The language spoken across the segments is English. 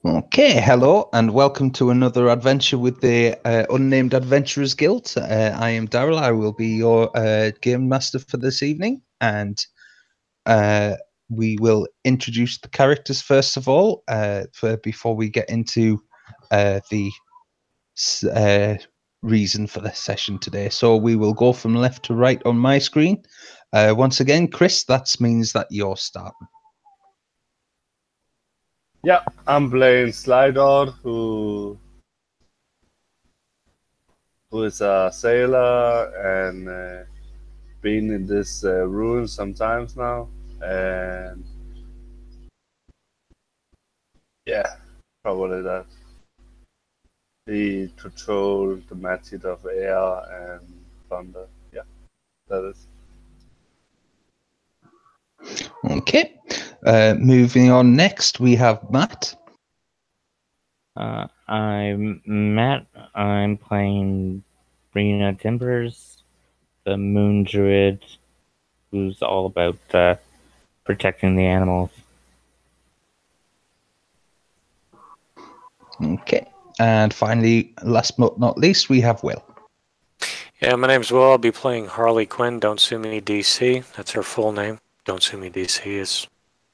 Okay, hello and welcome to another adventure with the Unnamed Adventurers Guild. I am Daryl. I will be your game master for this evening, and we will introduce the characters first of all, before we get into the reason for the session today. So we will go from left to right on my screen. Once again, Chris, that means that you're starting. Yeah, I'm playing Slydor, who is a sailor and been in this ruin sometimes now, and yeah, probably that. He controlled the magic of air and thunder. Yeah, that is. Okay, moving on next, we have Matt. I'm Matt. I'm playing Brina Timbers, the Moon Druid, who's all about protecting the animals. Okay, and finally, last but not least, we have Will. Yeah, my name's Will. I'll be playing Harley Quinn. Don't Sue Me DC. That's her full name. Don't Sue Me DC has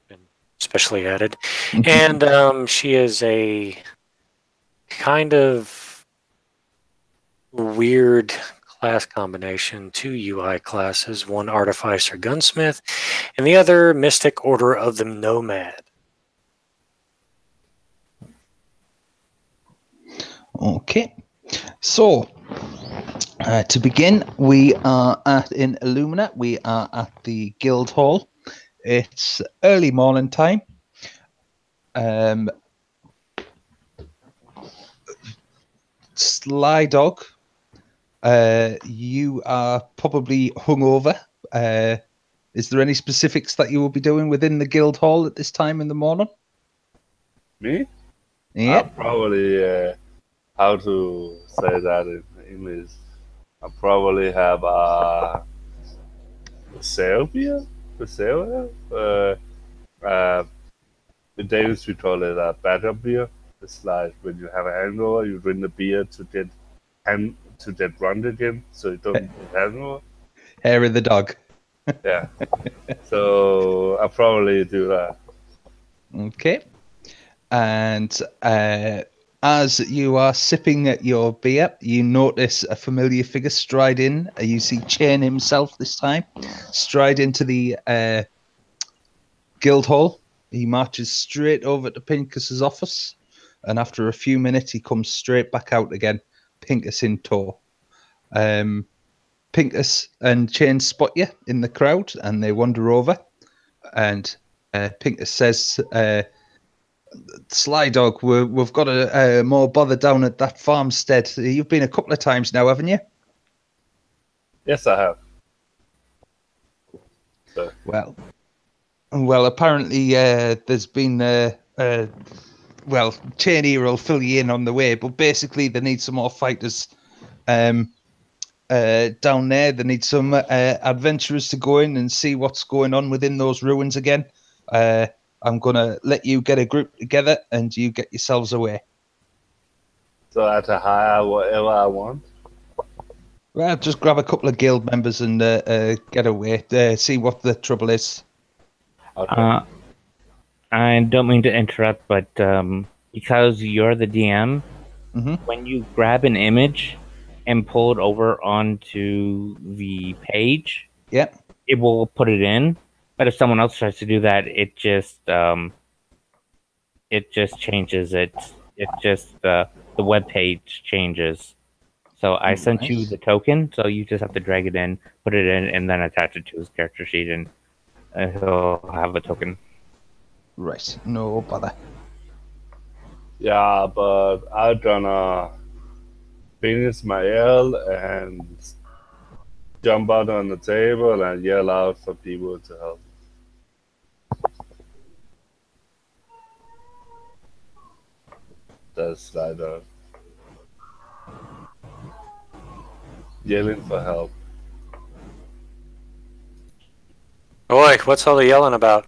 been specially added. And she is a kind of weird class combination. Two UI classes. One Artificer Gunsmith and the other Mystic Order of the Nomad. Okay, so to begin, we are in Illumina. We are at the Guild Hall. It's early morning time. Sly Dog, you are probably hungover. Is there any specifics that you will be doing within the Guild Hall at this time in the morning? Me? Yeah. I'll probably, how to say that in English? I'll probably have a sail beer? In Danish we call it a batter beer. It's like when you have a hangover, you drink the beer to get drunk again, so you don't get hangover. Hair of the dog. Yeah. So I'll probably do that. Okay. And as you are sipping at your beer, you notice a familiar figure stride in. You see Chain himself this time stride into the Guild Hall. He marches straight over to Pincus's office, and after a few minutes, he comes straight back out again, Pincus in tow. Pincus and Chain spot you in the crowd, and they wander over, and Pincus says, Sly Dog, we've got a more bother down at that farmstead. You've been a couple of times now, haven't you? Yes, I have. So. Well, apparently there's been Chain here will fill you in on the way, but basically they need some more fighters down there. They need some adventurers to go in and see what's going on within those ruins again. I'm going to let you get a group together and you get yourselves away. So I have to hire whatever I want? Well, just grab a couple of guild members and get away, see what the trouble is. Okay. I don't mean to interrupt, but because you're the DM, when you grab an image and pull it over onto the page, it will put it in. But if someone else tries to do that, it just changes it. It just the web page changes. So I sent you the token, so you just have to drag it in, put it in, and then attach it to his character sheet, and he'll have a token. Right, no bother. Yeah, but I'm gonna finish my L and jump out on the table and yell out for people to help. That's like yelling for help. Oi, what's all the yelling about?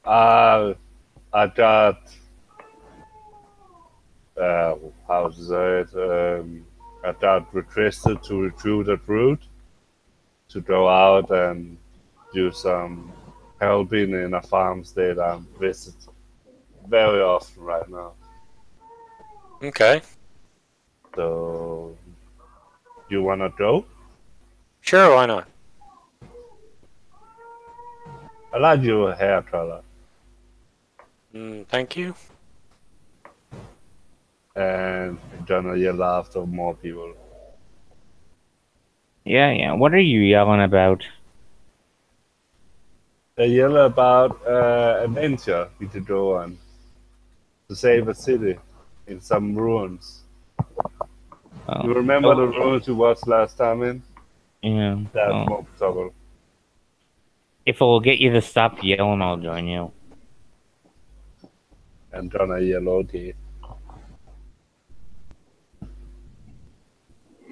I got how to say it, that requested to recruit a route to go out and do some helping in a farmstead I'm visit very often right now. Okay. So, you wanna go? Sure, why not? I like your hair color. Thank you. And gonna yell after more people. Yeah. What are you yelling about? They yell about adventure we could go on to save a city in some ruins. Oh, You remember the ruins you watched last time in? yeah. That's more trouble. If it will get you to stop yelling, I'll join you. And gonna yell okay.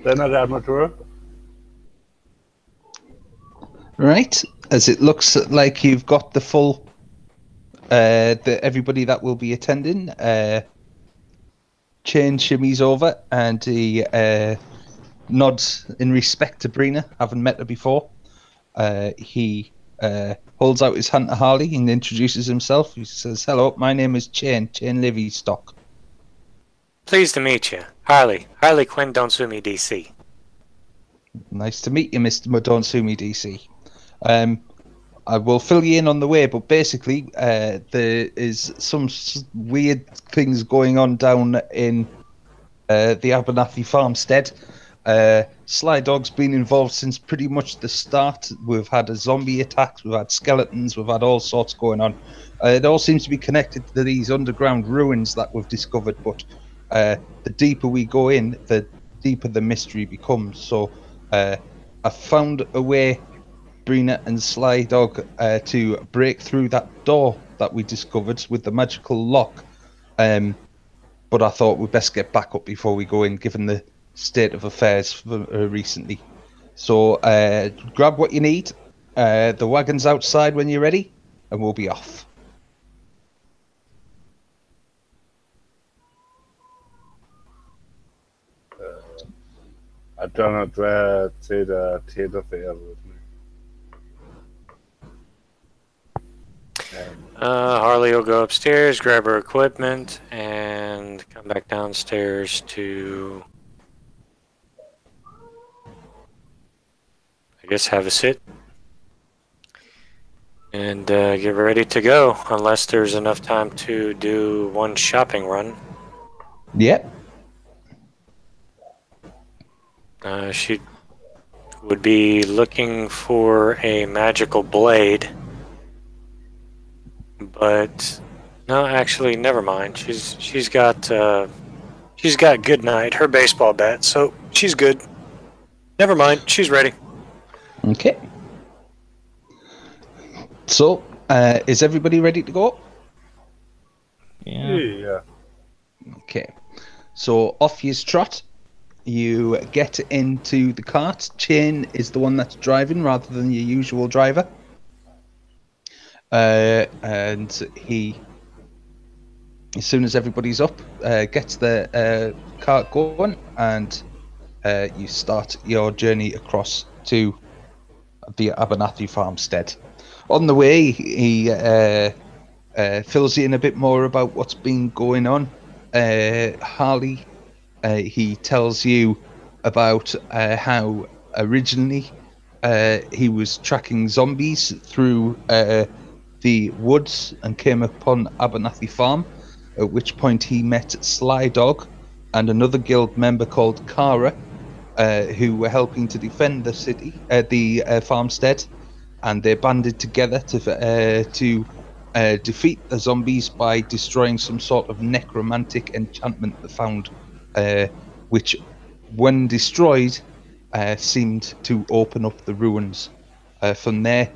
Then I got my tour. Right, as it looks like you've got the full, everybody that will be attending. Chain shimmies over and he nods in respect to Brina, having met her before. He holds out his hand to Harley and introduces himself. He says, "Hello, my name is Chain Livestock." Pleased to meet you. Harley Quinn, Don't Sue Me, DC. Nice to meet you, Mr. Madonsumi DC. I will fill you in on the way, but basically, there is some weird things going on down in the Abernathy farmstead. Sly Dog's been involved since pretty much the start. We've had a zombie attacks, we've had skeletons, we've had all sorts going on. It all seems to be connected to these underground ruins that we've discovered, but the deeper we go in, the deeper the mystery becomes. So I found a way, Brina and Sly Dog, to break through that door that we discovered with the magical lock. But I thought we'd best get back up before we go in, given the state of affairs recently. So grab what you need. The wagon's outside when you're ready, and we'll be off. I don't know where to the theater fair with me. Harley will go upstairs, grab her equipment, and come back downstairs to, I guess, have a sit. And get ready to go, unless there's enough time to do one shopping run. Yep. She would be looking for a magical blade. But no, actually, never mind. She's got Good Night, her baseball bat, so she's good. Never mind, she's ready. Okay. So, is everybody ready to go? Yeah. Okay. So off you trot. You get into the cart. Chain is the one that's driving rather than your usual driver. And he, as soon as everybody's up, gets the cart going, and you start your journey across to the Abernathy farmstead. On the way, he fills you in a bit more about what's been going on. Harley, he tells you about how originally he was tracking zombies through the woods and came upon Abernathy Farm, at which point he met Sly Dog and another guild member called Kara, who were helping to defend the city, the farmstead, and they banded together to defeat the zombies by destroying some sort of necromantic enchantment they found, which, when destroyed, seemed to open up the ruins. From there,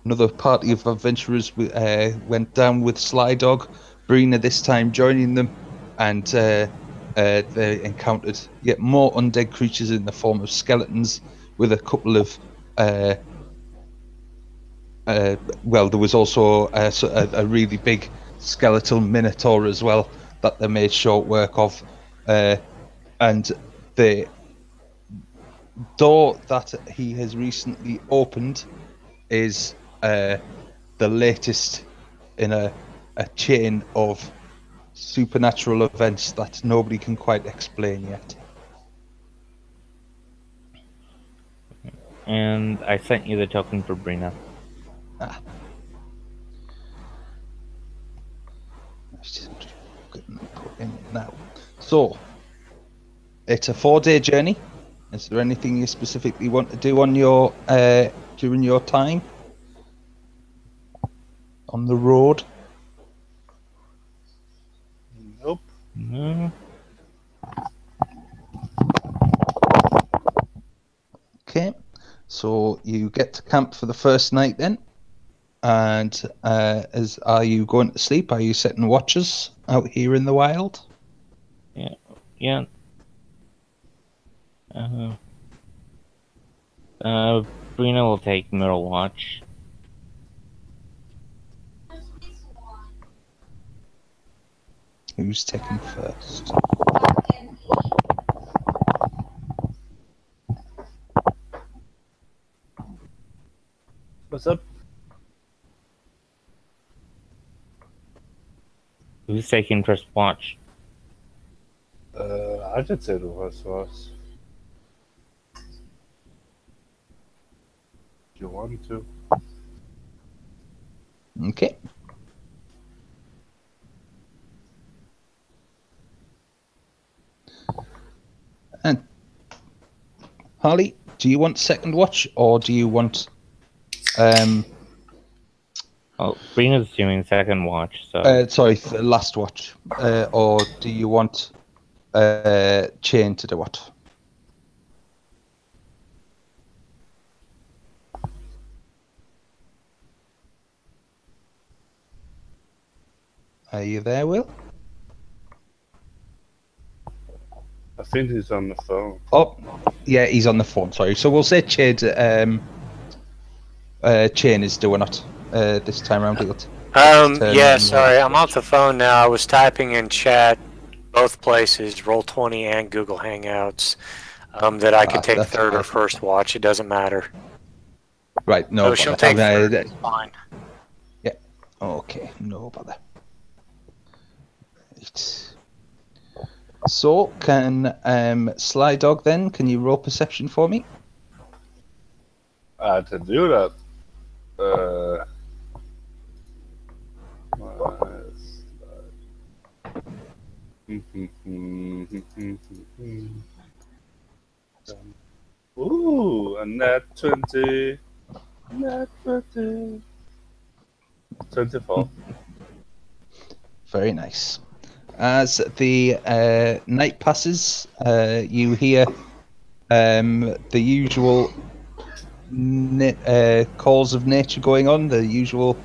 another party of adventurers went down with Sly Dog, Brina this time joining them, and they encountered yet more undead creatures in the form of skeletons, with a couple of well, there was also a really big skeletal minotaur as well that they made short work of, and the door that he has recently opened is the latest in a chain of supernatural events that nobody can quite explain yet. And I sent you the token for Brina. Ah. Just put in now. So, it's a 4-day journey. Is there anything you specifically want to do on your during your time on the road? Nope. No. Okay, so you get to camp for the first night then, and are you going to sleep? Are you setting watches out here in the wild? Yeah. Brina will take middle watch. Who's taking first? What's up? Who's taking first watch? I did say the first was. If you want to. Okay. And Harley, do you want second watch or do you want Oh, Brina's doing second watch, so sorry, the last watch, or do you want Chain to do what? Are you there, Will? I think he's on the phone. Oh, yeah, he's on the phone. Sorry. So we'll say Chain is doing it this time around. Yeah, sorry, I'm off the phone now. I was typing in chat, both places, Roll20 and Google Hangouts, that I could take that's third or fine. first watch. It doesn't matter. Right. No. So she'll take third. It's fine. Yeah. Okay. No bother. Right. So can Sly Dog then? Can you roll perception for me? To do that, ooh, a nat 20. Nat 20. 24. Very nice. As the night passes, you hear the usual calls of nature going on, the usual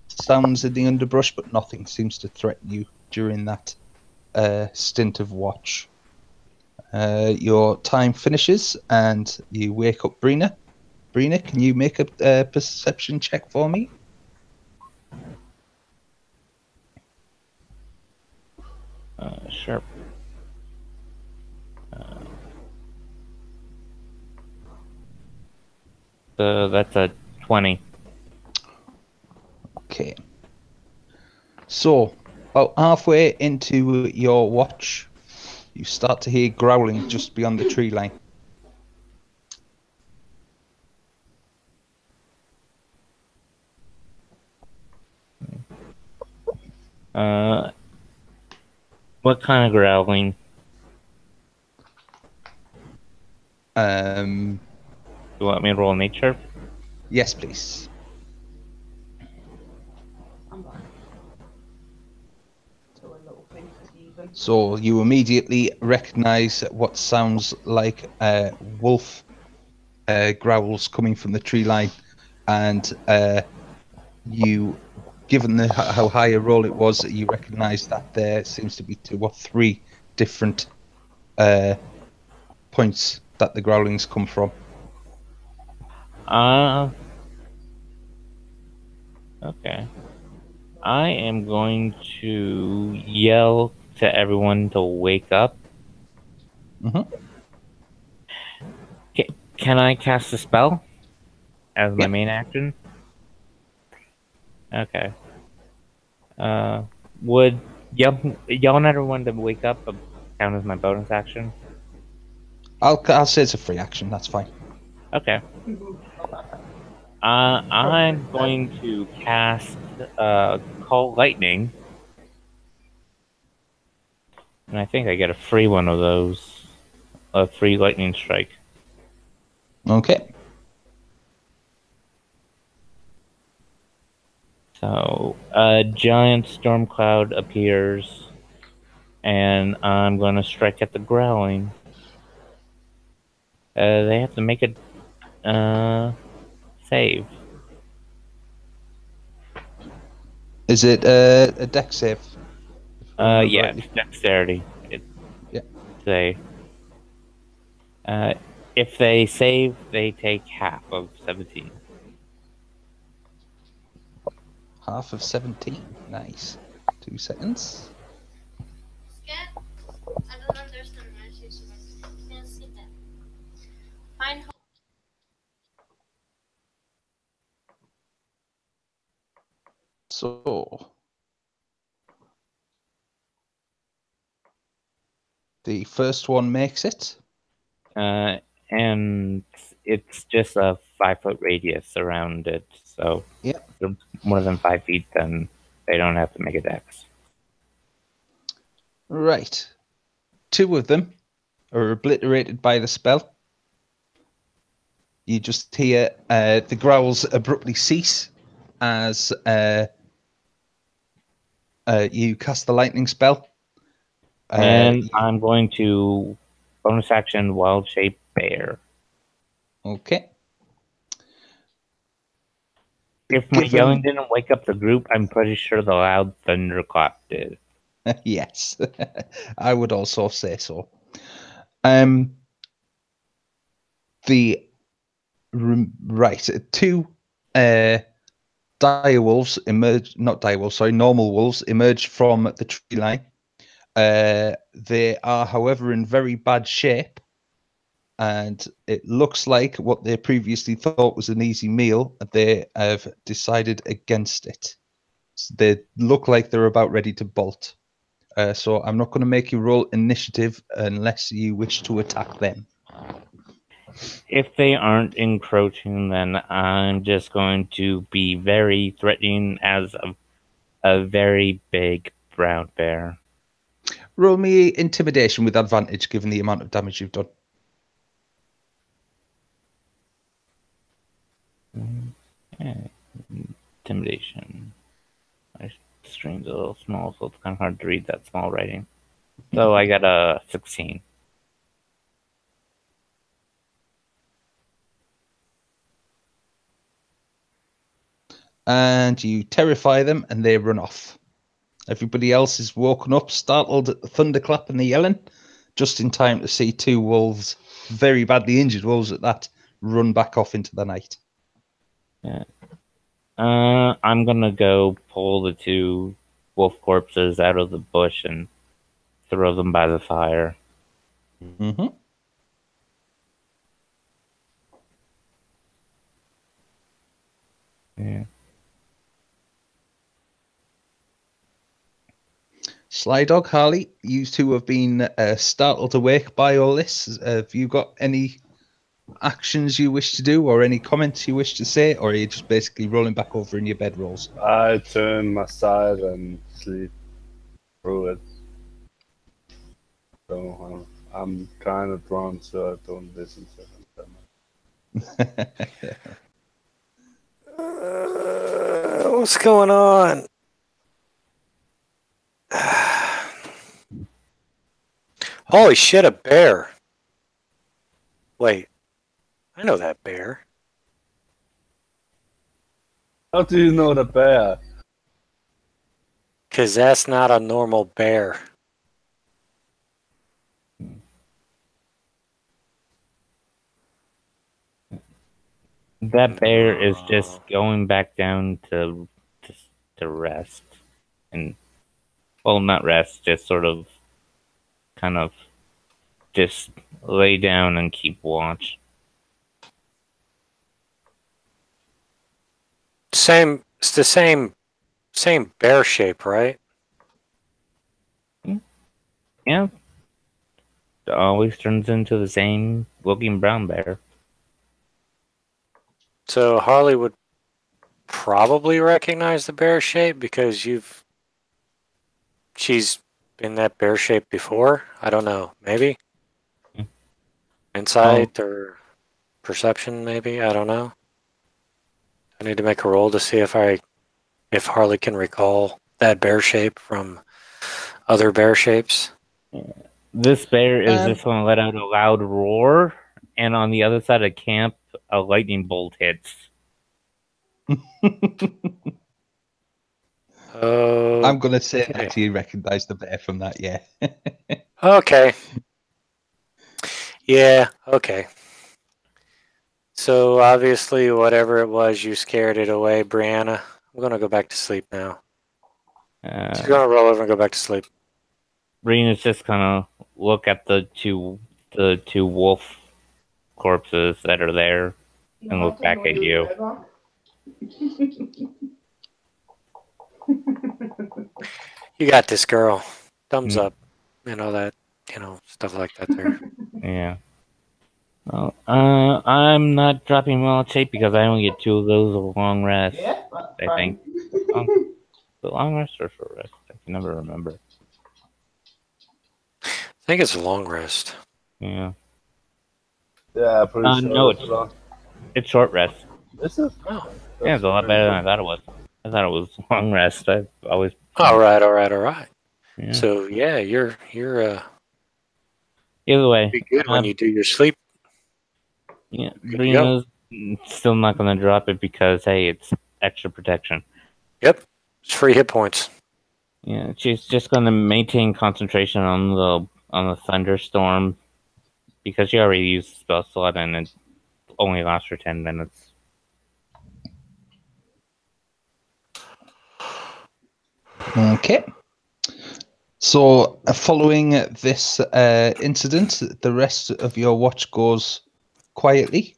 sounds in the underbrush, but nothing seems to threaten you during that stint of watch. Your time finishes and you wake up Brina. Brina, can you make a perception check for me? Sure. So that's a 20. Okay. So, about halfway into your watch, you start to hear growling just beyond the tree line. What kind of growling? Um, You want me to roll nature? yes, please. So you immediately recognize what sounds like wolf growls coming from the tree line, and you, given how high a roll it was, you recognize that there seems to be 2 or 3 different points that the growlings come from. Okay. I am going to yell to everyone to wake up. Mm-hmm. Can I cast a spell as my Yep. main action? Okay. Would yelling at everyone to wake up count as my bonus action? I'll say it's a free action. That's fine. Okay. I'm going to cast Call Lightning. And I think I get a free one of those. A free lightning strike. Okay. So, a giant storm cloud appears, and I'm going to strike at the growling. They have to make a save. Is it a dex save? Yeah, it's dexterity. Yeah. Say. If they save, they take half of 17. Half of 17. Nice. 2 seconds. I don't understand magic. Can't see that. Find So the first one makes it. And it's just a 5-foot radius around it, so Yeah. if they're more than 5 feet, then they don't have to make a dex. Right. 2 of them are obliterated by the spell. You just hear the growls abruptly cease as you cast the lightning spell. And I'm going to bonus action Wild Shape Bear. Okay. If my yelling didn't wake up the group, I'm pretty sure the loud thunderclap did. Yes, I would also say so. Right, 2 dire wolves emerge, not dire wolves, sorry, normal wolves emerge from the tree line. They are, however, in very bad shape, and it looks like what they previously thought was an easy meal, they have decided against it. So they look like they're about ready to bolt. So I'm not going to make you roll initiative unless you wish to attack them. If they aren't encroaching, then I'm just going to be very threatening as a very big brown bear. Roll me intimidation with advantage, given the amount of damage you've done. Okay. Intimidation. My screen's a little small, so it's kind of hard to read that small writing. So I got a 16. And you terrify them, and they run off. Everybody else is woken up, startled at the thunderclap and the yelling, just in time to see 2 wolves, very badly injured wolves at that, run back off into the night. Yeah. I'm gonna go pull the 2 wolf corpses out of the bush and throw them by the fire. Mm-hmm. Yeah. Sly Dog, Harley, you 2 have been startled awake by all this. Have you got any actions you wish to do, or any comments you wish to say, or are you just basically rolling back over in your bedrolls? I turn my side and sleep through it. So I'm kind of drawn, so I don't listen to them. What's going on? Holy shit, a bear. Wait, I know that bear. How do you know the bear? Because that's not a normal bear. That bear is just going back down to rest, and well, not rest, just sort of, kind of, just lay down and keep watch. It's the same bear shape, right? Yeah. It always turns into the same looking brown bear. So Harley would probably recognize the bear shape because she's been that bear shape before. I don't know. Maybe insight or perception. Maybe I don't know. I need to make a roll to see if Harley can recall that bear shape from other bear shapes. This bear is just going to let out a loud roar, and on the other side of camp, a lightning bolt hits. I'm going to say that you recognize the bear from that, yeah. Okay. Yeah, okay. So obviously, whatever it was, you scared it away, Brianna. I'm going to go back to sleep now. She's going to roll over and go back to sleep. Brianna's just going to look at the two wolf corpses that are there and look back at you. You got this, girl. Thumbs up. And all that, stuff like that there. Yeah. Well, I'm not dropping wild shape because I only get 2 of those of long rest. I think. The long rest or short rest? I can never remember. I think it's a long rest. Yeah. Yeah, pretty sure. No, it's short rest. Is it? Oh. Yeah, it's a lot better than I thought it was. I thought it was long rest. I've always. All right. Yeah. So yeah, you're either way. be good when you do your sleep. Yeah, Brina's still not going to drop it because hey, it's extra protection. Yep, it's free hit points. Yeah, she's just going to maintain concentration on the thunderstorm because she already used the spell slot and it only lasts for 10 minutes. Okay. So, following this incident, the rest of your watch goes quietly,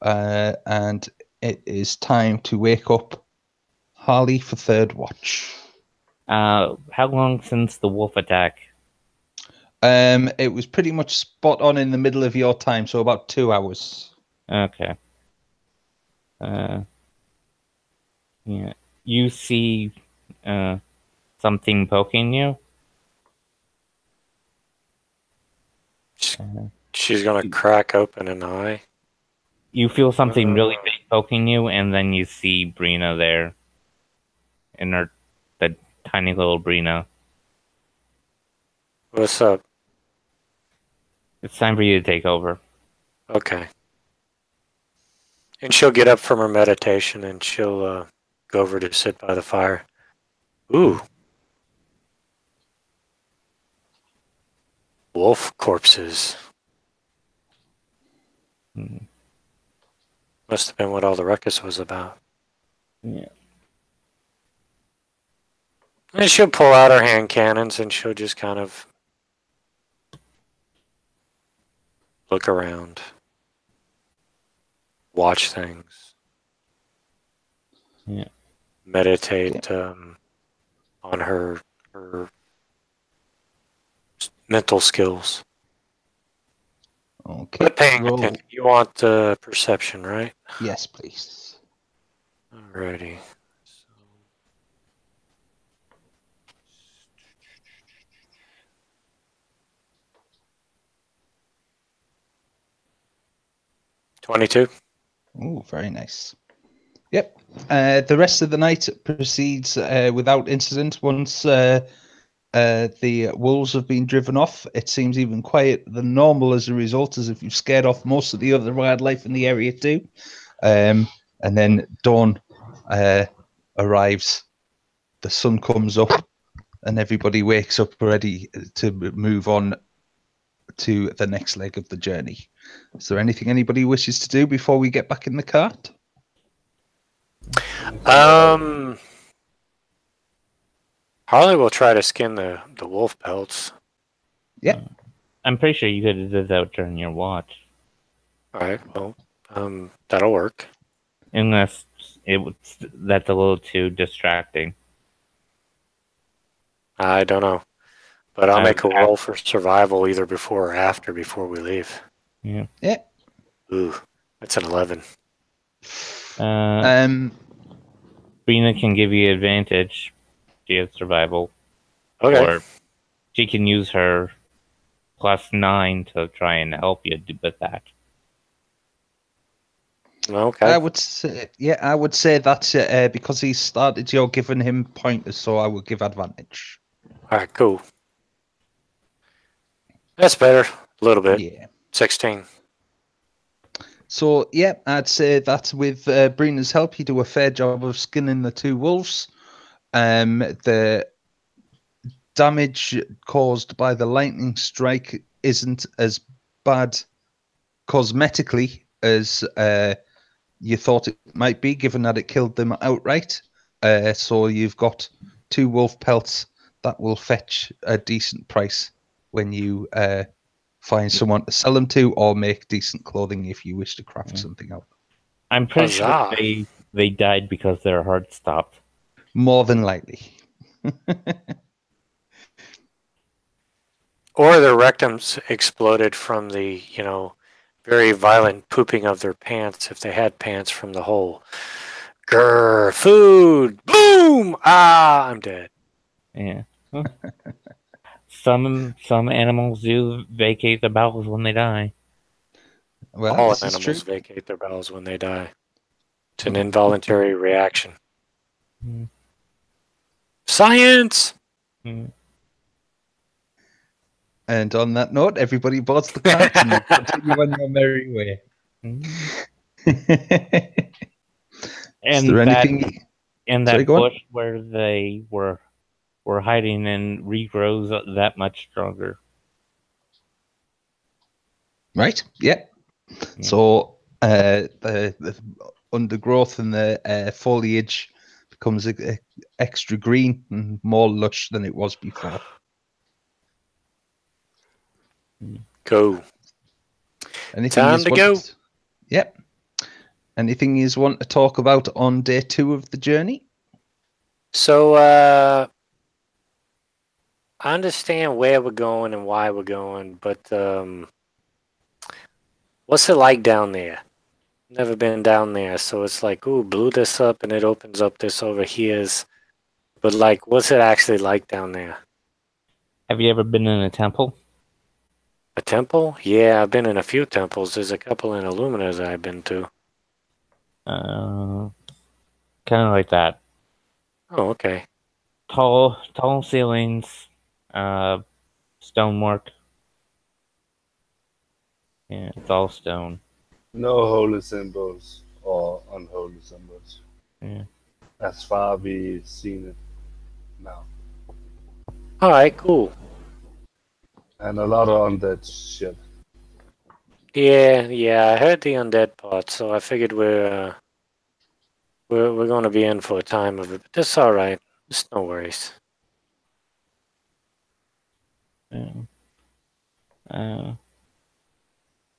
and it is time to wake up Harley for third watch. How long since the wolf attack? It was pretty much spot on in the middle of your time, so about 2 hours. Okay. Yeah. You see something poking you? She's gonna crack open an eye. You feel something really big poking you, and then you see Brina there. In the tiny little Brina. What's up? It's time for you to take over. Okay. And she'll get up from her meditation and she'll go over to sit by the fire. Ooh. Wolf corpses. Must have been what all the ruckus was about. Yeah. And she'll pull out her hand cannons and she'll just kind of look around. Watch things. Yeah. Meditate on her mental skills. Okay. But paying attention. You want perception, right? Yes, please. Alrighty. So. 22. Oh, very nice. Yep. The rest of the night proceeds without incident. Once the wolves have been driven off, it seems even quieter than normal as a result, as if you've scared off most of the other wildlife in the area too. And then dawn arrives, the sun comes up, and everybody wakes up ready to move on to the next leg of the journey. Is there anything anybody wishes to do before we get back in the cart? Harley will try to skin the wolf pelts. Yeah. I'm pretty sure you could have did that during your watch. All right, well, that'll work. Unless that's a little too distracting. I don't know. But I'll make a roll for survival either before or after before we leave. Yeah. Yeah. Ooh, that's an 11. Brina can give you advantage. She has survival. Okay. Or she can use her +9 to try and help you with that. Okay. I would say that's because he started. You're giving him pointers, so I would give advantage. All right, cool. That's better. A little bit. Yeah. 16. So, yeah, I'd say that with Brina's help, you do a fair job of skinning the two wolves. The damage caused by the lightning strike isn't as bad cosmetically as you thought it might be, given that it killed them outright. So you've got 2 wolf pelts that will fetch a decent price when you find someone to sell them to, or make decent clothing if you wish to craft something out. I'm pretty sure they died because their heart stopped. More than likely. Or their rectums exploded from the, very violent pooping of their pants, if they had pants, from the hole. Grr, food, boom, I'm dead. Yeah. Some animals do vacate their bowels when they die. Well, all animals vacate their bowels when they die. It's an involuntary reaction. Mm. Science! Mm. And on that note, everybody boards the cart and you continue on your merry way. And is there anything? That bush where they were hiding in regrows that much stronger. Right. Yeah. So the undergrowth and the foliage becomes extra green and more lush than it was before. Go. Anything Time to go. Yep. Anything you want to talk about on day 2 of the journey? So, I understand where we're going and why we're going, but what's it like down there? Never been down there, so it's like, ooh, blew this up and it opens up this over here's. But like, what's it actually like down there? Have you ever been in a temple? A temple? Yeah, I've been in a few temples. There's a couple in Illumina that I've been to. Kind of like that. Oh, okay. Tall ceilings, stonework. Yeah, it's all stone. No holy symbols or unholy symbols. Yeah. As far as we've seen it now. Alright, cool. And a lot of undead shit. Yeah, I heard the undead part, so I figured we're going to be in for a time of it. But that's all right. It's no worries. Yeah.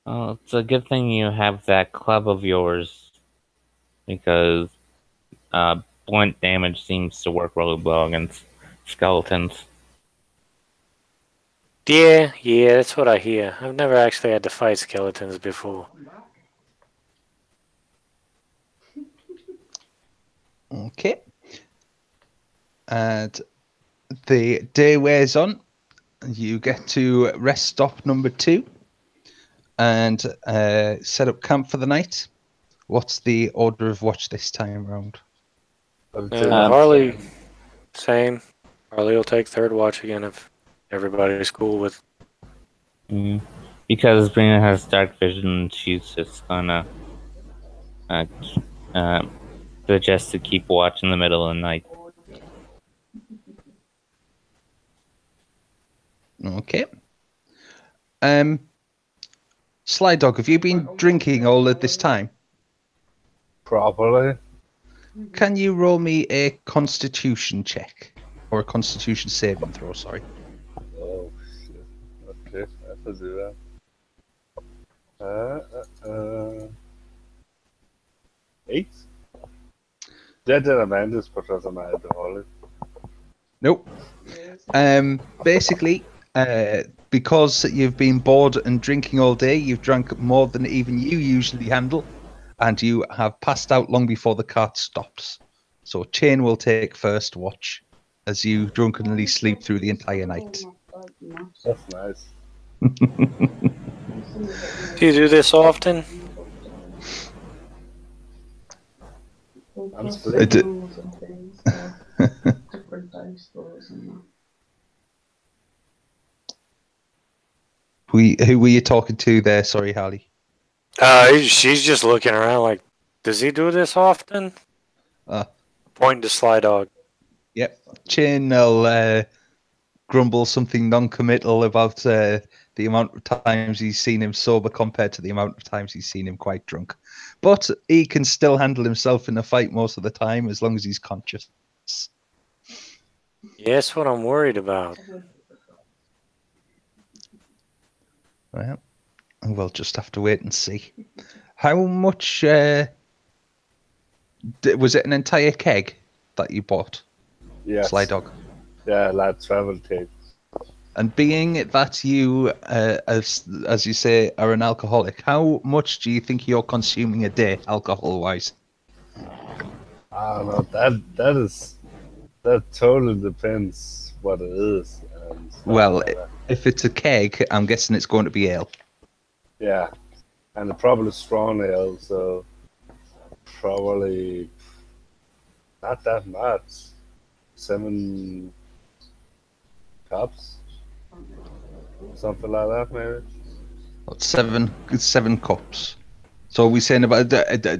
Well, it's a good thing you have that club of yours, because blunt damage seems to work really well against skeletons. Yeah, that's what I hear. I've never actually had to fight skeletons before. Okay. And the day wears on. You get to rest stop number 2 and set up camp for the night. What's the order of watch this time around? Harley, same. Harley will take third watch again if everybody's cool with. Because Brina has dark vision, she's just gonna suggest to keep watch in the middle of the night. Okay. Sly Dog, have you been drinking all of this time? Probably. Can you roll me a constitution check? or a Constitution saving throw. Sorry. Oh shit. Okay, I have to do that. 8? Det er den advantage på trods af mig at beholde. Nope. Basically, because you've been bored and drinking all day, you've drunk more than even you usually handle, and you have passed out long before the cart stops. So Chain will take first watch as you drunkenly sleep through the entire night. That's nice. Do you do this often? I'm split. Who were you talking to there? Sorry, Harley. She's just looking around like, does he do this often? Pointing to Sly Dog. Yep. Chain will grumble something non-committal about the amount of times he's seen him sober compared to the amount of times he's seen him quite drunk. But he can still handle himself in a fight most of the time as long as he's conscious. Yeah, that's what I'm worried about. Well, we'll just have to wait and see. How much was it? An entire keg that you bought? Yes. Sly Dog. Yeah, like travel cake. And being that you, as you say, are an alcoholic, how much do you think you're consuming a day, alcohol-wise? I don't know. That totally depends what it is. And Well, like that. if it's a keg, I'm guessing it's going to be ale. Yeah, and probably strong ale, so probably not that much. 7 cups, something like that, maybe. What, seven cups. So are we saying about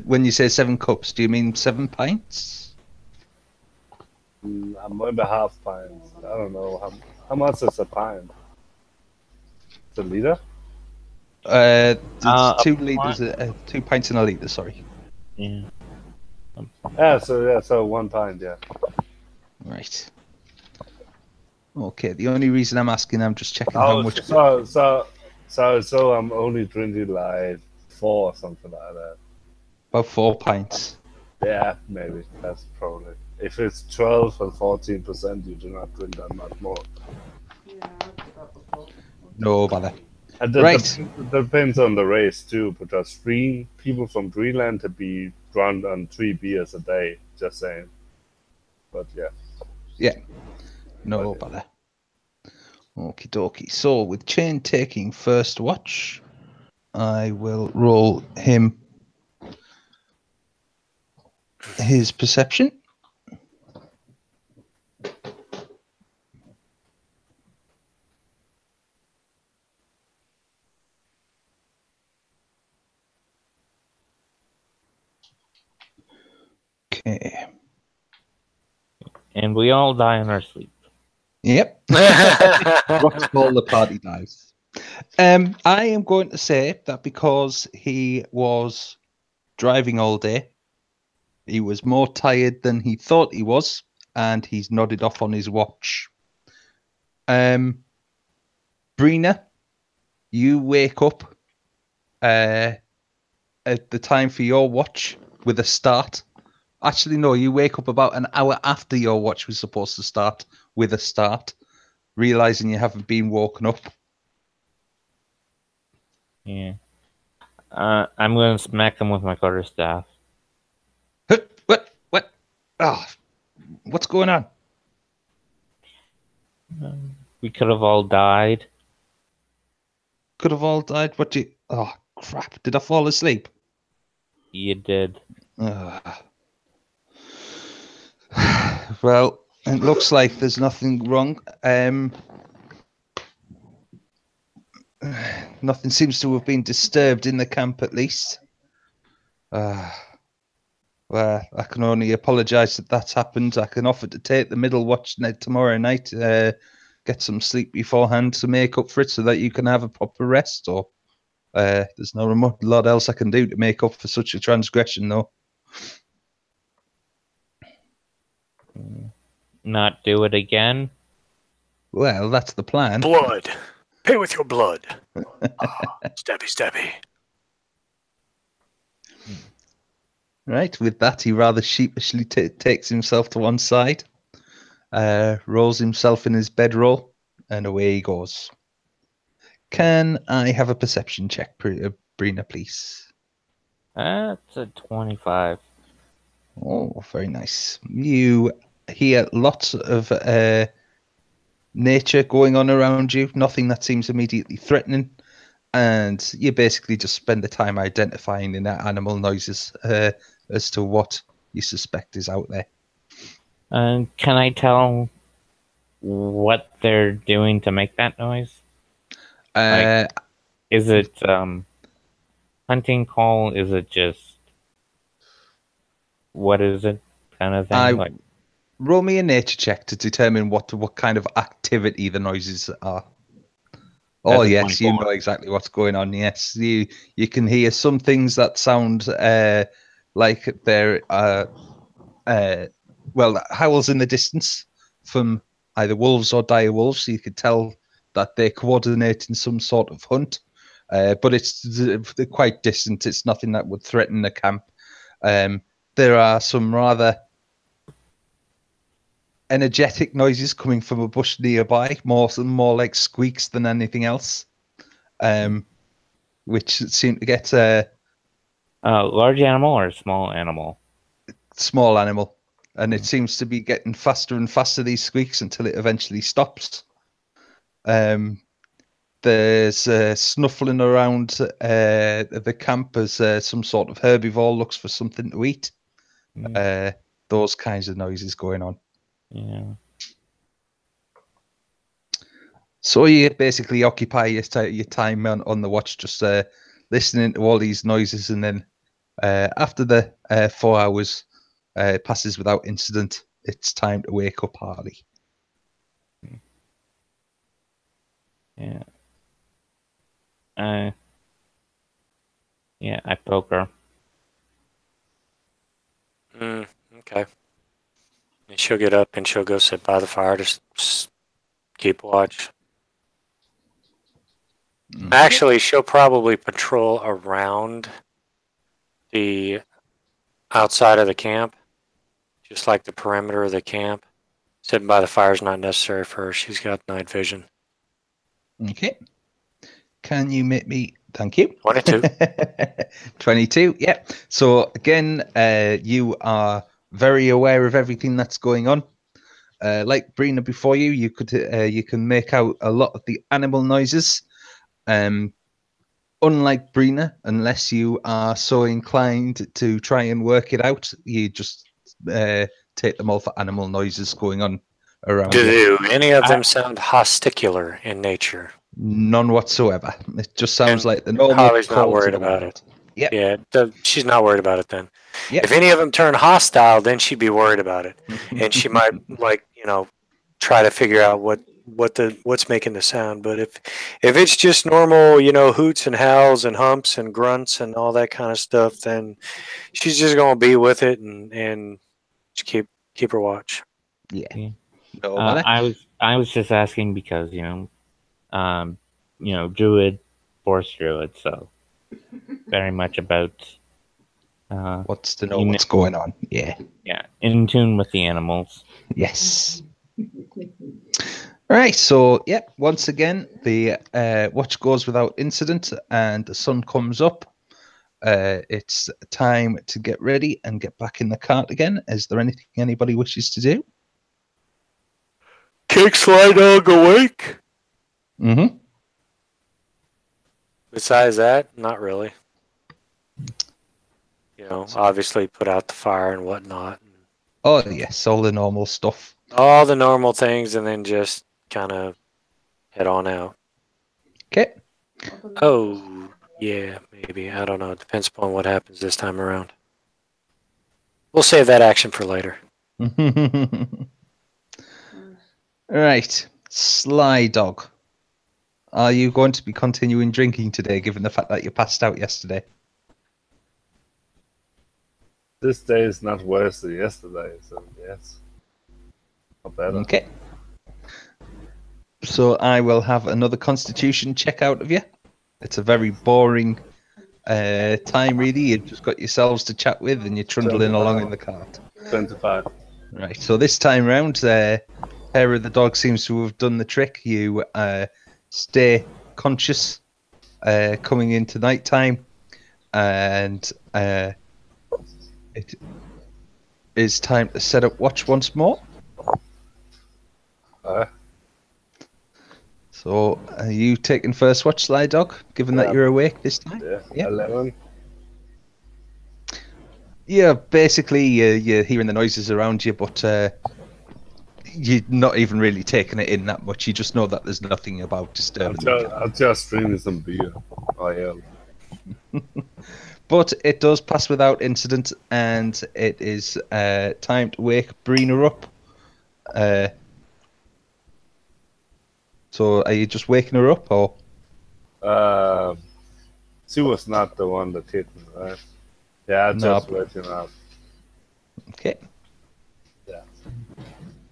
when you say 7 cups, do you mean 7 pints? Maybe half pints. I don't know how much is a pint. It's a liter. It's 2 liters, 2 pints in a liter. Sorry. Yeah. So 1 pint, yeah. Right. Okay. The only reason I'm asking, I'm just checking how much. So I'm only drinking like 4 or something like that. About 4 pints. Yeah, maybe that's probably. If it's 12 and 14%, you do not drink that much more. No bother. And Right. It depends on the race too, because people from Greenland to be drunk on 3 beers a day. Just saying. But yeah. Yeah. No bother. Okie dokie. So with Chain taking first watch, I will roll him his perception. Okay. And we all die in our sleep. Yep. What's called the party dies. I am going to say that because he was driving all day, he was more tired than he thought he was, and he's nodded off on his watch. Brina, you wake up at the time for your watch with a start. Actually, no, you wake up about an hour after your watch was supposed to start with a start, realizing you haven't been woken up. Yeah. I'm going to smack him with my quarterstaff. What? Ah, what's going on? We could have all died. Could have all died. What do you... Oh, crap. Did I fall asleep? You did. Well, it looks like there's nothing wrong. Nothing seems to have been disturbed in the camp, at least. Well, I can only apologise that that's happened. I can offer to take the middle watch tomorrow night, get some sleep beforehand to make up for it so that you can have a proper rest, or there's not a lot else I can do to make up for such a transgression, though. not do it again. Well, that's the plan. Blood. Pay with your blood. Stabby, stabby. Right, with that, he rather sheepishly takes himself to one side, rolls himself in his bedroll, and away he goes. Can I have a perception check, Brina, please? That's a 25. Oh, very nice. You hear lots of nature going on around you, nothing that seems immediately threatening, and you basically just spend the time identifying in animal noises as to what you suspect is out there. Can I tell what they're doing to make that noise? Is it hunting call? Is it just what is it kind of thing? Roll me a nature check to determine what kind of activity the noises are. Oh yes, 24. You know exactly what's going on. Yes, you can hear some things that sound like they're howls in the distance from either wolves or dire wolves. So you could tell that they coordinate in some sort of hunt, but they're quite distant. It's nothing that would threaten the camp. There are some rather energetic noises coming from a bush nearby, more like squeaks than anything else, which seem to get large animal or small animal? Small animal, and it seems to be getting faster and faster, these squeaks, until it eventually stops. There's snuffling around the camp as some sort of herbivore looks for something to eat. Those kinds of noises going on. Yeah. So you basically occupy your time on the watch, just listening to all these noises, and then after the 4 hours passes without incident, it's time to wake up Harley. Yeah. Yeah, I poke her. Okay. And she'll get up and she'll go sit by the fire to keep watch. Actually, she'll probably patrol around the outside of the camp, just like the perimeter of the camp. Sitting by the fire is not necessary for her. She's got night vision. Okay. Can you make me... Thank you. 22. 22, yeah. So again, you are very aware of everything that's going on. Like Brina before you, you can make out a lot of the animal noises. Unlike Brina, unless you are so inclined to try and work it out, you just take them all for animal noises going on around. Do any of them sound hosticular in nature? None whatsoever. It just sounds like the normal. Harley's not worried about it. Yep. Yeah, she's not worried about it then. Yep. If any of them turn hostile, then she'd be worried about it, and she might try to figure out what's making the sound. But if it's just normal, hoots and howls and humps and grunts and all that kind of stuff, then she's just gonna be with it and keep her watch. Yeah. I was just asking because druid, force druid, so very much about what's to know what's going on. Yeah. Yeah, in tune with the animals. Yes. All right, so once again the watch goes without incident and the sun comes up. It's time to get ready and get back in the cart again. Is there anything anybody wishes to do? Kick Sly Dog awake? Mm-hmm. Besides that, not really. Obviously put out the fire and whatnot. Oh, yes, all the normal stuff. All the normal things, and then just kind of head on out. Okay. Oh, yeah, maybe. I don't know. It depends upon what happens this time around. We'll save that action for later. Right. Sly Dog. Are you going to be continuing drinking today, given the fact that you passed out yesterday? This day is not worse than yesterday, so yes. Or better. Okay. So I will have another Constitution check out of you. It's a very boring time, really. You've just got yourselves to chat with, and you're trundling along in the cart. 25. Right. So this time round, hair of the dog seems to have done the trick. You stay conscious coming into night time, and it is time to set up watch once more. So are you taking first watch, Sly Dog, given that you're awake this time? Yeah. 11. Yeah, basically you're hearing the noises around you, but you're not even really taking it in that much. You just know that there's nothing about disturbing. I'll just drink some beer. Oh, yeah. But it does pass without incident, and it is time to wake Brina up. So are you just waking her up, or? She was not the one that hit me, right? Yeah, I just waking up. Okay. Yeah.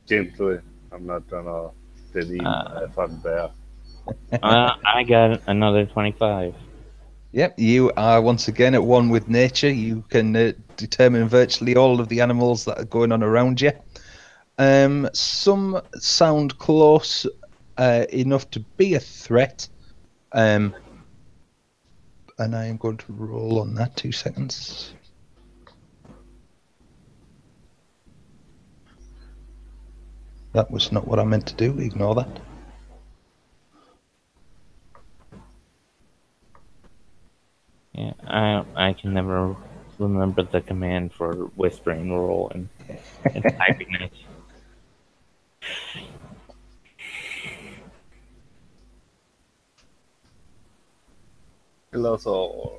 Gently. I'm not gonna delete my fun bear. I got another 25. Yep, you are once again at one with nature. You can determine virtually all of the animals that are going on around you. Some sound close enough to be a threat. And I am going to roll on that. 2 seconds. That was not what I meant to do. Ignore that. Yeah, I can never remember the command for whispering roll and typing it. Hello, so.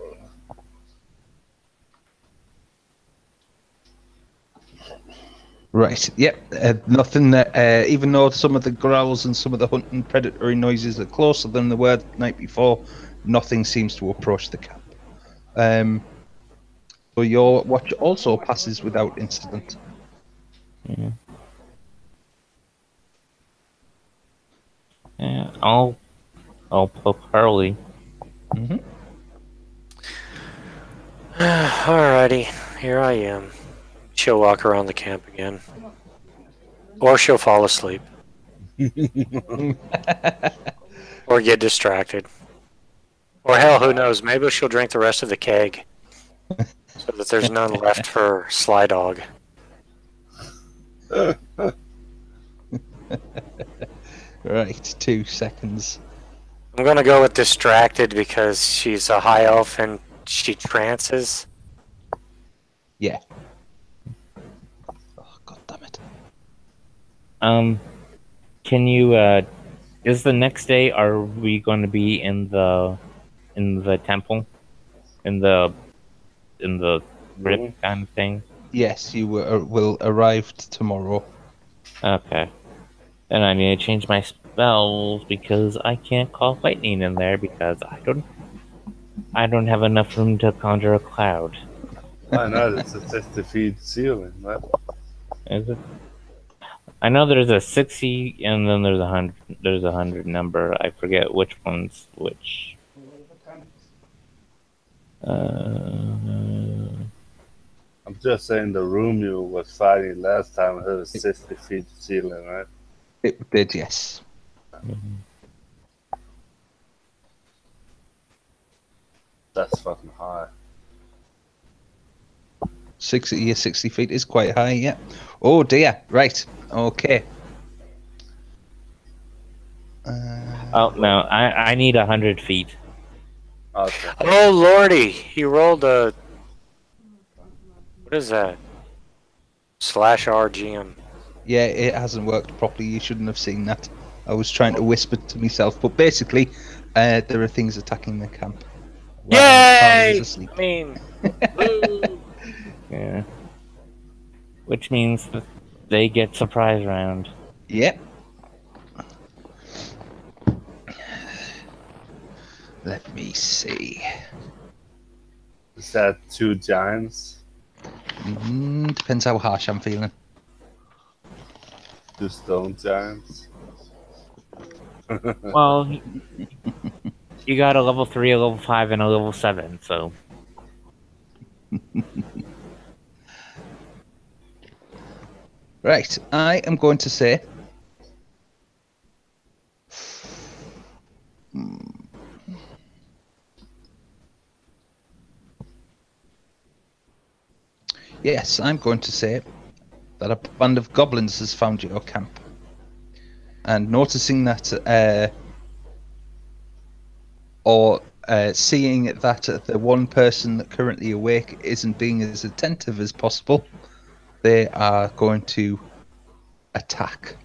Right, yep, nothing, even though some of the growls and some of the hunting predatory noises are closer than they were the night before, nothing seems to approach the camp. So your watch also passes without incident. Yeah. Yeah, I'll poke Harley. Mm-hmm. Alrighty, here I am. She'll walk around the camp again. Or she'll fall asleep. Or get distracted. Or hell, who knows, maybe she'll drink the rest of the keg. So that there's none left for Sly Dog. Right, 2 seconds. I'm gonna go with distracted because she's a high elf and she trances. Yeah. Oh, God damn it. Can you, is the next day, are we going to be in the temple? In the crypt kind of thing? Yes, you will arrive tomorrow. Okay. Then I need to change my spells because I can't call lightning in there because I don't have enough room to conjure a cloud. I know, it's a 60 feet ceiling, right? Is it? I know there's a 60 and then there's 100. There's 100 number. I forget which one's which. I'm just saying the room you was fighting last time had a 60 feet ceiling, right? It did, yes. That's fucking high. 60 feet is quite high, yeah. Oh dear, right, okay. Oh no, I need 100 feet. Okay. Oh lordy, he rolled a... What is that? /RGM. Yeah, it hasn't worked properly. You shouldn't have seen that. I was trying to whisper to myself, but basically, there are things attacking the camp. Yay! I mean, yeah. Which means that they get surprise round. Yep. Let me see. Is that 2 giants? Depends how harsh I'm feeling. The stone giants. Well, you got a level 3, a level 5, and a level 7, so. Right, I am going to say. Yes, I'm going to say that a band of goblins has found your camp. And noticing that, seeing that the one person currently awake isn't being as attentive as possible, they are going to attack.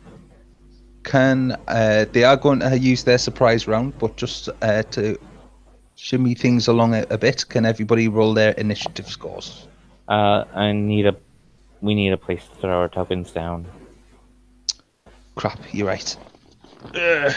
They are going to use their surprise round, but just to shimmy things along a bit, can everybody roll their initiative scores? We need a place to throw our tokens down. Crap, you're right. Ugh.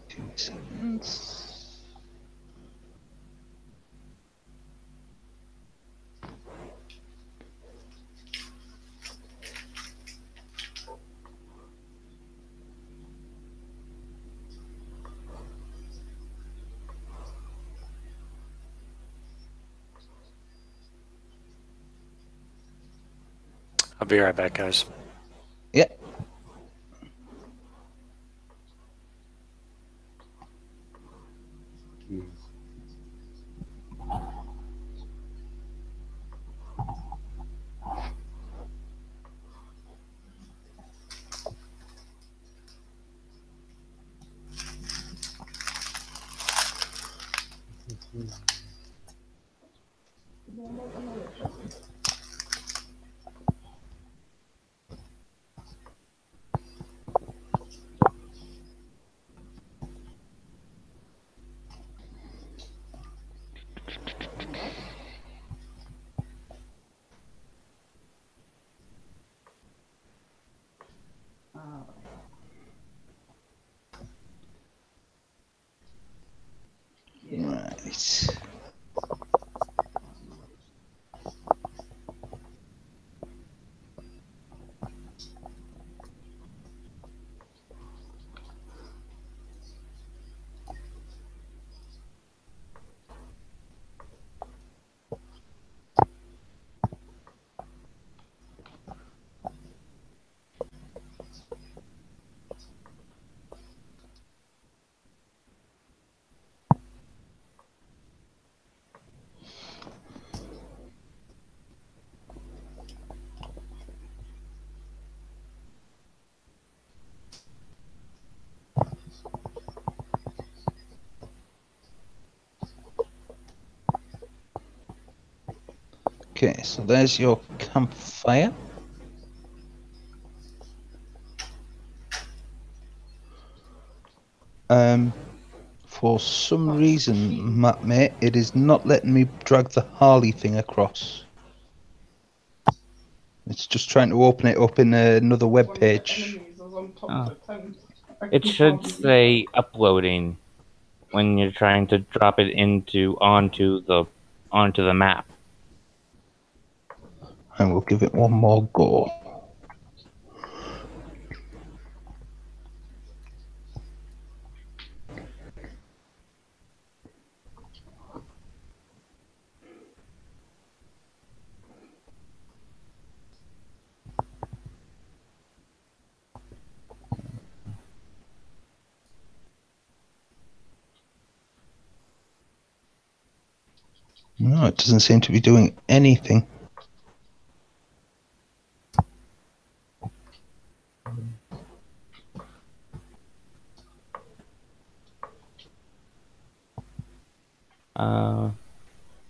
Two seconds. I'll be right back, guys. Yeah. Right. Okay, so there's your campfire. For some reason, mate, it is not letting me drag the Harley thing across. It's just trying to open it up in another web page. Oh. It should say uploading when you're trying to drop it onto the map. And we'll give it one more go. No, it doesn't seem to be doing anything.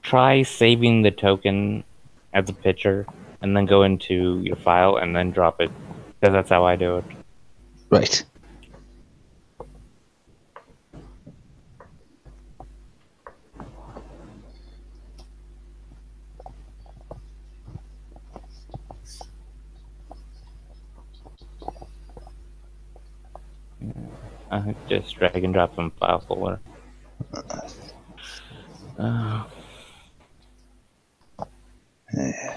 Try saving the token as a picture, and then go into your file and then drop it. Because that's how I do it. Right. Just drag and drop from file folder. Yeah.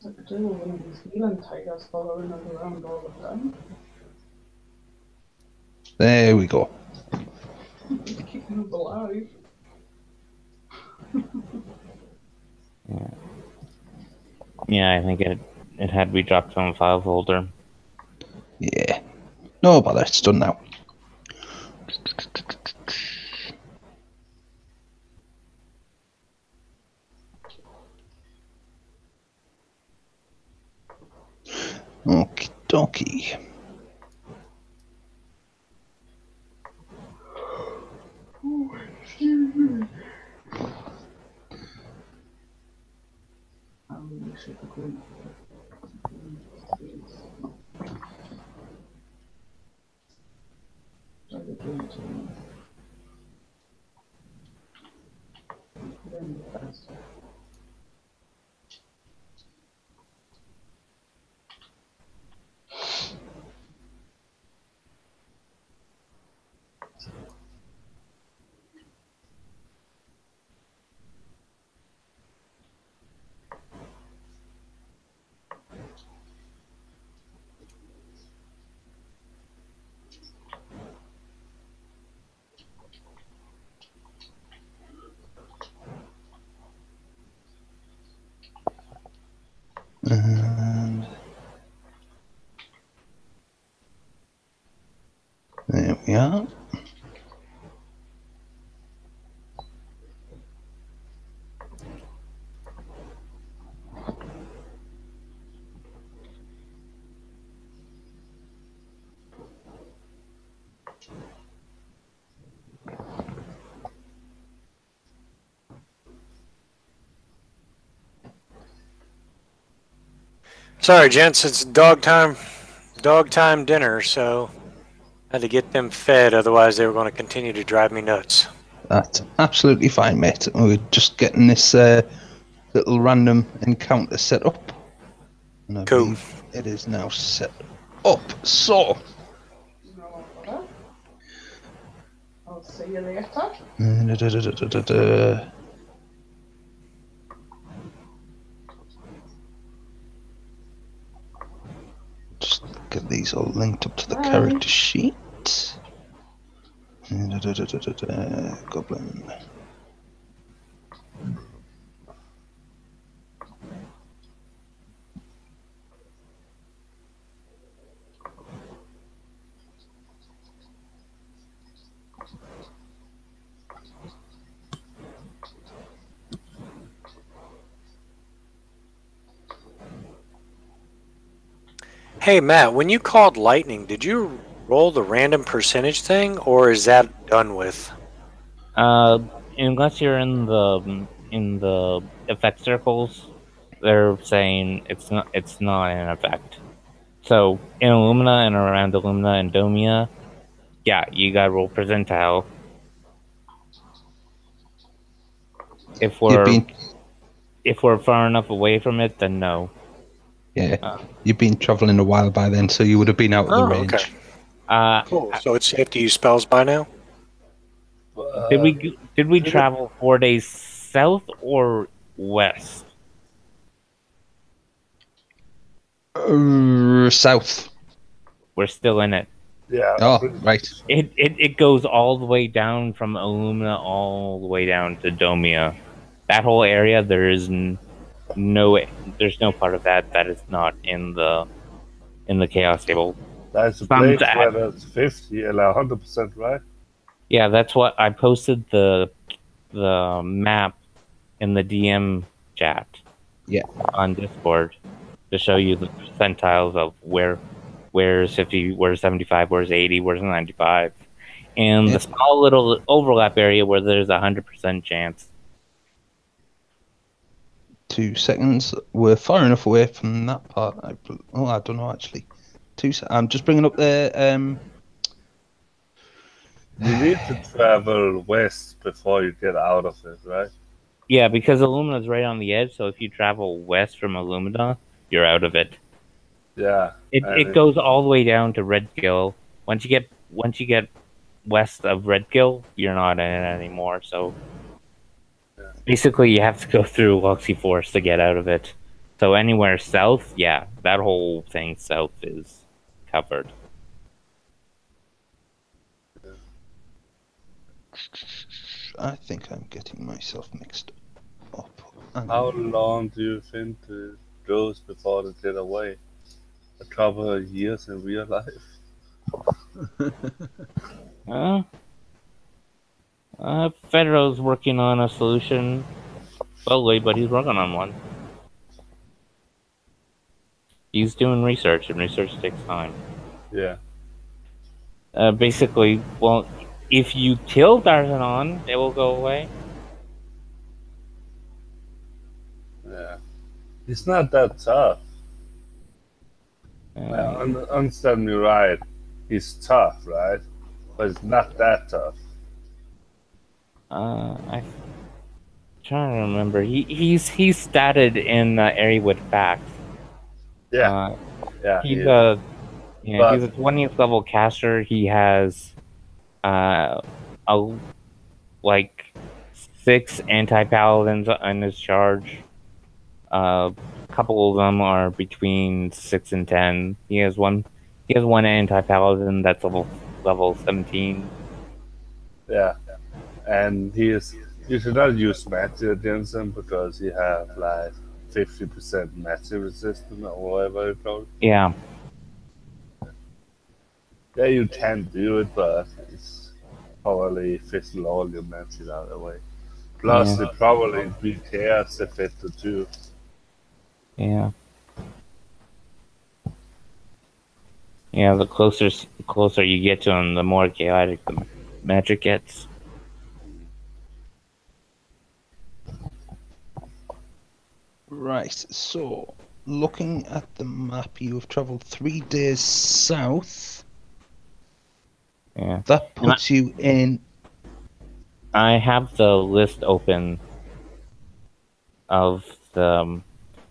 I could do one of these healing tigers following us around all the time. There we go. Keeping us alive. Yeah, I think it had to be dropped from a file folder. Yeah. No bother, it's done now. Okie dokie. And there we are. Sorry, gents, it's dog time dinner, so I had to get them fed, otherwise they were going to continue to drive me nuts. That's absolutely fine, mate. We're just getting this little random encounter set up. And I Cool. believe it is now set up. So, No bother. I'll see you later. Just get these all linked up to the Bye. character sheet. Goblin. Hey, Matt, when you called lightning, did you roll the random percentage thing, or is that done with? Unless you're in the effect circles, they're saying it's not an effect. So in Illumina and around Illumina and Domia, yeah, you gotta roll percentile. If we're far enough away from it, then no. Yeah, you've been traveling a while by then, so you would have been out of the range. Okay. Cool. So it's safe to use spells by now? Did we travel 4 days south or west? South. We're still in it. Yeah. Oh, right. It goes all the way down from Illumina all the way down to Domia. That whole area, there's no part of that is not in the Chaos Table. That's a Some place to where add- there's 50 and 100% right. Yeah, that's what I posted the map in the DM chat. Yeah. On Discord to show you the percentiles of where's 50, where's 75, where's 80, where's 95, and the small little overlap area where there's 100% chance. 2 seconds. We're far enough away from that part. I don't know actually. I'm just bringing up the. You need to travel west before you get out of it, right? Yeah, because Illumina's right on the edge, so if you travel west from Illumina, you're out of it. Yeah. It goes all the way down to Redgill. Once you get west of Redgill, you're not in it anymore. So basically, you have to go through Loxy Forest to get out of it. So anywhere south, yeah, that whole thing south is covered. I think I'm getting myself mixed up. How long do you think it goes before they get away? A couple of years in real life? Federo's working on a solution slowly, but he's working on one. He's doing research, and research takes time. Yeah. Basically, well, if you kill Darzanon, it will go away. Yeah. He's not that tough. Understand me right. He's tough, right? But it's not that tough. I'm trying to remember. He's statted in Areawood Facts. Yeah. Yeah. He's a 20th level caster. He has like 6 anti-paladins in his charge. A couple of them are between 6 and 10. He has one anti-paladin that's level 17. Yeah. And you should not use magic against him because he have like 50% magic resistance or whatever you call it. Yeah. Yeah, you can do it, but it's probably fizzle all your magic out of the way. Plus, it probably be chaos affected too. Yeah. Yeah, the closer you get to him, the more chaotic the magic gets. Right, so looking at the map, you have travelled 3 days south. Yeah. That puts you in. I have the list open of the.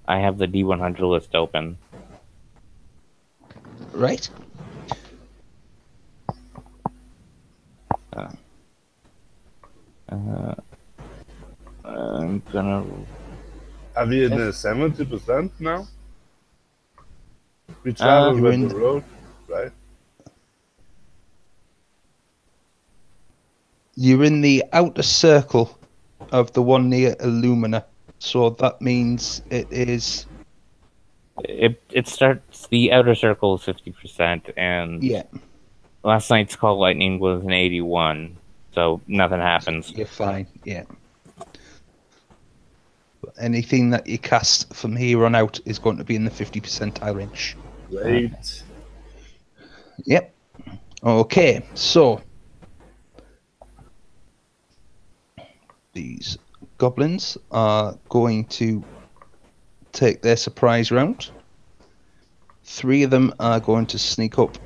I have the D100 list open. Right. I'm gonna. Are we in the 70% now? We travel with the road, right? You're in the outer circle of the one near Illumina, so that means it is. It starts. The outer circle is 50%, and last night's Call Lightning was an 81, so nothing happens. You're fine. Yeah. Anything that you cast from here on out is going to be in the 50 percentile range. Great. Yep. Okay, so these goblins are going to take their surprise round. 3 of them are going to sneak up.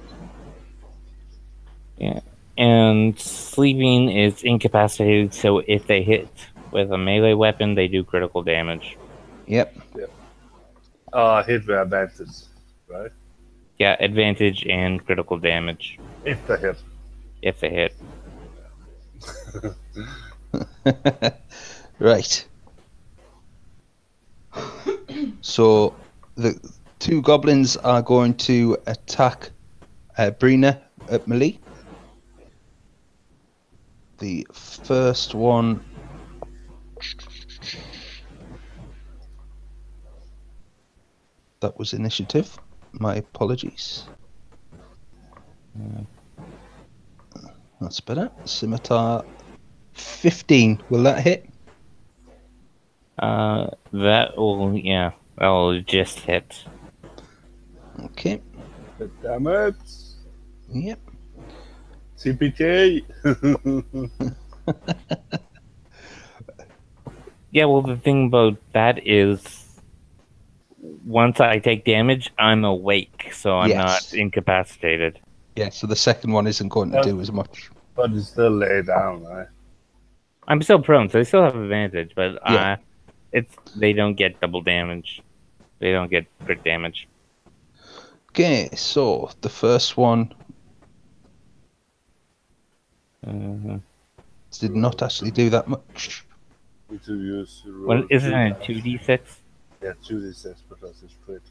Yeah, and sleeping is incapacitated, so if they hit with a melee weapon, they do critical damage. Yep. Hit with advantage, right? Yeah, advantage and critical damage. If they hit. If they hit. Right. So the two goblins are going to attack Brina at melee. The first one. That was initiative. My apologies. That's better. Scimitar 15. Will that hit? That'll just hit. Okay. Damn it. Yep. CPK. Yeah, well, the thing about that is, once I take damage, I'm awake, so I'm Yes. not incapacitated. Yeah, so the second one isn't going to do as much. But you still lay down, right? I'm still prone, so I still have advantage, but Yeah. they don't get double damage. They don't get crit damage. Okay, so the first one did not actually do that much. We to use the Well, roll isn't two it dice. 2d6? Yeah, 2d6 because it's crit.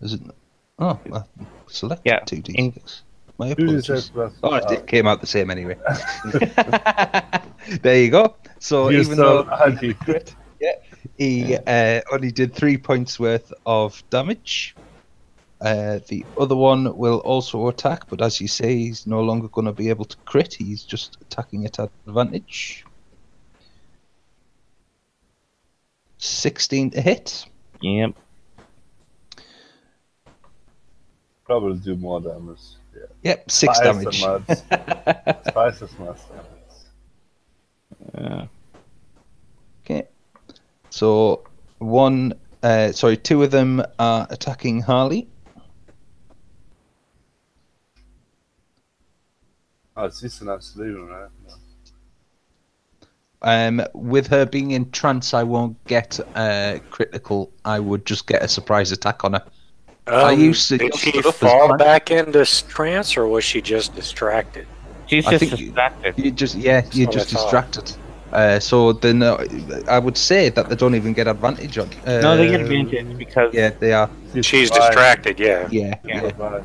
Is it? Oh, I selected Yeah, 2d6. My 2d6 apologies. plus. Oh, it came out the same anyway. There you go. So You even still though had the crit, he only did 3 points worth of damage. The other one will also attack, but as you say, he's no longer going to be able to crit. He's just attacking at advantage. 16 to hit. Yep. probably do more damage. Yeah. Yep, 6 Twice damage. as much. Twice as much damage. Okay. So two of them are attacking Harley. Oh, it's just enough sleeping, right? No. With her being in trance, I won't get critical. I would just get a surprise attack on her. Did she fall back into trance, or was she just distracted? She's I just think distracted. you're just what I distracted. So then I would say that they don't even get advantage on. No, they get advantage because Yeah, they are. She's distracted, yeah. Yeah. Right.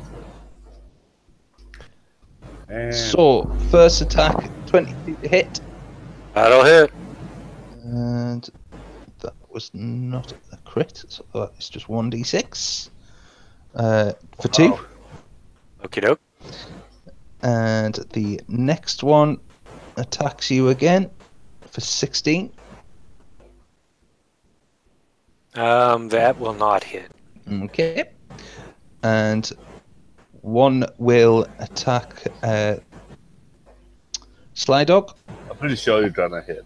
And So first attack, 22 to hit, That'll hit. and that was not a crit. So that is just 1d6 for 2. Wow. Okie doke. And the next one attacks you again for 16. That will not hit. Okay. And one will attack Sly Dog. I'm pretty sure you're gonna hit.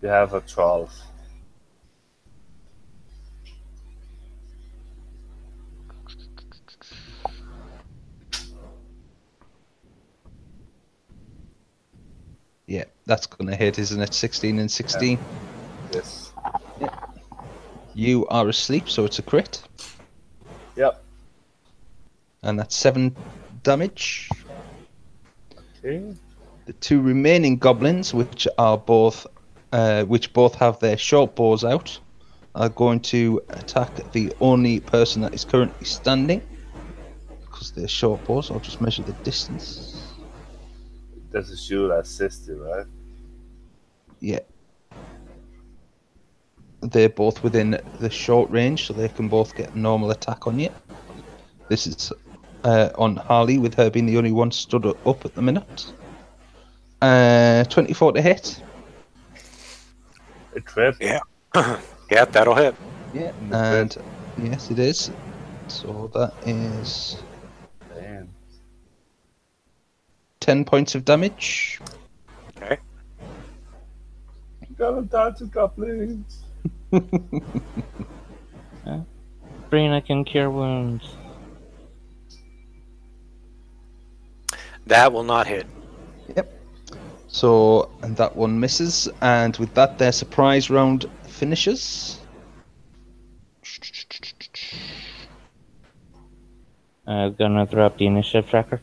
You have a 12. Yeah, that's going to hit, isn't it? 16 and 16. Yes. You are asleep, so it's a crit. Yep. And that's 7 damage. Okay. The two remaining goblins, which both have their short bows out, are going to attack the only person that is currently standing. Because they're short bows, I'll just measure the distance. Does a shoot at 60, right? Yeah. They're both within the short range, so they can both get a normal attack on you. This is on Harley, with her being the only one stood up at the minute. 24 to hit. A trip. Yeah. Yeah, that'll hit. Yeah, and yes, it is. So that is Damn. 10 points of damage. Okay. You gotta dodge the goblins. Brina can cure wounds. That will not hit. Yep. So, and that one misses, and with that, their surprise round finishes. Gonna throw up the initiative tracker.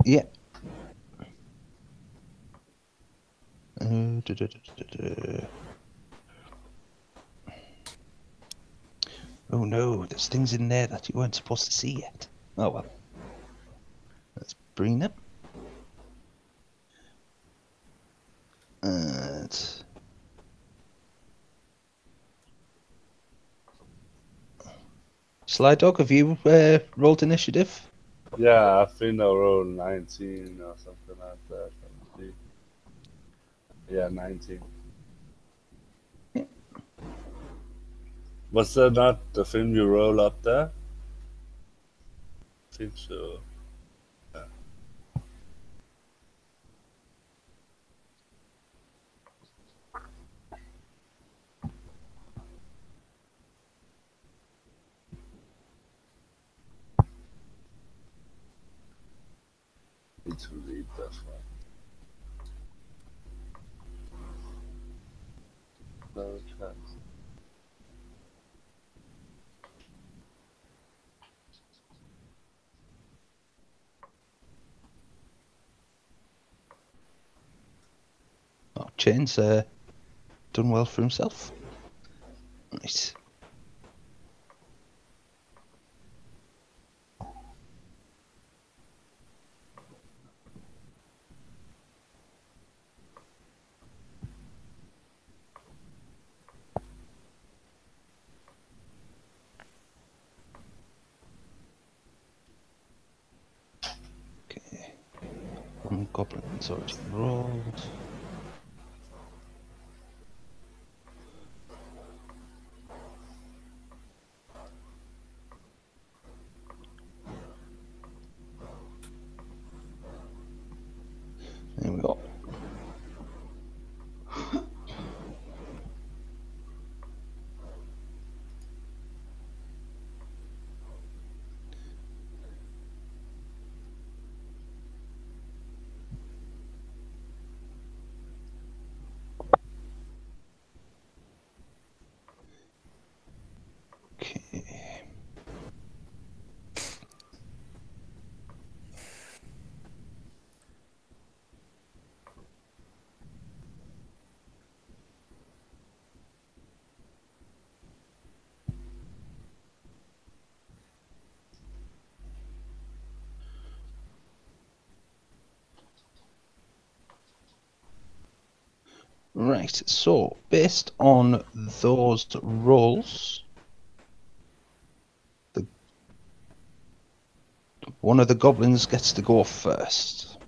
Yeah. Oh no, there's things in there that you weren't supposed to see yet. Oh well. Let's bring them. And Sly Dog, have you rolled initiative? Yeah, I think I rolled 19 or something like that. Let me see. Yeah, 19. Yeah. Was that not the film you roll up there? I think so. Yeah. Need to read that one. No chance. Oh, Chain's done well for himself. Nice. Okay. One goblin's already rolled. There we go. Okay. Right, so based on those rolls, one of the goblins gets to go first.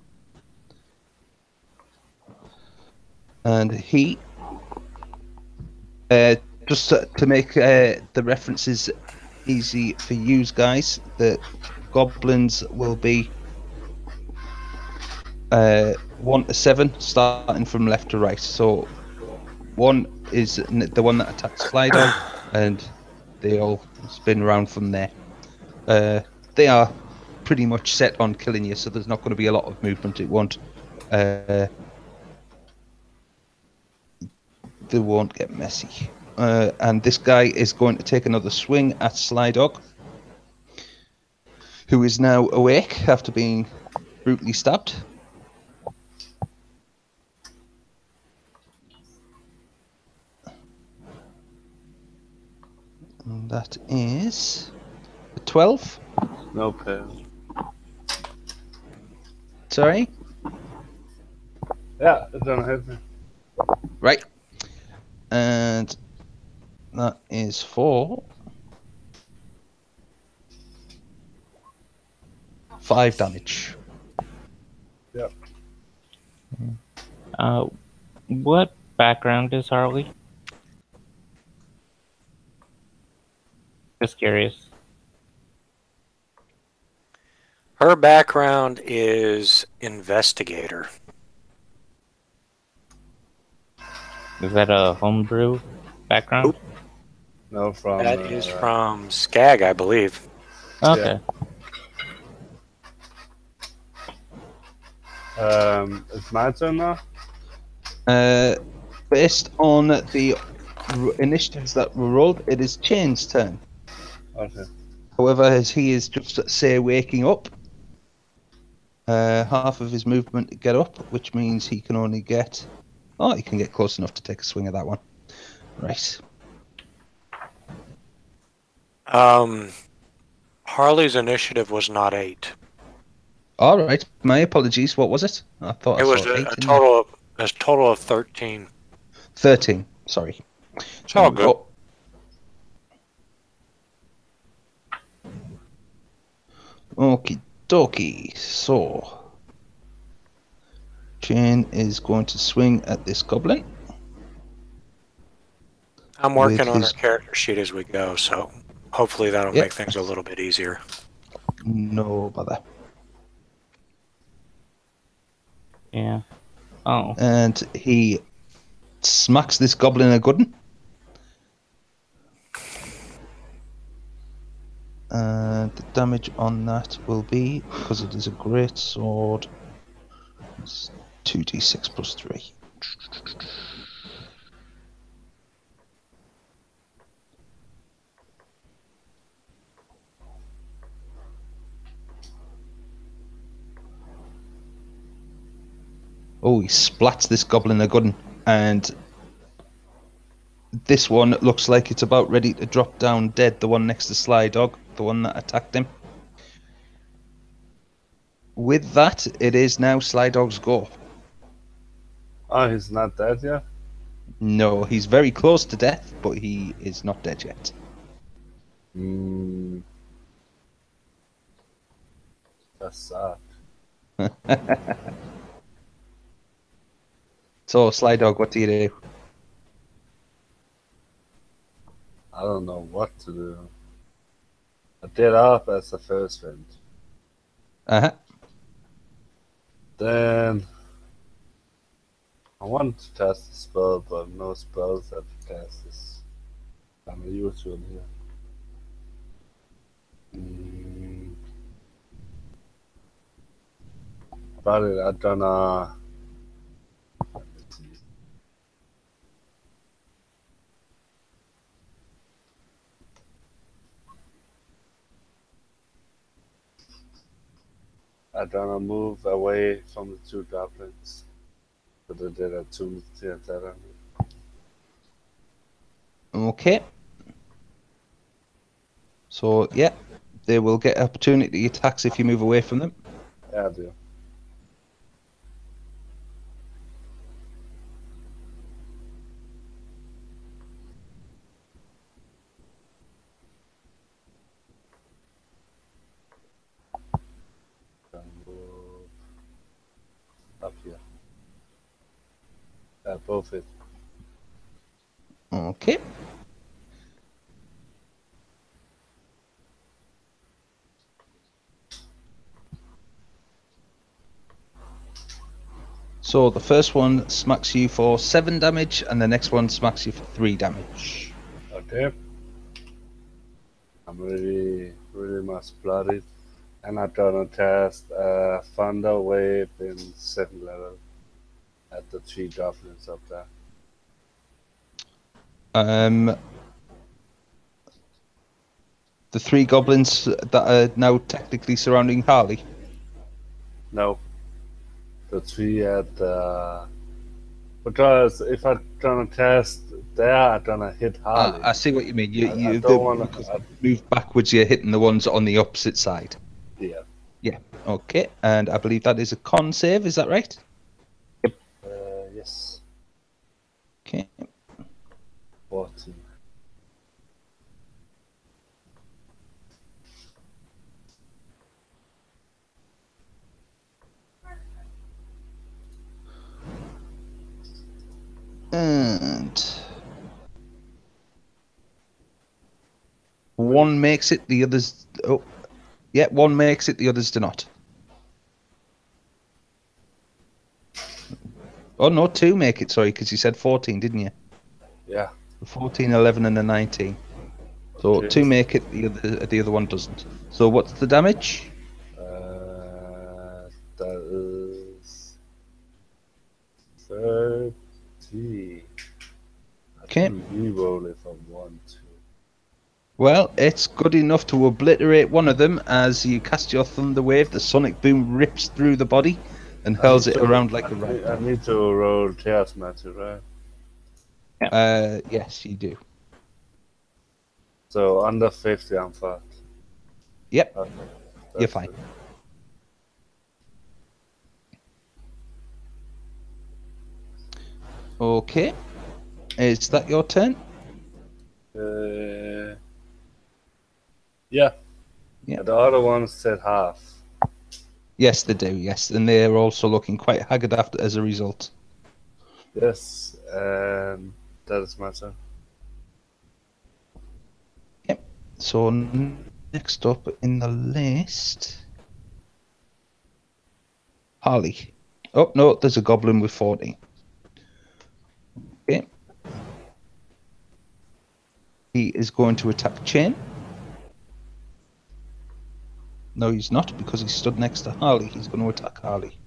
And he, just to make the references easy for you guys, the goblins will be 1 to 7, starting from left to right. So 1 is the one that attacks Sly Dog, and they all spin around from there. They are pretty much set on killing you, so there's not going to be a lot of movement. It won't. They won't get messy. And this guy is going to take another swing at Sly Dog, who is now awake after being brutally stabbed. And that is a 12. No pain. Sorry? Yeah, it don't hit me. Right. And that is for 5 damage. Yep. What background is Harley? Just curious. Her background is investigator. Is that a homebrew background? No, from That is from Skag, I believe. Okay. It's my turn now. Based on the initiatives that were rolled, it is Chain's turn. Okay. However, as he is just, say, waking up, half of his movement to get up, which means he can only get... Oh, he can get close enough to take a swing at that one. Right. Harley's initiative was not 8. All right. My apologies. What was it? I thought It I was saw 8 a in there. total of 13. 13. Sorry. It's all There we good. go. Okie dokie. So, Jane is going to swing at this goblin. I'm working with on his- her character sheet as we go, so hopefully that'll Yep. make things a little bit easier. No bother. Yeah. Oh. And he smacks this goblin a good one. And the damage on that will be, because it is a great sword, it's 2d6 plus 3. Oh, he splats this goblin a good one, and this one looks like it's about ready to drop down dead, the one next to Sly Dog, the one that attacked him. With that, it is now Sly Dog's go. Oh, he's not dead yet? No, he's very close to death, but he is not dead yet. That's sad. So, Sly Dog, what do you do? I don't know what to do. I did up as the first wind. Uh-huh. Then I wanted to cast a spell, but no spells that cast this. I'm usual here. About it, I gonna. Let's see. I gonna move away from the two goblins. But they did a 2 theater. Okay. So, yeah, they will get opportunity attacks if you move away from them. Yeah, I do. Gonna move up here. Both it. Okay. So the first one smacks you for 7 damage, and the next one smacks you for 3 damage. Okay. I'm really much bloodied. And I'm gonna cast Thunder Wave in 7th level at the 3 goblins up there. The 3 goblins that are now technically surrounding Harley. No. The 3 at the... Because if I'm gonna cast there, I'm gonna hit Harley. I see what you mean. I don't wanna... because you move backwards, you're hitting the ones on the opposite side. Yeah. Yeah. Okay. And I believe that is a con save. Is that right? Yes. Okay. 14. And one makes it, the others... Oh, yeah, one makes it, the others do not. Oh, no, 2 make it, sorry, because you said 14, didn't you? Yeah. 14, 11, and a 19. So Okay. 2 make it, the other one doesn't. So what's the damage? That is 30. Okay. I can re-roll it from 1 to... Well, it's good enough to obliterate one of them. As you cast your Thunder Wave, the sonic boom rips through the body and hurls it around like a rag. I need to roll Chaos Magic, right? Yes, you do. So under 50, I'm fucked. Yep, Okay. you're fine. Okay. Is that your turn? Yeah. Yeah. The other ones said half. Yes, they do. Yes, and they're also looking quite haggard after as a result. Yes, and that is my turn. Yep. So next up in the list, Harley. Oh no, there's a goblin with 40. Okay. He is going to attack Chain. No, he's not, because he stood next to Harley. He's going to attack Harley.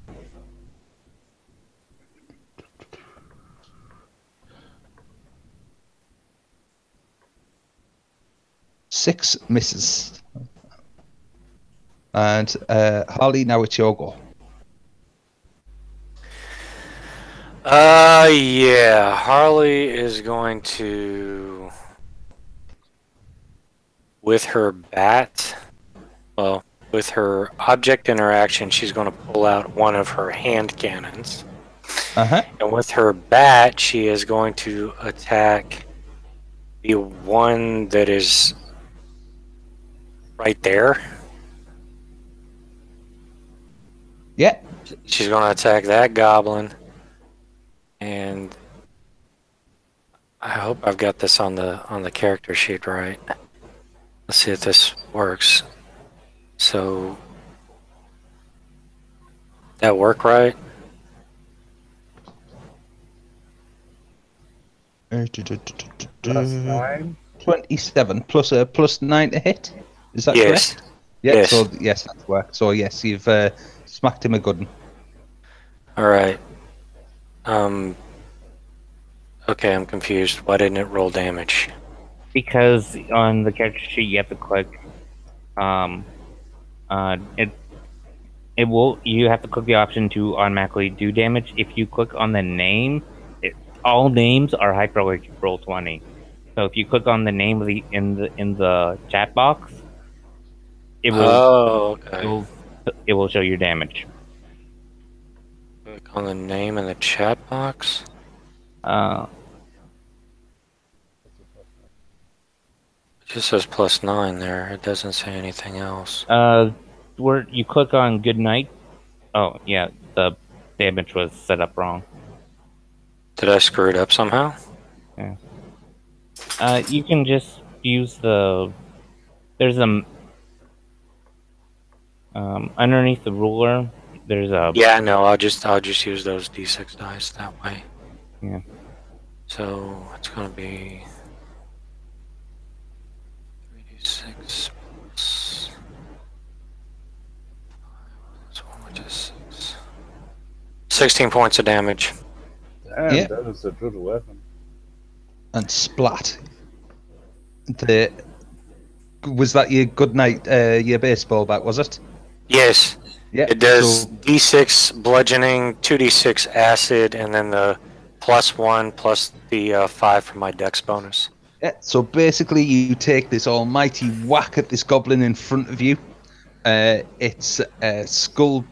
Six misses. And Harley, now it's your go. Yeah, Harley is going to, with her bat, well, with her object interaction, she's going to pull out one of her hand cannons. And with her bat, she is going to attack the one that is right there. Yeah. She's going to attack that goblin. And I hope I've got this on the character sheet right. Let's see if this works. So that work right? Plus 9. 27 plus 9 to hit. Is that Yes. correct? Yeah. Yes. So yes, that's worked. So yes, you've smacked him a good one. All right. Okay, I'm confused. Why didn't it roll damage? Because on the character sheet you have to click. It will. You have to click the option to automatically do damage. If you click on the name, all names are hyperlink roll 20. So if you click on the name of the in the chat box, it will. Oh, okay. It will show your damage. Click on the name in the chat box. It just says +9 there. It doesn't say anything else. Where you click on good night. Oh yeah, the damage was set up wrong. Did I screw it up somehow? Yeah. You can just use the. There's a. Underneath the ruler, there's a. Yeah, no. I'll just use those D6 dice that way. Yeah. So it's gonna be 3d6 plus 1, which is 6. 16 points of damage. Damn, Yeah. that is a good weapon. And splat. Was that your good night, your baseball bat, was it? Yes. Yeah. It does So, D6 bludgeoning, 2d6 acid, and then the +1 plus the 5 for my dex bonus. yeah. So basically, you take this almighty whack at this goblin in front of you. Its skull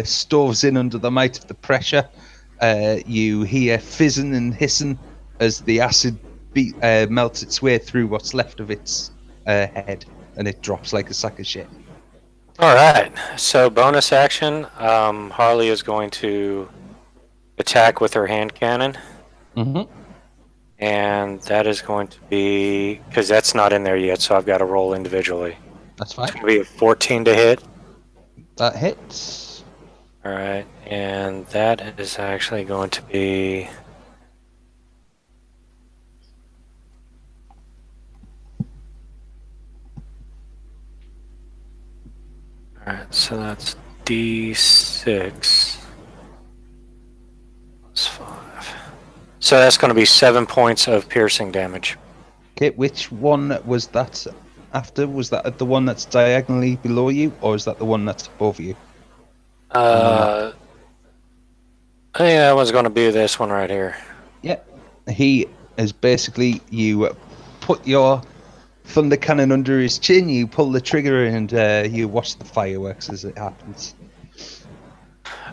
stoves in under the might of the pressure. You hear fizzing and hissing as the acid melts its way through what's left of its head, and it drops like a sack of shit. All right. So bonus action, Harley is going to attack with her hand cannon, Mm-hmm. and that is going to be because that's not in there yet. So I've got to roll individually. That's fine. It's going to be a 14 to hit. That hits. All right, and that is actually going to be. Alright, so that's D6 plus 5. So that's going to be 7 points of piercing damage. Okay, which one was that? after? Was that the one that's diagonally below you, or is that the one that's above you? I think that one's going to be this one right here. Yeah. He is basically, you put your thunder cannon under his chin, you pull the trigger, and you watch the fireworks as it happens.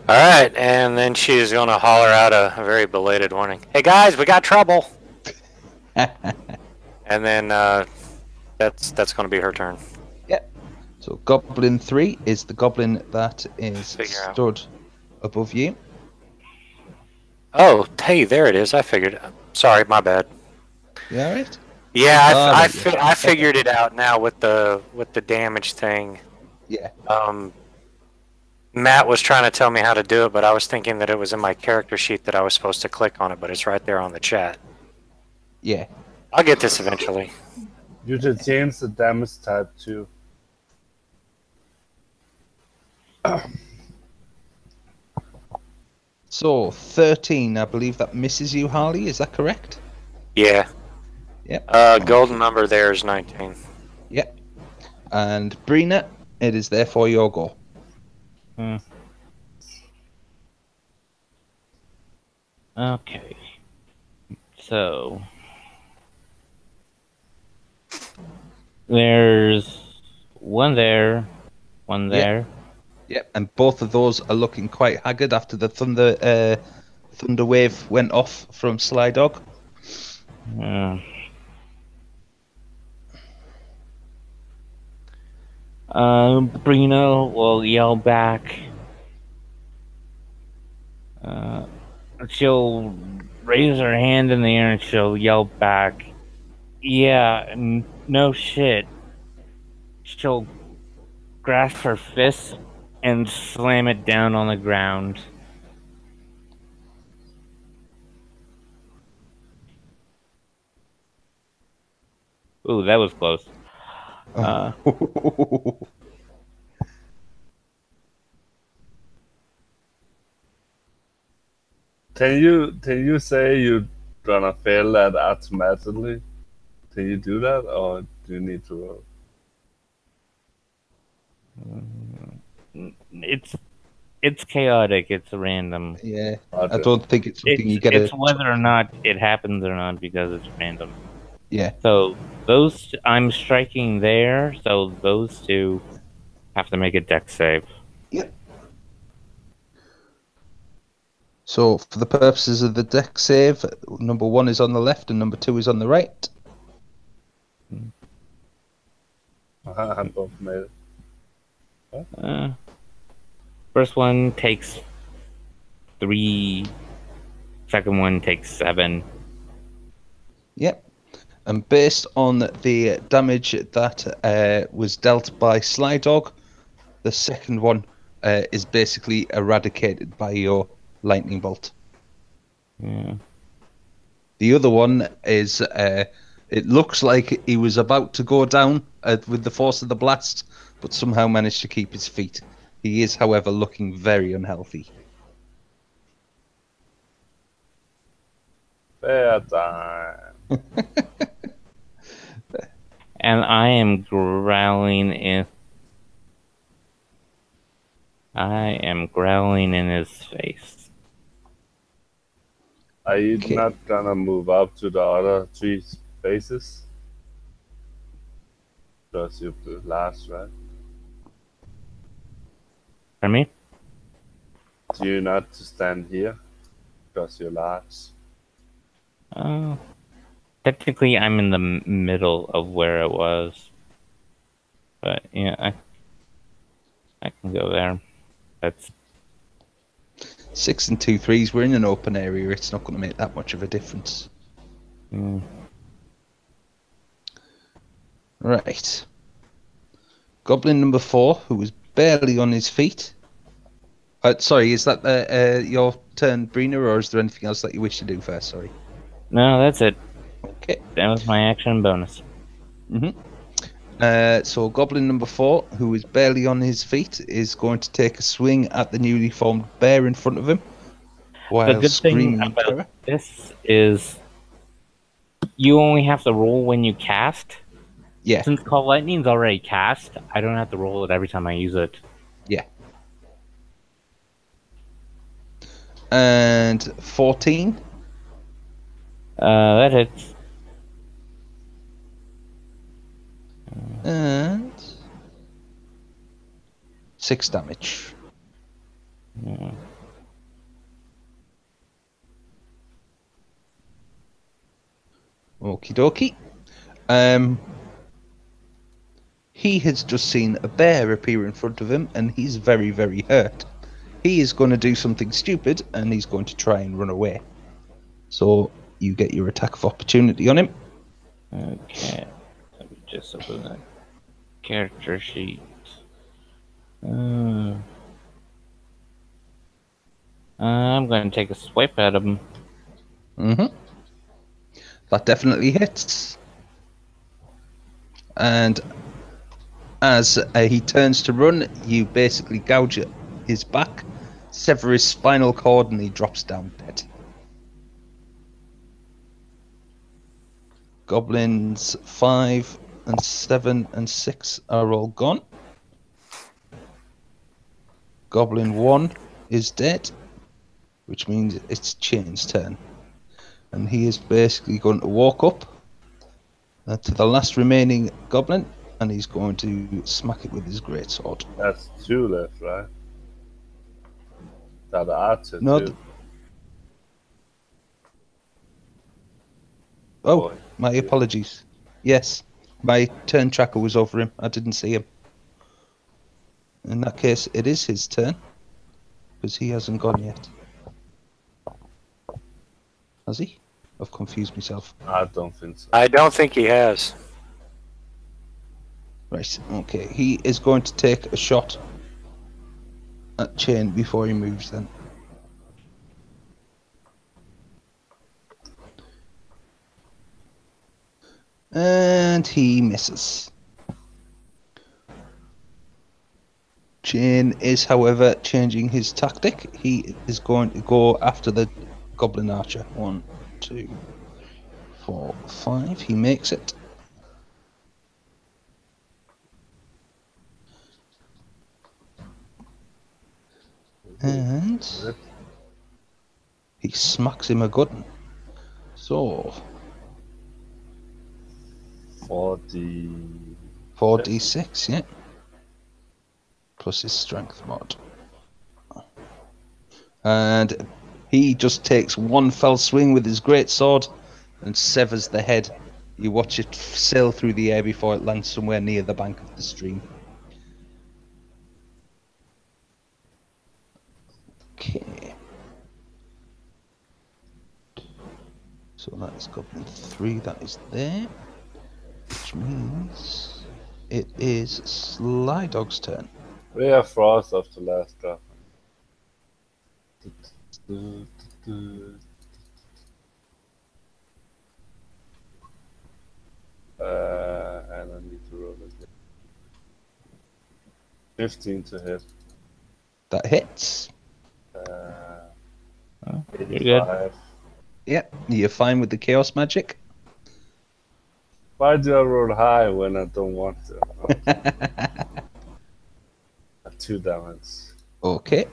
All right, and then she's going to holler out a very belated warning. Hey guys, we got trouble. And then that's going to be her turn. Yep. So Goblin 3 is the goblin that is stood above you. Oh, hey, there it is. I figured. Sorry, my bad. You all right? Yeah, I figured it out now with the damage thing. Yeah. Matt was trying to tell me how to do it, but I was thinking that it was in my character sheet that I was supposed to click on it, but it's right there on the chat. Yeah. I'll get this eventually. You should change the damage type too. So 13, I believe that misses you, Harley. Is that correct? Yeah. Yep. Golden number there is 19. Yep. And Brina, it is therefore your go. Okay. So there's one there, one there. Yep. And both of those are looking quite haggard after the thunder wave went off from Sly Dog. Brina will yell back. She'll raise her hand in the air and she'll yell back, yeah, no shit. She'll grasp her fist and slam it down on the ground. Ooh, that was close. Can you say you're gonna fail that automatically? Can you do that, or do you need to roll? It's chaotic. It's random. Yeah. Okay. I don't think it's something you get. It's whether or not it happens or not because it's random. Yeah. So those I'm striking there. So those two have to make a dex save. Yep. So for the purposes of the dex save, number 1 is on the left and number 2 is on the right. I both made it. First one takes 3. Second one takes 7. Yep. And based on the damage that was dealt by Sly Dog, the second one is basically eradicated by your lightning bolt. Yeah. The other one is, it looks like he was about to go down with the force of the blast, but somehow managed to keep his feet. He is, however, looking very unhealthy. Fair time. And I am growling in. I am growling in his face. Are you not gonna move up to the other 3 spaces? Because you're last, right? Pardon me? Do you not stand here? Because you're last. Technically, I'm in the middle of where it was. But, yeah, I can go there. That's 6 and 2 3s. We're in an open area. It's not going to make that much of a difference. Right. Goblin number 4, who was barely on his feet. Sorry, is that your turn, Brina, or is there anything else that you wish to do first? Sorry. No, that's it. Okay. That was my action bonus. So Goblin number 4, who is barely on his feet, is going to take a swing at the newly formed bear in front of him. While The good thing about this is you only have to roll when you cast. Yeah. Since Call Lightning's already cast, I don't have to roll it every time I use it. Yeah. And 14. That hits. And 6 damage. Yeah. Okie dokie. He has just seen a bear appear in front of him, and he's very, very hurt. He is going to do something stupid, and he's going to try and run away. So you get your attack of opportunity on him. Okay. Let me just open that character sheet. I'm going to take a swipe at him. That definitely hits. And as he turns to run, you basically gouge at his back, sever his spinal cord, and he drops down dead. Goblins 5 and 7 and 6 are all gone. Goblin 1 is dead, which means it's Chain's turn. And he is basically going to walk up to the last remaining goblin, and he's going to smack it with his greatsword. That's 2 left, right? That are to No. 2. Oh, my apologies. Yes, my turn tracker was over him. I didn't see him. In that case, it is his turn, because he hasn't gone yet. Has he? I've confused myself. I don't think so. I don't think he has. Right, okay. He is going to take a shot at Chain before he moves then. And he misses. Chain is, however, changing his tactic. He is going to go after the Goblin Archer. 1, 2, 4, 5. He makes it. And he smacks him a good one. So 4d6, yeah. Plus his strength mod. And he just takes one fell swing with his great sword and severs the head. You watch it sail through the air before it lands somewhere near the bank of the stream. Okay. So that is Goblin 3, that is there. Which means it is Sly Dog's turn. We have Frost of the last drop. And I need to roll again. 15 to hit. That hits. Pretty good. 85. Yep, you're fine with the chaos magic. Why do I roll high when I don't want to? 2 damage. Okay.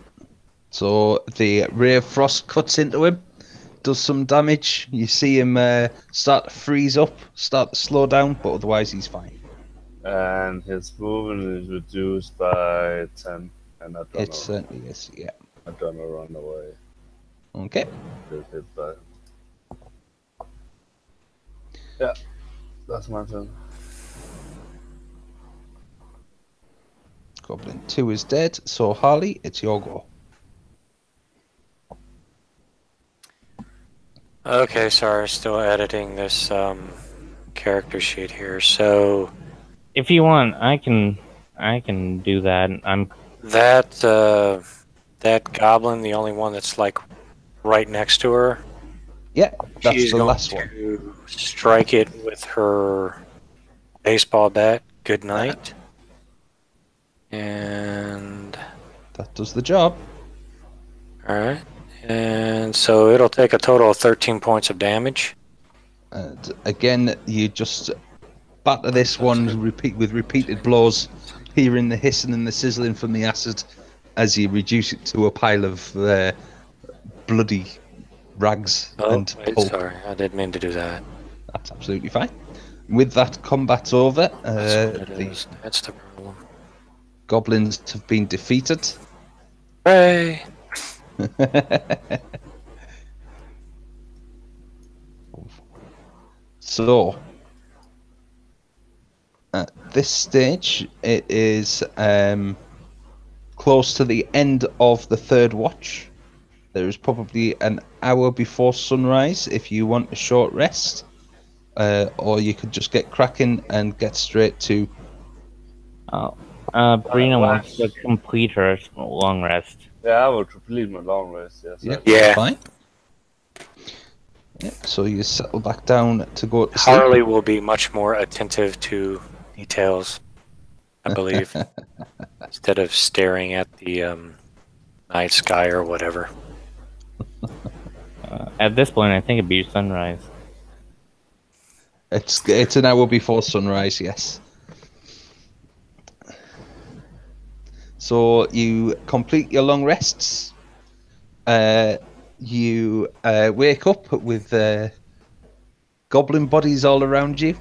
So the ray of frost cuts into him, does some damage. You see him start to freeze up, start to slow down, but otherwise he's fine. And his movement is reduced by 10. And I don't It know. certainly is, yeah. I don't know, run away. Okay. Get hit by. Yeah, that's my turn. Goblin 2 is dead, so Harley, it's your go. Okay, sorry, still editing this character sheet here. So If you want, I can do that. that that goblin, the only one that's like right next to her, Yeah, that's she's the going last one. to strike it with her baseball bat. Good night. And That does the job. all right, and so it'll take a total of 13 points of damage. And again, you just batter this one with repeated blows, hearing the hissing and the sizzling from the acid as you reduce it to a pile of bloody rags and pulp. Sorry, I didn't mean to do that. That's absolutely fine. With that, combat's over. That's what it is. That's the problem. Goblins have been defeated. Hooray! So, at this stage, it is close to the end of the third watch. There is probably an hour before sunrise if you want a short rest, or you could just get cracking and get straight to. Brina wants to complete her long rest. Yeah, I will complete my long rest. Yes. Yeah. Fine. Yeah, so you settle back down to go to sleep. Harley will be much more attentive to details, I believe, instead of staring at the night sky or whatever. At this point, I think it'd be sunrise. It's an hour before sunrise, yes. So you complete your long rests. You wake up with goblin bodies all around you.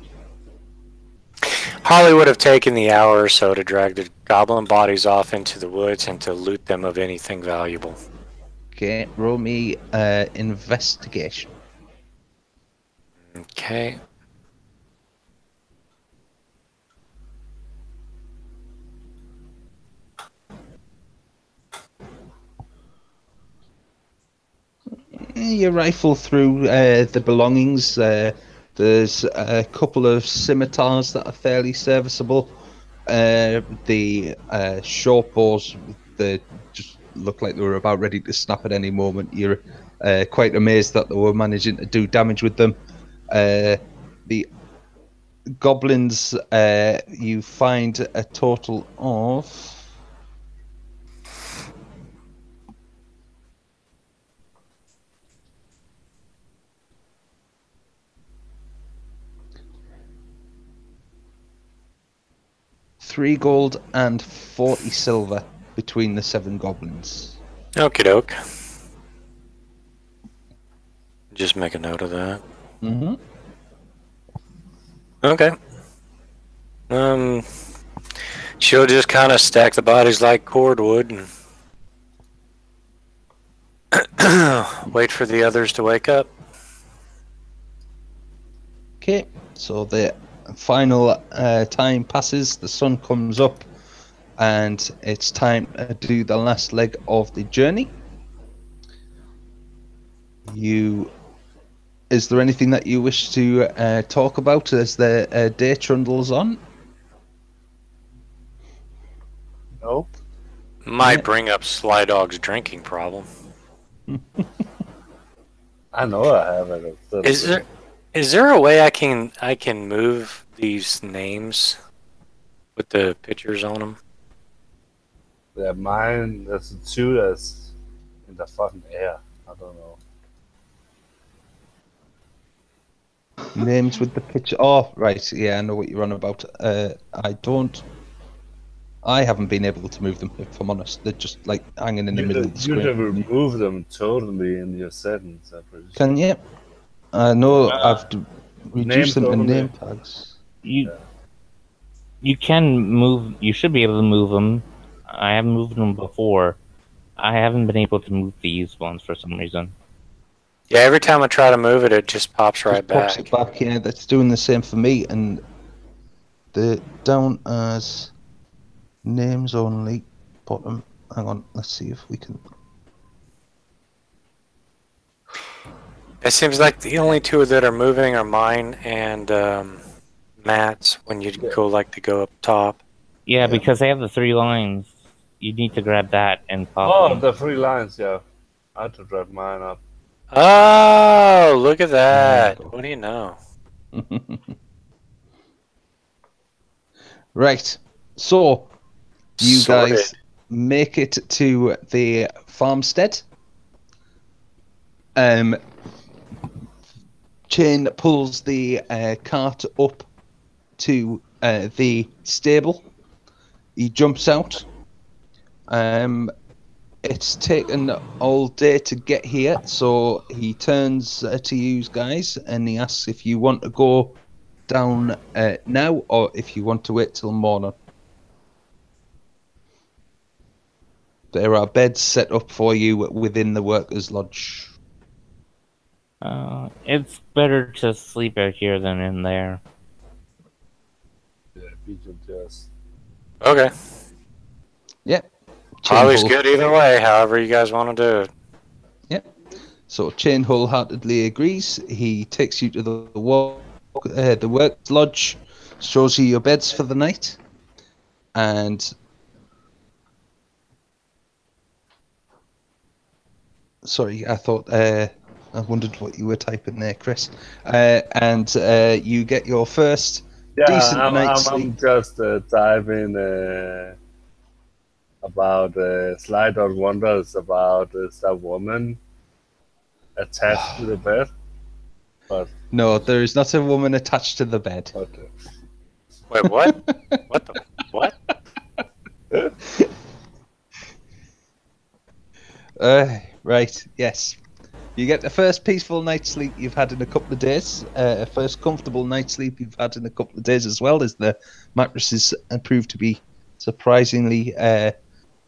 Harley would have taken the hour or so to drag the goblin bodies off into the woods and to loot them of anything valuable. Okay, roll me investigation. Okay. You rifle through the belongings. There's a couple of scimitars that are fairly serviceable. The short bows, they just look like they were about ready to snap at any moment. You're quite amazed that they were managing to do damage with them. The goblins, you find a total of... $3 gold and 40 silver between the 7 goblins. Okie doke. Just make a note of that. Mm-hmm. Okay. She'll just kind of stack the bodies like cordwood and wait for the others to wake up. Okay, so the final time passes, the sun comes up, and it's time to do the last leg of the journey. Is there anything that you wish to talk about as the day trundles on? Nope. Might bring up Sly Dog's drinking problem. I know I have it. Is there a way I can move these names with the pictures on them? Yeah, mine, there's 2 that's in the fucking air. I don't know. Names with the picture. Oh, right. Yeah, I know what you're on about. I haven't been able to move them, if I'm honest. They're just like hanging in the middle of the screen. You can remove them totally in your settings, I presume. Can you? I know I've reduced them to name tags. You can move. You should be able to move them. I haven't moved them before. I haven't been able to move these ones for some reason. Yeah, every time I try to move it, it just pops right back. Pops it back, yeah. That's doing the same for me, and they're down as names only. Bottom. Hang on, let's see if we can. It seems like the only 2 that are moving are mine and Matt's when you go up top. Yeah, because they have the 3 lines. You need to grab that and pop Oh, them. the 3 lines, yeah. I had to drag mine up. Oh, look at that. What do you know? Right. So, you Sorted. guys make it to the farmstead. Chain pulls the cart up to the stable. He jumps out. It's taken all day to get here, so he turns to you guys and he asks if you want to go down now or if you want to wait till morning. There are beds set up for you within the workers' lodge. It's better to sleep out here than in there. Yeah, Pigeon just. Okay. Yep. Always good either way, however you guys want to do it. Yep. So Chain wholeheartedly agrees. He takes you to the workers' lodge, shows you your beds for the night, and sorry, I thought I wondered what you were typing there, Chris. And you get your first decent night's sleep. I'm just typing about Slide on Wonders about that woman attached to the bed. But no, there is not a woman attached to the bed. okay. Wait, what? What the? What? Right, yes. You get the first peaceful night's sleep you've had in a couple of days. First comfortable night's sleep you've had in a couple of days as well, as the mattresses prove to be surprisingly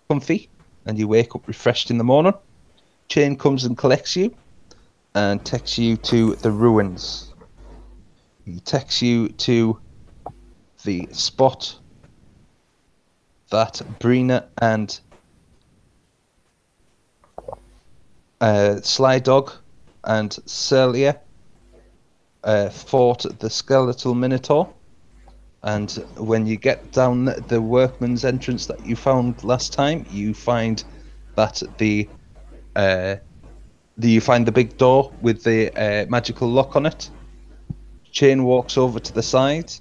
comfy. And you wake up refreshed in the morning. Chain comes and collects you and takes you to the ruins. He takes you to the spot that Brina and Sly Dog and Celia fought the skeletal minotaur, and when you get down the workman's entrance that you found last time, you find that you find the big door with the magical lock on it. Chain walks over to the side.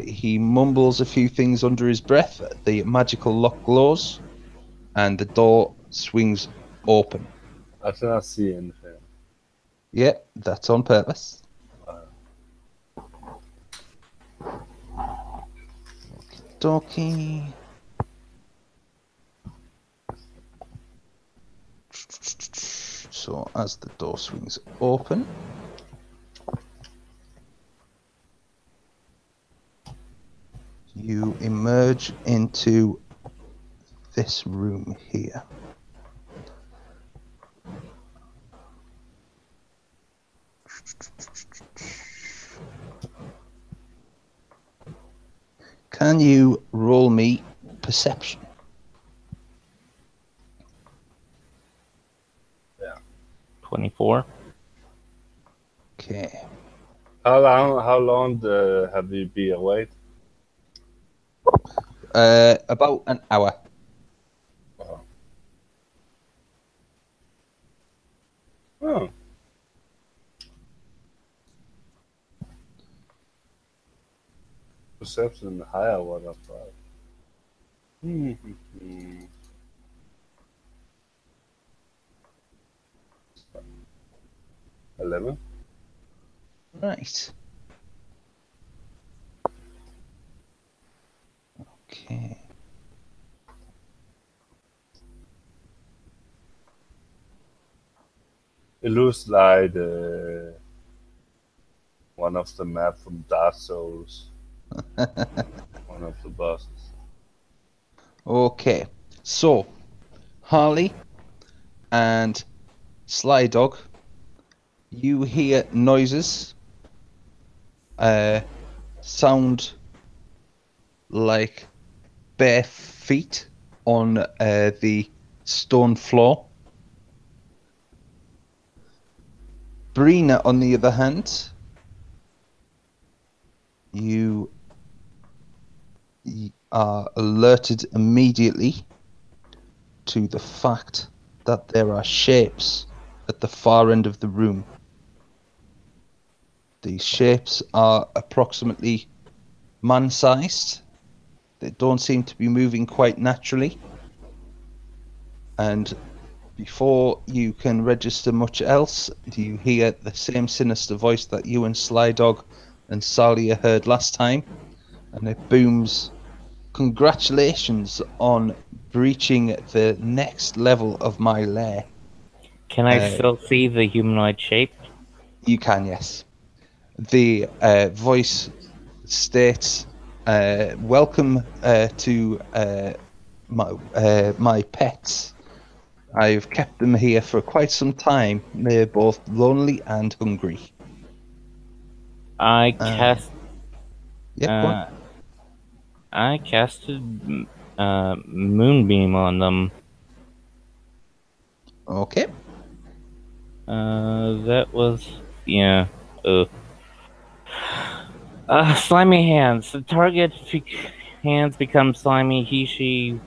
He mumbles a few things under his breath. The magical lock glows, and the door swings open. I cannot see anything. Yeah, that's on purpose. Okie dokie. So as the door swings open, you emerge into this room here. Can you roll me perception? Yeah. 24. Okay. How long have you been awake? About an hour. Oh. Perception higher one of 5. 11. Right. Okay. It looks like one of the map from Dark Souls. One of the bosses. Okay. So, Harley and Sly Dog, you hear noises. Sound like bare feet on the stone floor. Brina, on the other hand, you are alerted immediately to the fact that there are shapes at the far end of the room. These shapes are approximately man-sized. They don't seem to be moving quite naturally. And before you can register much else, you hear the same sinister voice that you and Sly Dog and Salia heard last time, and it booms. Congratulations on breaching the next level of my lair. Can I still see the humanoid shape? You can, yes. The voice states, welcome to my pets. I've kept them here for quite some time. They're both lonely and hungry. I cast. Yep. I casted Moonbeam on them. Okay. That was slimy hands. The target hands become slimy. She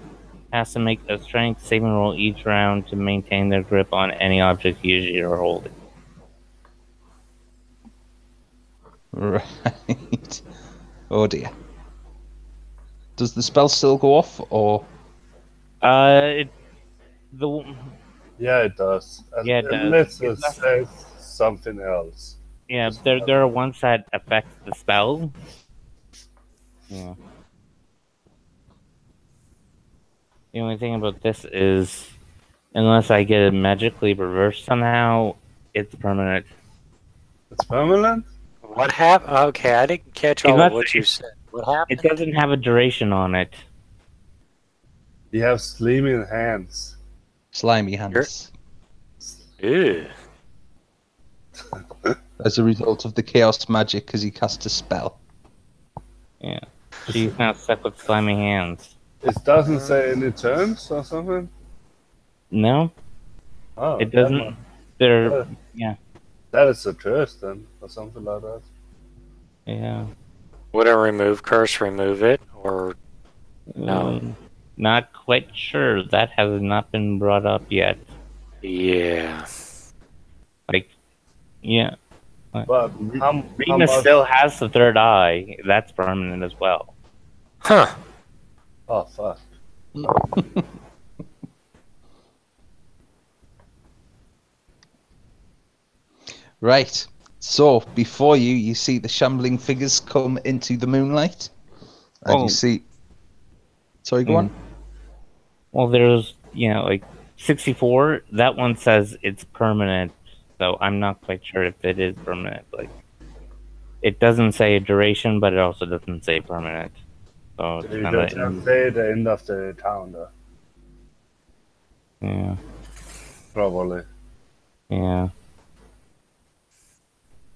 has to make a strength saving roll each round to maintain their grip on any object using or holding. Right. Oh dear. Does the spell still go off, or? Yeah, it does. Yeah, it does. Unless it says something else. Yeah, there are ones that affect the spell. Yeah. The only thing about this is, unless I get it magically reversed somehow, it's permanent. It's permanent? What happened? Okay, I didn't catch all of what you said. What happened? It doesn't have a duration on it. You have slimy hands. Slimy hands. Ew. As a result of the chaos magic, because he cast a spell. Yeah. She's now stuck with slimy hands. It doesn't say any terms or something? No? Oh, it doesn't. Yeah. That is a curse then, or something like that. Yeah. Would a remove curse remove it, or no? Not quite sure. That has not been brought up yet. Yeah. Yeah. But Rena still has the third eye. That's permanent as well. Huh. Oh, fuck. Right. So, before you see the shambling figures come into the moonlight. And you see... Sorry, go on. Well, there's, 64. That one says it's permanent. So I'm not quite sure if it is permanent. It doesn't say a duration, but it also doesn't say permanent. So it's it doesn't say the end of the town, though. Yeah. Probably. Yeah.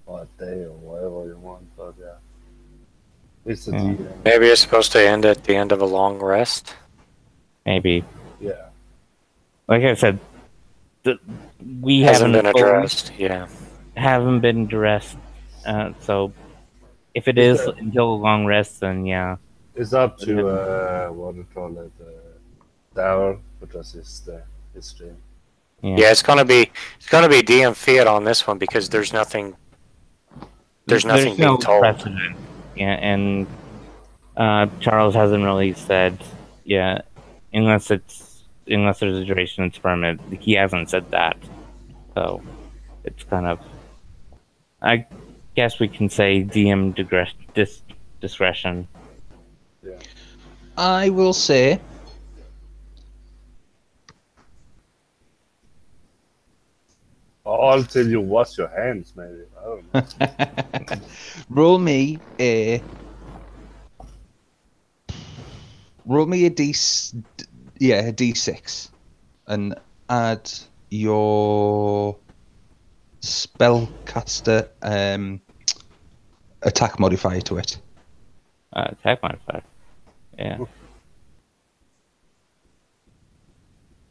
Or a day or whatever you want, but yeah. It's a DM. Maybe it's supposed to end at the end of a long rest? Maybe. Yeah. Like I said, we Hasn't haven't been addressed, yeah. Haven't been addressed. So if it is until a long rest, then yeah. It's up to what do you call it, Darryl, because it's the history. Yeah, it's gonna be DM fiat on this one because there's nothing being no told. Precedent. Yeah, and Charles hasn't really said, unless there's a duration, it's permanent. He hasn't said that, so it's kind of. I guess we can say DM discretion. Yeah. I will say. I'll tell you wash your hands, maybe. I don't know. Roll me a D6 and add your spellcaster attack modifier to it. Attack modifier. Yeah.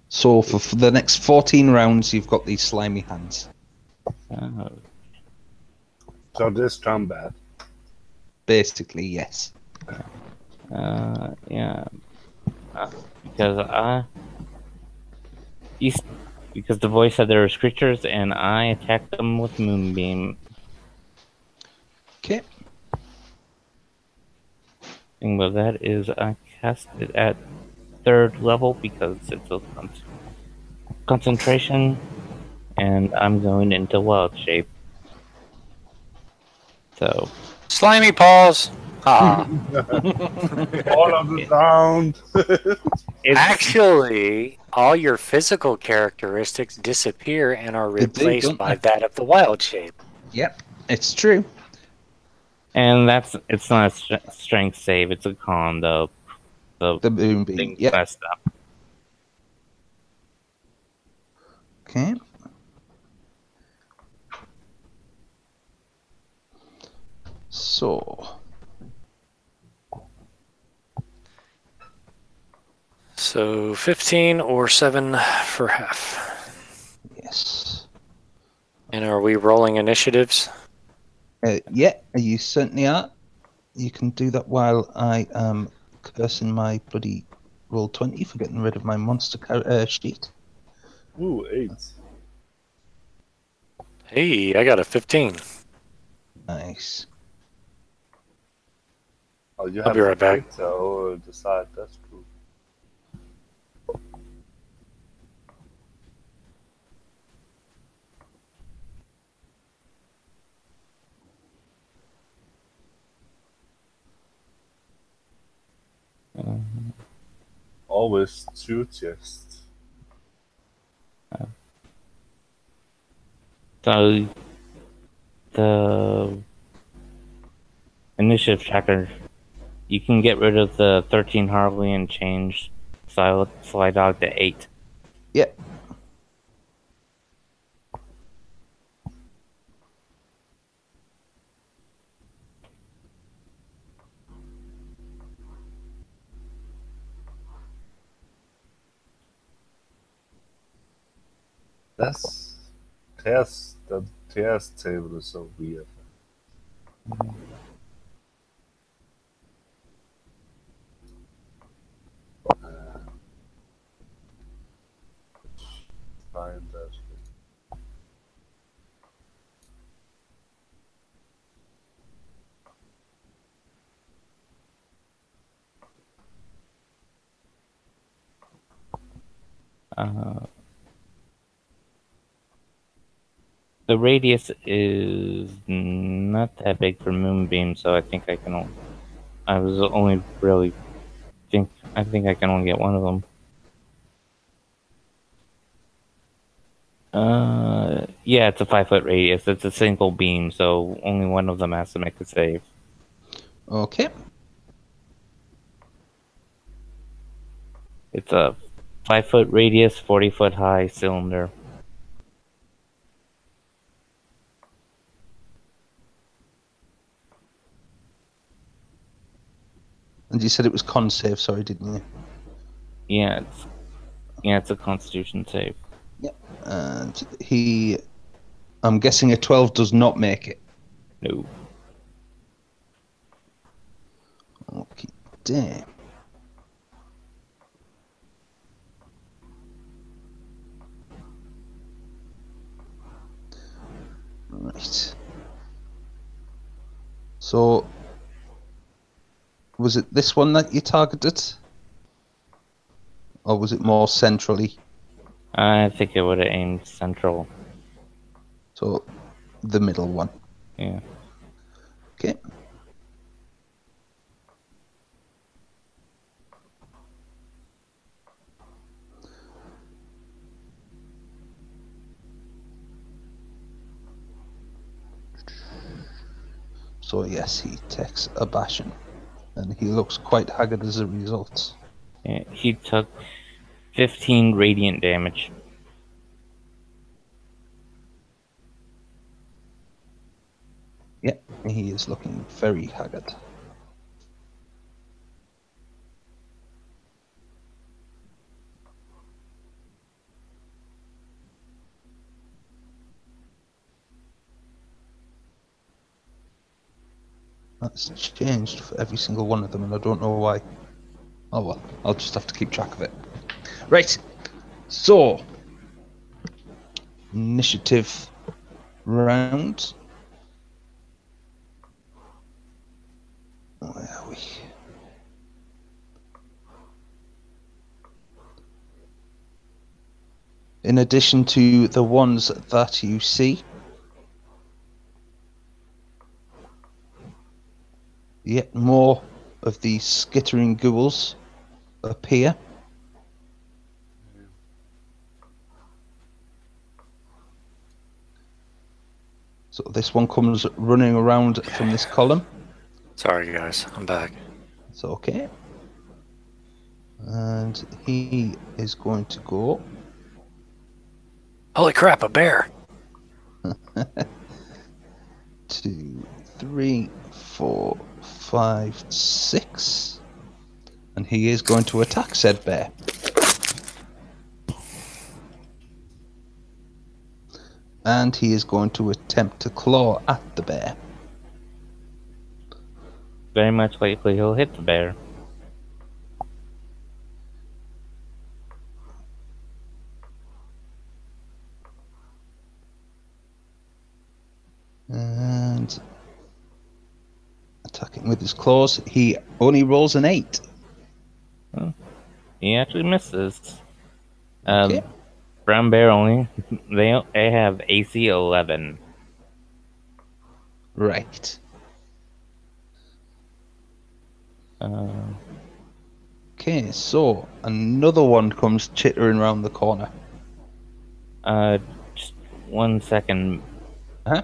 So for the next 14 rounds, you've got these slimy hands. So this combat. Basically, yes. Yeah. Because the voice said there were creatures, and I attacked them with Moonbeam. Okay. Thing about that is I cast it at 3rd level because it's a concentration, and I'm going into wild shape. So Slimy paws. Ah. All of the sound. Actually, all your physical characteristics disappear and are They do, replaced don't by they? that of the wild shape. Yep, it's true. And it's not a strength save, it's a con, though. So The moonbeam. things Yep. messed up. Okay. So, So 15 or 7 for half. yes. And are we rolling initiatives? Yeah, you certainly are. You can do that while I am cursing my bloody Roll20 for getting rid of my monster sheet. Ooh, 8. Hey, I got a 15. Nice. Oh, you I'll have be right back. to decide. That's cool. Always 2 chests. So the initiative tracker, you can get rid of the 13 Harley and change Sly Dog to 8. Yep. The TS table is so weird. Find that. The radius is not that big for Moonbeam, so I think I can. I was only really I think I can only get one of them. Yeah, it's a 5-foot radius. It's a single beam, so only one of them has to make a save. Okay. It's a 5-foot radius, 40-foot high cylinder. And you said it was con save, sorry, didn't you? Yeah, it's a Constitution save. Yep. And I'm guessing a 12 does not make it. No. Okay, damn. Right. So, was it this one that you targeted? Or was it more centrally? I think it would have aimed central. So, the middle one. Yeah. Okay. So yes, he takes a bashing, and he looks quite haggard as a result. Yeah, he took 15 radiant damage. Yeah, he is looking very haggard. That's changed for every single one of them, and I don't know why. Oh well, I'll just have to keep track of it. Right, so initiative round. Where are we? In addition to the ones that you see, Yet more of these skittering ghouls appear. So this one comes running around from this column. Sorry, guys. I'm back. It's okay. And he is going to go. Holy crap, a bear! 2, 3, 4, 5, 6. And he is going to attack said bear. And he is going to attempt to claw at the bear. Very much likely he'll hit the bear. And attacking with his claws, he only rolls an 8. He actually misses. Okay. Brown bear only. They have AC 11. Right. Okay, so another one comes chittering around the corner. Just 1 second. Huh?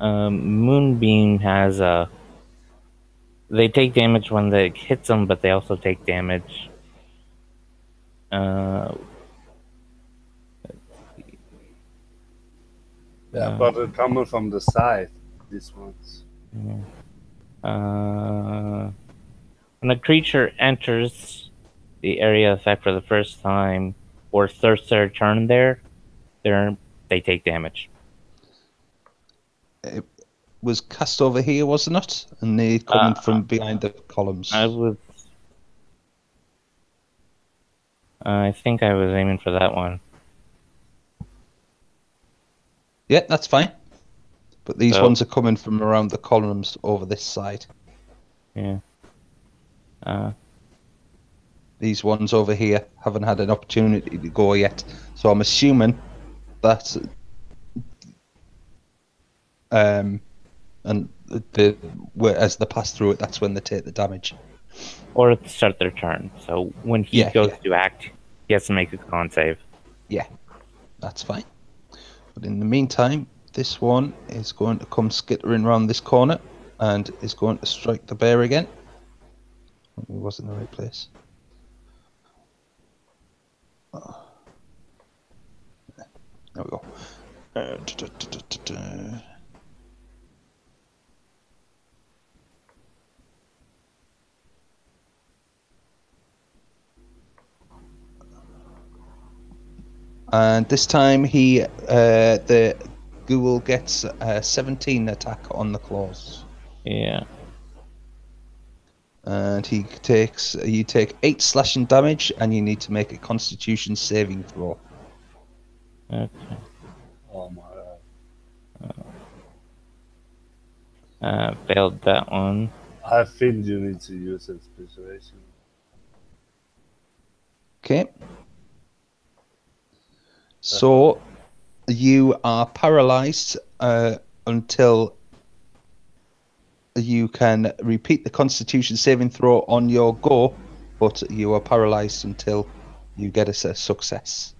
Moonbeam has a. They take damage when they hits them, but they also take damage. Yeah, but it's coming from the side, these ones. When a creature enters the area effect for the first time or starts their turn there, they take damage. It was cast over here, wasn't it? And they coming from behind the columns. I think I was aiming for that one. Yeah, that's fine. But these ones are coming from around the columns over this side. Yeah. These ones over here haven't had an opportunity to go yet. So I'm assuming that and as they pass through it, that's when they take the damage. Or at the start of their turn. So when he goes to act, he has to make a con save. Yeah, that's fine. But in the meantime, this one is going to come skittering around this corner and is going to strike the bear again. It was in the right place. There we go. And this time the ghoul gets a 17 attack on the claws. Yeah. And you take 8 slashing damage, and you need to make a Constitution saving throw. Okay. Oh my god. Failed that one. I think you need to use inspiration. Okay. So you are paralyzed until you can repeat the Constitution saving throw on your go, but you are paralyzed until you get a success.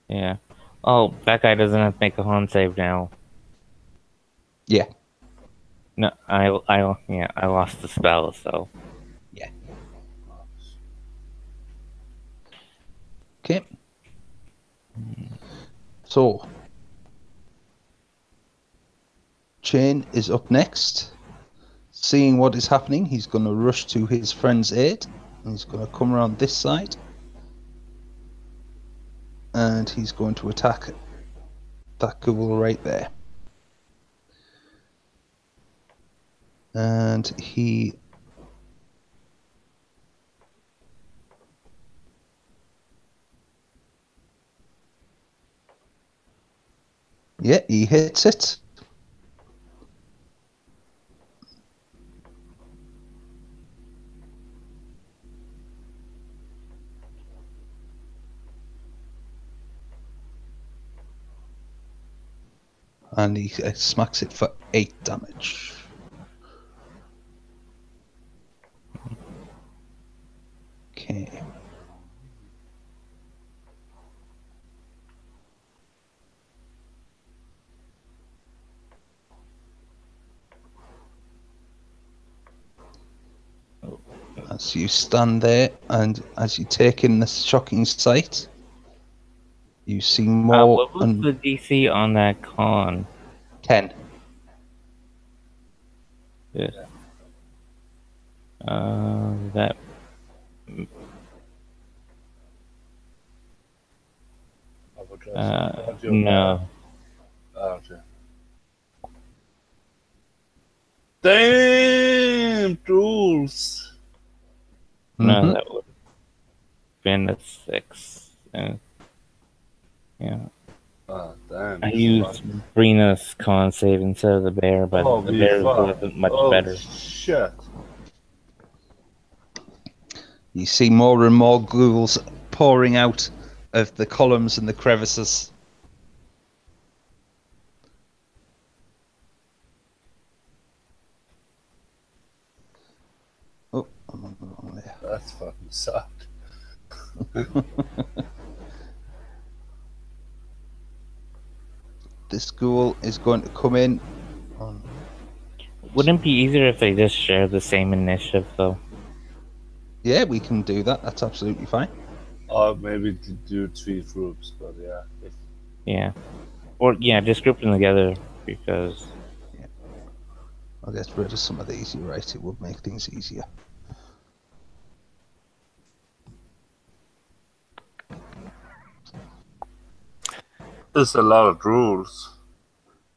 Yeah. Oh, that guy doesn't have to make a con save now. Yeah. No, I lost the spell, so. Yeah. Okay. So, Chain is up next. Seeing what is happening, he's going to rush to his friend's aid. He's going to come around this side. And he's going to attack that ghoul right there. And he... Yeah, he hits it. And he smacks it for 8 damage. As you stand there and as you take in this shocking sight, you see more what was and the DC on that con? 10. Yes. That. No. Okay. Damn, Jules. No, Mhm. that would have been a 6. Yeah. Oh, damn. I used Brina's con save instead of the bear, but Oh, the we bear fuck. wasn't much Oh, better. shit. You see more and more ghouls pouring out of the columns and the crevices. Oh, I'm on the wrong layer. That's fucking sucked. This ghoul is going to come in on. Wouldn't it be easier if they just share the same initiative, though? Yeah, we can do that. That's absolutely fine. Or maybe to do 3 groups, but yeah. Yeah. Or, yeah, just group them together, because... I'll get rid of some of these. You're right, it would make things easier. There's a lot of rules.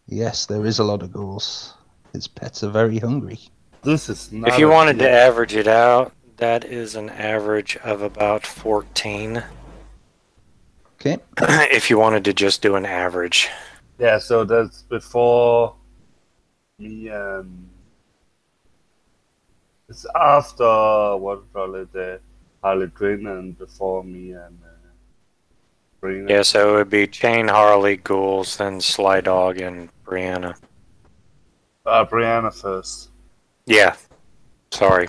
Yes, there is a lot of ghouls. His pets are very hungry. This is not. If you wanted to average it out, that is an average of about 14. Okay. If you wanted to just do an average. Yeah, so that's before me and. It's after what we call it, Harley Quinn, and before me and Brina. Yeah, so it would be Chain, Harley, Ghouls, then Sly Dog, and Brianna. Brianna first. Yeah. Sorry.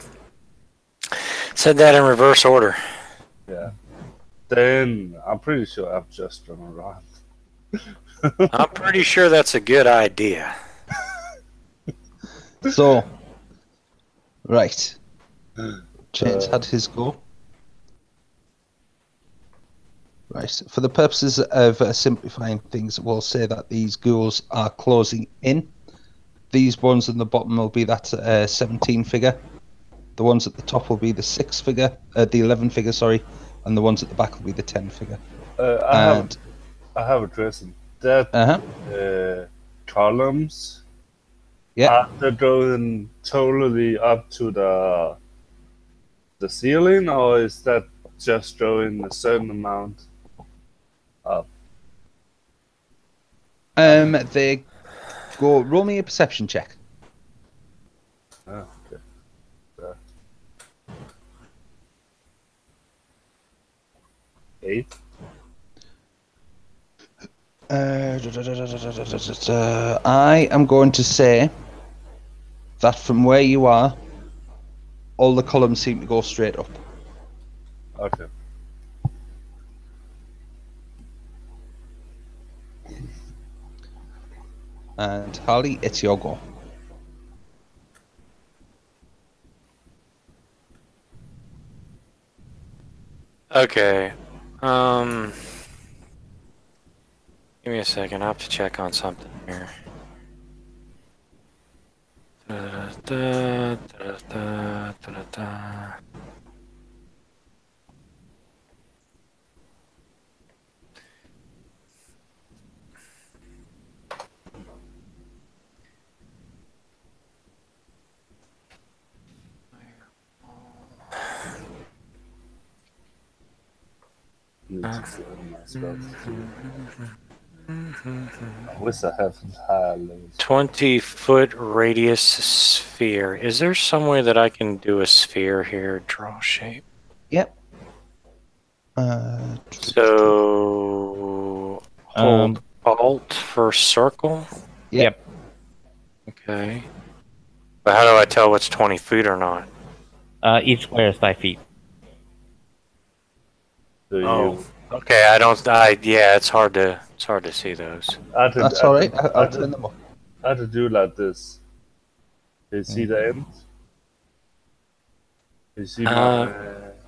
Said that in reverse order. Yeah. Then I'm pretty sure I'm just gonna run. I'm pretty sure that's a good idea. So, right. Chain's had his go. Right. For the purposes of simplifying things, we'll say that these ghouls are closing in. These ones in the bottom will be that 17 figure. The ones at the top will be the 6 figure, the 11 figure, sorry, and the ones at the back will be the 10 figure. I have a question. That columns. Yeah. Are they going totally up to the ceiling, or is that just going a certain amount up? They go. Roll me a perception check. Oh, okay. Yeah. 8. I am going to say that from where you are, all the columns seem to go straight up. Okay. And Harley, it's your go. Okay. Give me a second. I have to check on something here. I wish I haven't had 20-foot radius sphere. Is there some way that I can do a sphere here? Draw shape. Yep. So hold Alt for circle. Yep. Okay. But how do I tell what's 20 feet or not? Each square is 5 feet. Oh. Okay, yeah, it's hard to see those. That's all right. I'll turn them up. I had to do like this. You see the end? You see my...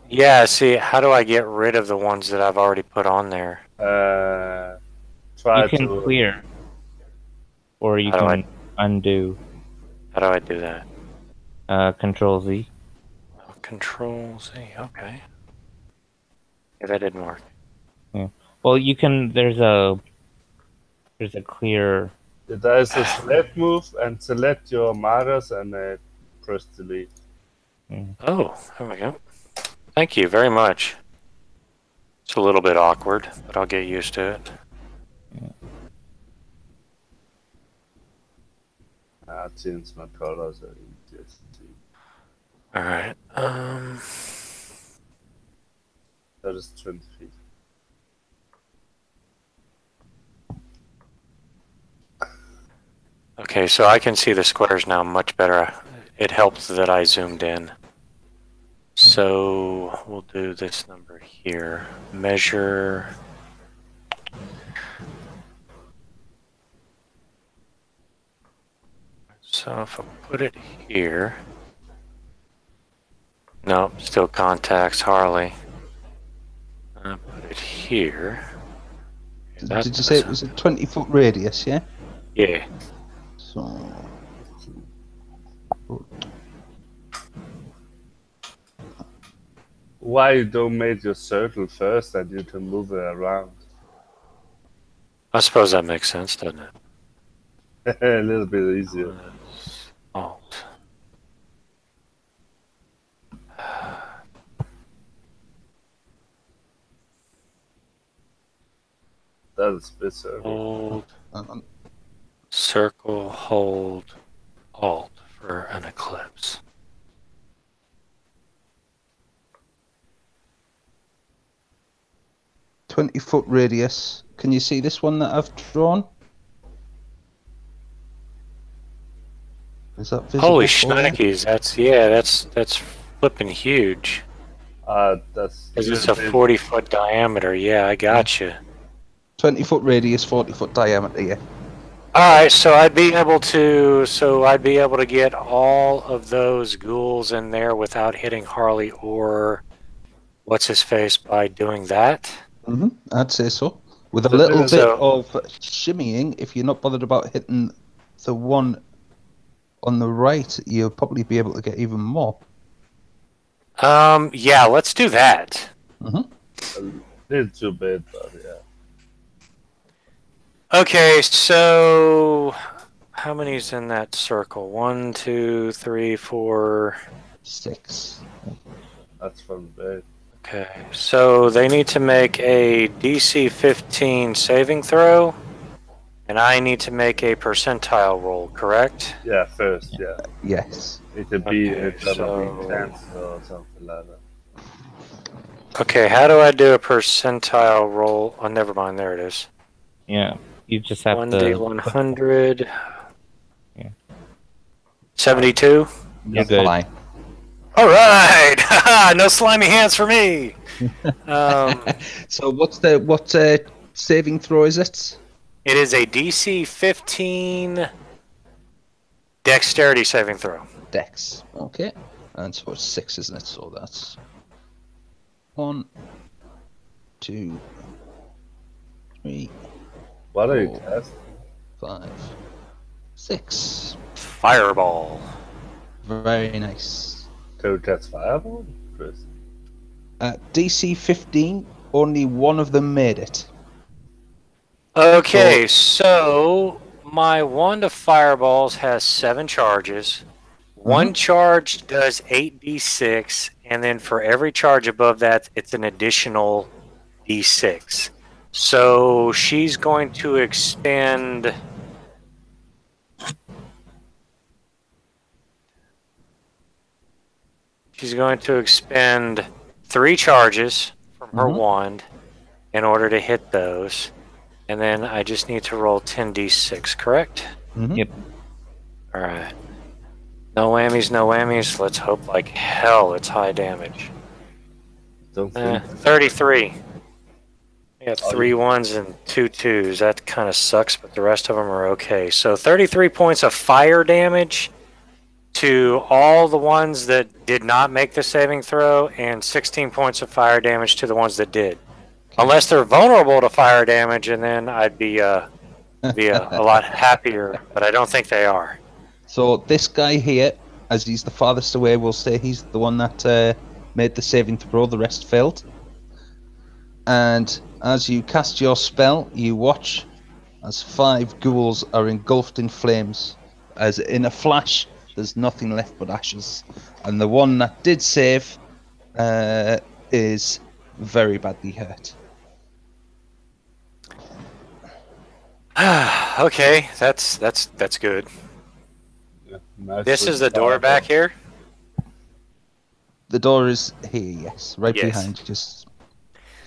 Yeah, see, how do I get rid of the ones that I've already put on there? try You can to... clear, or you How do can undo. How do I do that? Control Z. Control Z, okay. Yeah, that didn't work. Yeah. Well, you can. There's a clear. There is a select move and select your markers and press delete. Oh, there we go. Thank you very much. It's a little bit awkward, but I'll get used to it. I'll change my colors so easier to see. Alright, That is 20 feet. okay, so I can see the squares now much better. It helped that I zoomed in. So we'll do this number here. Measure. So if I put it here. Nope, still contacts Harley. I'll put it here. Did you say it was a 20-foot radius, yeah? Yeah. So... Why you don't make your circle first and you can move it around? I suppose that makes sense, doesn't it? A little bit easier. Alt. That is a bit circle. Hold. Circle, hold, Alt for an ellipse. ...20-foot radius. Can you see this one that I've drawn? Is that visible? Holy for you? shnikes, that's flipping huge. That's... Because it's a 40-foot diameter, yeah, I gotcha. 20-foot radius, 40-foot diameter, yeah. Alright, so I'd be able to get all of those ghouls in there without hitting Harley or what's-his-face by doing that? I'd say so. With a little bit of shimmying, if you're not bothered about hitting the one on the right, you'll probably be able to get even more. Yeah, let's do that. A little too big, but yeah. Okay, so how many's in that circle? 1, 2, 3, 4... 6. That's from bed. Okay, so they need to make a DC 15 saving throw, and I need to make a percentile roll, correct? Yeah, first, yeah. Yes. It could be Okay, it's gonna so- be 10 or something like that. Okay, how do I do a percentile roll? Oh, never mind, there it is. Yeah, you just have 1d100. Yeah. 72? You're good. Fine. All right! No slimy hands for me! So what saving throw is it? It is a DC 15 dexterity saving throw. Dex. Okay. And so it's 6, isn't it? So that's 1, 2, 3, What are you 4, casting? 5, 6. Fireball. Very nice. Can you cast Fireball? Chris? DC 15, only one of them made it. Okay, so my wand of fireballs has 7 charges. One charge does 8d6, and then for every charge above that, it's an additional d6. So she's going to expend... She's going to expend 3 charges from her wand in order to hit those. And then I just need to roll 10d6, correct? Yep. Alright. No whammies, no whammies. Let's hope like hell it's high damage. Don't think. 33. I got 3 1s and 2 2s. That kind of sucks, but the rest of them are okay. So 33 points of fire damage. to all the ones that did not make the saving throw, and 16 points of fire damage to the ones that did. Unless they're vulnerable to fire damage, and then I'd be a lot happier, but I don't think they are. So this guy here, as he's the farthest away, we'll say he's the one that made the saving throw. The rest failed. And as you cast your spell, you watch as 5 ghouls are engulfed in flames. As in a flash, there's nothing left but ashes. And the one that did save is very badly hurt. Okay, that's good. Yeah, nice This with is the door fire. back here. The door is here, yes, right Yes. behind. Just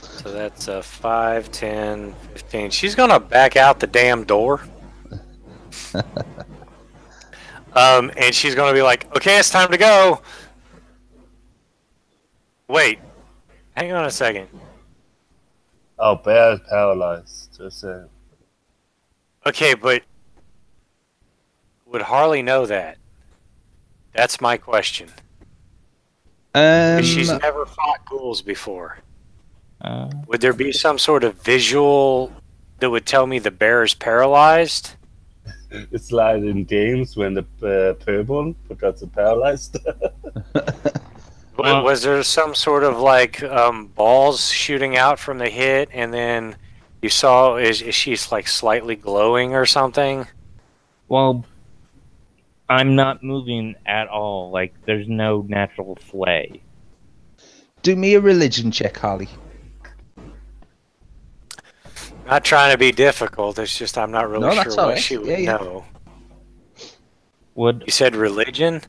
So that's 5, 10, 15. She's gonna back out the damn door. And she's gonna be like, "Okay, it's time to go." Wait, hang on a second. Oh, bear is paralyzed. Just saying. Okay, but would Harley know that? That's my question. 'Cause she's never fought ghouls before. Would there be some sort of visual that would tell me the bear is paralyzed? It's like in games when the purple becomes paralyzed. Was there some sort of like balls shooting out from the hit, and then you saw is she's like slightly glowing or something? Well, I'm not moving at all. Like, there's no natural flay. do me a religion check, Harley. Not trying to be difficult. It's just I'm not really No, sure that's what alright. she would Yeah, yeah. know. Would You said religion?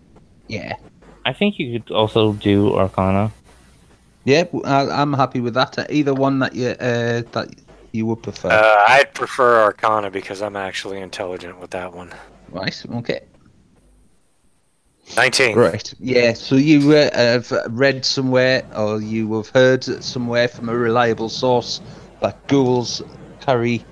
Yeah. I think you could also do Arcana? Yeah, I'm happy with that. Either one that you would prefer. I'd prefer Arcana because I'm actually intelligent with that one. Right. Okay. 19. Right. Yeah. So you have read somewhere, or you have heard somewhere from a reliable source that ghouls carry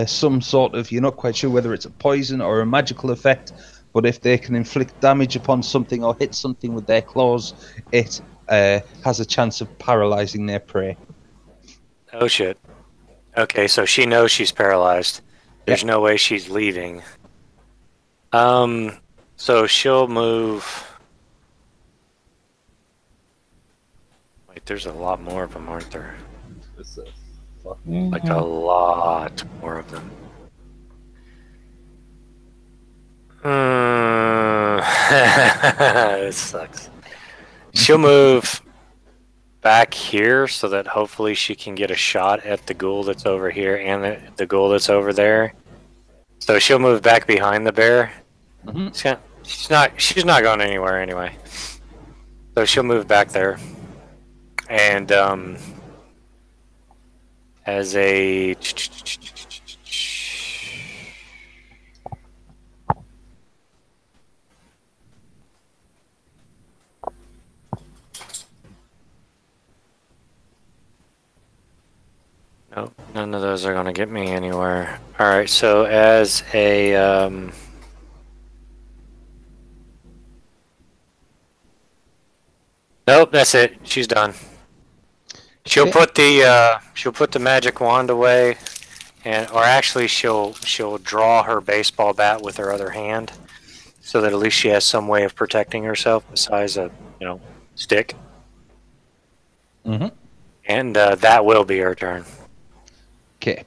some sort of. You're not quite sure whether it's a poison or a magical effect, but if they can inflict damage upon something or hit something with their claws, it has a chance of paralyzing their prey. Oh shit. Okay, so she knows she's paralyzed. There's no way she's leaving. So she'll move. Wait, there's a lot more of them, aren't there? It's a fucking Like a lot more of them. This sucks. She'll move back here so that hopefully she can get a shot at the ghoul that's over here and the ghoul that's over there. So she'll move back behind the bear. Mhm. She's not going anywhere anyway. So she'll move back there. And as a nope, none of those are going to get me anywhere. All right, so as a nope, that's it. She's done. She'll put the magic wand away, or actually she'll draw her baseball bat with her other hand, so that at least she has some way of protecting herself besides a stick. Mhm. And that will be her turn. Okay.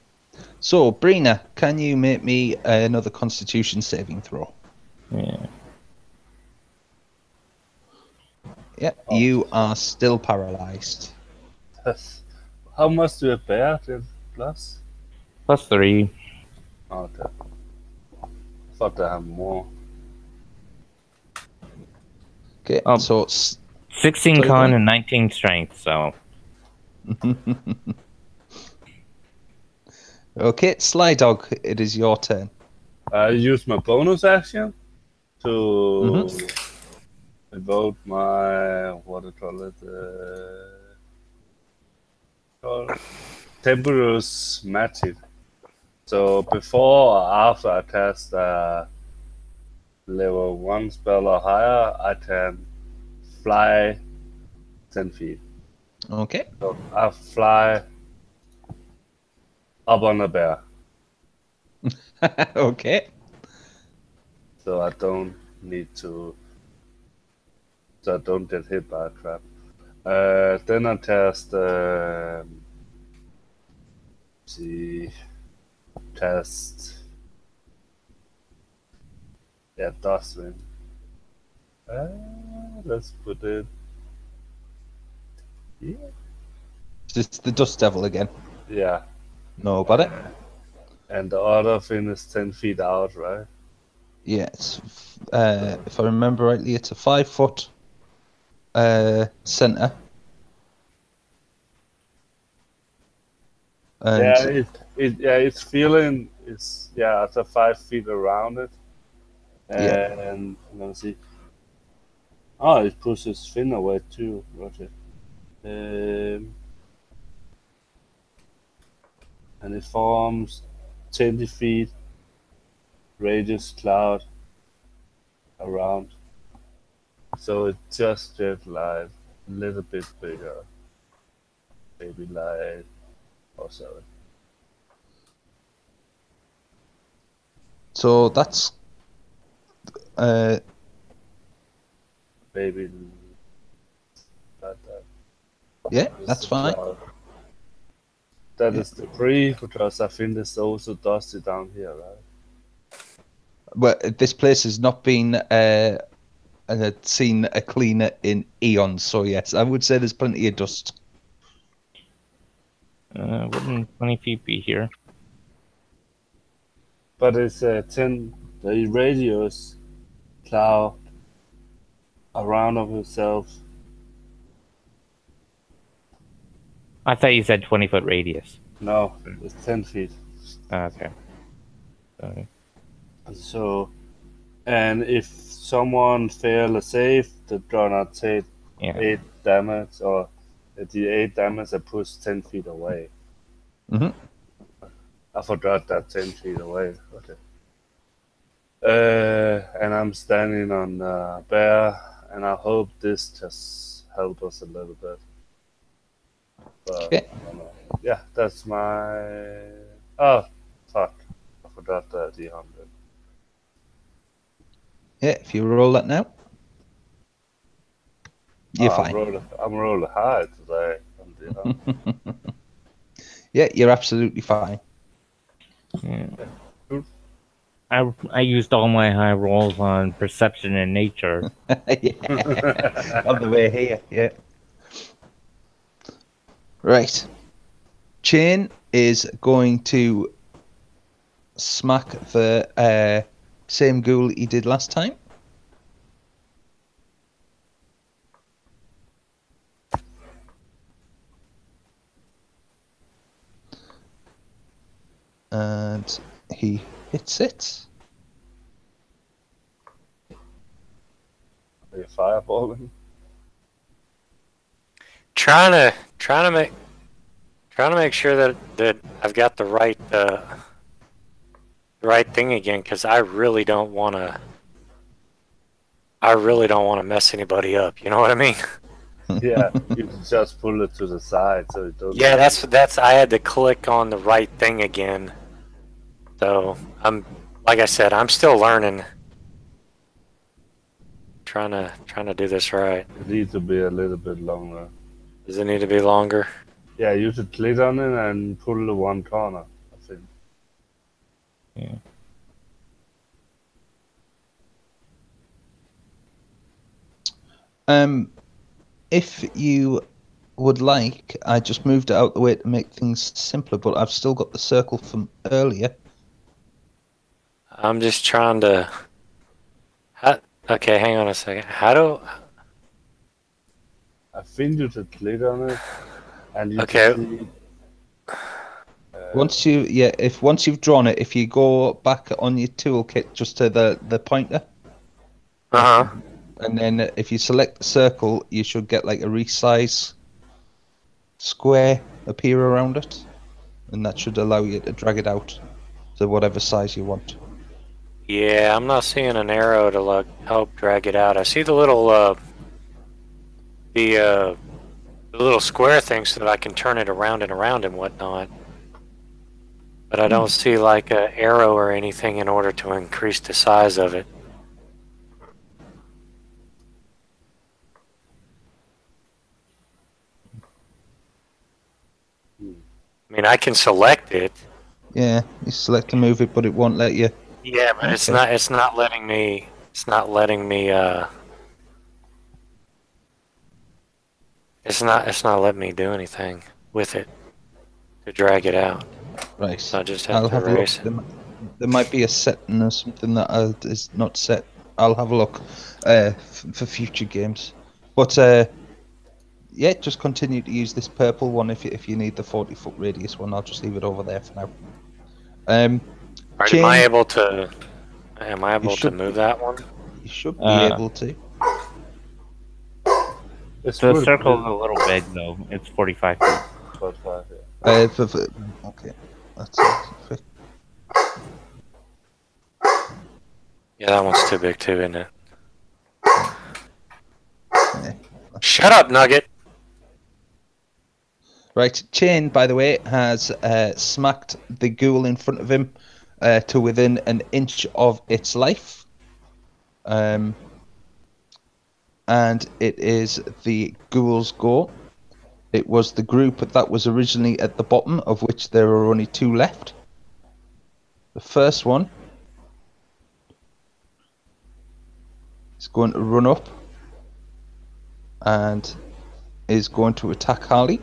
So, Brina, can you make me another Constitution saving throw? Yeah. Yep. You are still paralyzed. How much do a bear get plus? +3. Oh, okay. I thought they have more. Okay. Um, So it's 16 Sorry, con what? and 19 strength, so. okay, Sly Dog. It is your turn. I use my bonus action to evoke my what do you call it? Temperous Magic. So before or after I cast level 1 spell or higher, I can fly 10 feet. Okay. So I fly up on a bear, Okay. so I don't need to. So I don't get hit by a trap. Then I cast. See, cast. Yeah, Dustwind. Let's put it. Yeah. Is this the Dust Devil again? Yeah. No, got it? And the other thing is 10 feet out, right? Yeah, it's, if I remember rightly, it's a 5-foot center. And It's feeling. It's it's a 5 feet around it. And let me see. Oh, it pushes Finn away too, Roger. And it forms 20 feet radius cloud around. So it just gets like a little bit bigger. Maybe like or so. so that's Maybe like that. yeah, that's fine. Cloud. That is debris because I think there's also dusty down here, right? Well, this place has not been seen a cleaner in eons, so yes, I would say there's plenty of dust. Wouldn't 20 feet be here? But it's 10 the radius cloud around of itself. I thought you said 20-foot radius. No, it's 10 feet. Okay. Sorry. So, and if someone fail a save, they're gonna take Yeah. 8 damage, or the 8 damage that puts 10 feet away. Mhm. I forgot that 10 feet away. Okay. And I'm standing on bear, and I hope this just helps us a little bit. But Okay. I don't know. Yeah, that's my. Oh, fuck! I forgot the D100. Yeah, if you roll that now, you're fine. I'm rolling high today. On D100. Yeah, you're absolutely fine. Yeah. I used all my high rolls on perception and nature. Yeah. On the way here, yeah. Right. Chain is going to smack the same ghoul he did last time. And he hits it. Are you fireballing? Trying to make sure that I've got the right thing again, because I really don't want to mess anybody up. You know what I mean? Yeah, you can just pull it to the side so it doesn't. Yeah, that's. I had to click on the right thing again. So like I said, I'm still learning. Trying to do this right. It needs to be a little bit longer. Does it need to be longer? Yeah, you should click on it and pull the one corner, I think. Yeah. If you would like, I just moved it out the way to make things simpler, but I've still got the circle from earlier. I'm just trying to. Okay, hang on a second. How do? I think you should click on it, and you Okay. can see. Once you've drawn it, if you go back on your toolkit just to the pointer, and then if you select the circle, you should get like a resize square appear around it, and that should allow you to drag it out to whatever size you want. Yeah, I'm not seeing an arrow to help drag it out. I see the little the little square thing so that I can turn it around and whatnot. But I don't see like an arrow or anything in order to increase the size of it. I mean, I can select it. Yeah, you select to move it, but it won't let you. Yeah, but it's Okay. not. It's not letting me. It's not letting me. It's not. It's not letting me do anything with it to drag it out. Right. So I just have I'll to have a look. erase it. There might be a setting or something that is not set. I'll have a look for future games. But yeah, just continue to use this purple one if you need the 40-foot radius one. I'll just leave it over there for now. Right, Chain, am I able to? Am I able to should move be. that one? You should be able to. It's The good. circle's a little big, though. It's 45 feet. 45, yeah. Okay, that's it. Yeah, that one's too big too, isn't it? Yeah. Shut up, Nugget. Right, Chain, by the way, has smacked the ghoul in front of him to within an inch of its life. And it is the ghoul's go. It was the group that was originally at the bottom, of which there are only 2 left. The first one is going to run up and is going to attack Harley